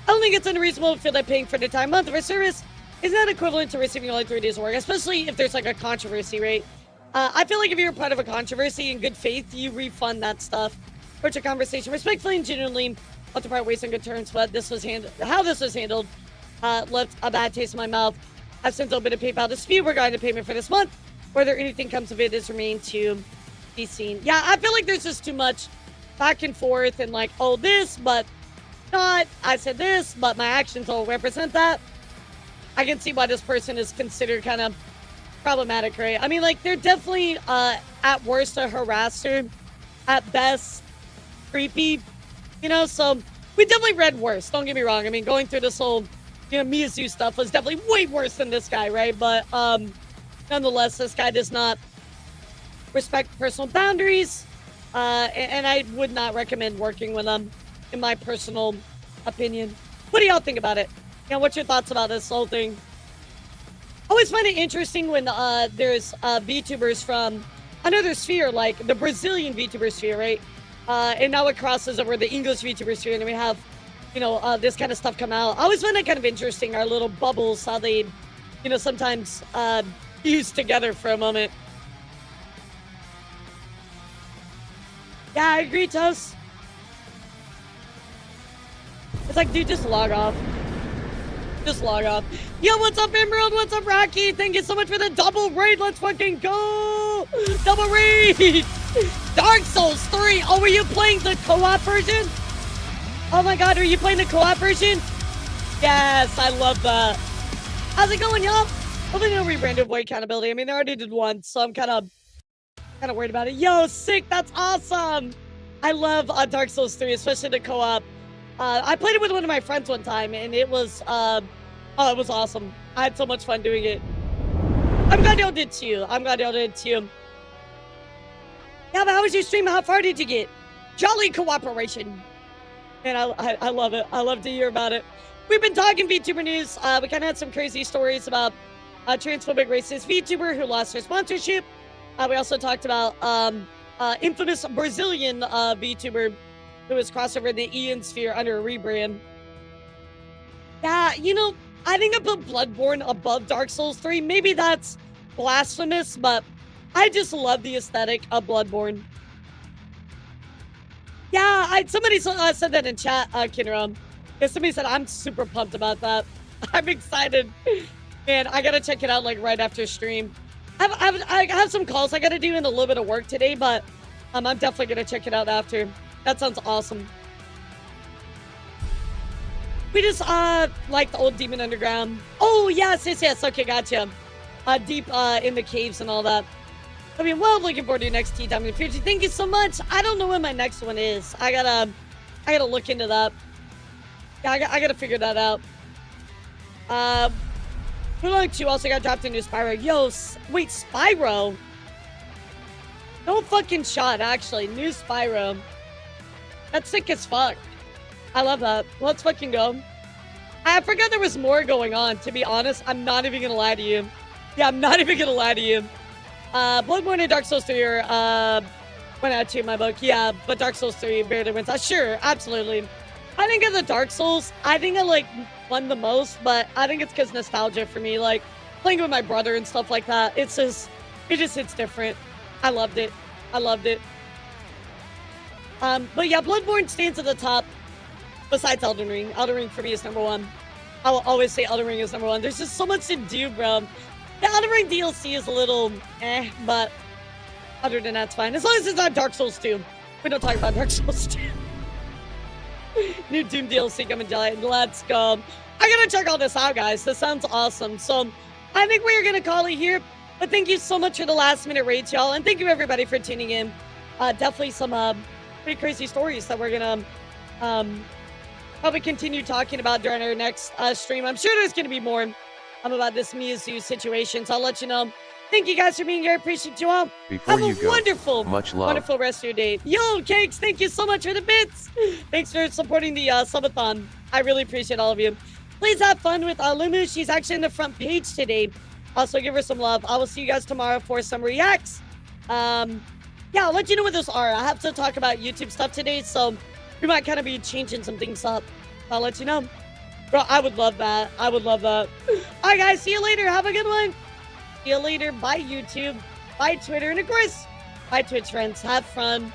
A: I don't think it's unreasonable to feel that paying for the time month of a service is not equivalent to receiving only 3 days of work, especially if there's like a controversy, right? I feel like if you're part of a controversy in good faith, you refund that stuff. Approach a conversation respectfully and genuinely, not to part ways on good terms, but how this was handled left a bad taste in my mouth. I've since opened a PayPal dispute regarding the payment for this month. Whether anything comes of it is remained to be seen. Yeah, I feel like there's just too much back and forth and like, oh, this, but not. I said this, but my actions don't represent that. I can see why this person is considered kind of problematic, right? I mean, like, they're definitely, at worst, a harasser. At best, creepy. You know, so we definitely read worse. Don't get me wrong. I mean, going through this whole, Miyazu stuff was definitely way worse than this guy, right? But, nonetheless, this guy does not respect personal boundaries. And I would not recommend working with him, in my personal opinion. What do y'all think about it? What's your thoughts about this whole thing? I always find it interesting when there's VTubers from another sphere, like the Brazilian VTuber sphere, right? And now it crosses over the English VTuber sphere, and we have, this kind of stuff come out. I always find it kind of interesting, our little bubbles, how they, sometimes fuse together for a moment. Yeah, I agree, Toast. It's like, dude, just log off. Just log off. Yo, what's up, Emerald? What's up, Rocky? Thank you so much for the double raid. Let's fucking go. Double raid. Dark Souls 3. Oh, were you playing the co-op version? Oh my God, are you playing the co-op version? Yes, I love that. How's it going, y'all? Hopefully no rebrand to avoid accountability. I mean, they already did one, so I'm kind of worried about it. Yo, sick. That's awesome. I love Dark Souls 3, especially the co-op. I played it with one of my friends one time, and it was, it was awesome. I had so much fun doing it. I'm glad y'all did too. Yeah, but how was your stream? How far did you get? Jolly cooperation. Man, I love it. I love to hear about it. We've been talking VTuber news. We kind of had some crazy stories about a transphobic racist VTuber who lost her sponsorship. We also talked about infamous Brazilian VTuber who was crossed over in the Ian sphere under a rebrand. Yeah, I think I put Bloodborne above Dark Souls 3. Maybe that's blasphemous, but I just love the aesthetic of Bloodborne. Yeah, somebody said that in chat, Kinram. Yeah, somebody said I'm super pumped about that. I'm excited. Man, I gotta check it out like right after stream. I have some calls I gotta do and a little bit of work today, but I'm definitely gonna check it out after. That sounds awesome. We just like the old Demon Underground. Oh yes. Okay, gotcha. Deep in the caves and all that. I mean, well, looking forward to your next tea time in the future. Thank you so much. I don't know when my next one is. I gotta look into that. Yeah, I gotta figure that out. Like 2 also got dropped into Spyro. Yo, wait, Spyro? No fucking shot, actually. New Spyro. That's sick as fuck. I love that. Let's fucking go. I forgot there was more going on, to be honest. I'm not even gonna lie to you. Yeah, I'm not even gonna lie to you. Bloodborne and Dark Souls 3 are, went out to my book. Yeah, but Dark Souls 3 barely wins. Sure, absolutely. I think of the Dark Souls, I think I like won the most, but I think it's because nostalgia for me. Like, playing with my brother and stuff like that. It just hits different. I loved it. But yeah, Bloodborne stands at the top besides Elden Ring. Elden Ring for me is number 1. I will always say Elden Ring is number 1. There's just so much to do, bro. The Elden Ring DLC is a little but Other than that's fine. As long as it's not Dark Souls 2. We don't talk about Dark Souls 2. New Doom DLC coming July. Let's go. I gotta check all this out, guys. This sounds awesome. So I think we're gonna call it here. But thank you so much for the last minute raids, y'all. And thank you everybody for tuning in. Definitely some pretty crazy stories that we're gonna probably continue talking about during our next stream. I'm sure there's gonna be more about this Miyazu situation. So I'll let you know. Thank you guys for being here. I appreciate you all.
E: Before
A: Have
E: you
A: a
E: go,
A: wonderful,
E: much love.
A: wonderful rest of your day. Yo, Cakes, thank you so much for the bits. Thanks for supporting the subathon. I really appreciate all of you. Please have fun with Lumu. She's actually in the front page today. Also, give her some love. I will see you guys tomorrow for some reacts. Yeah, I'll let you know what those are. I have to talk about YouTube stuff today, so we might kind of be changing some things up. I'll let you know. Bro, I would love that. I would love that. All right, guys. See you later. Have a good one. See you later. Bye, YouTube. Bye, Twitter. And, of course, bye, Twitch friends. Have fun.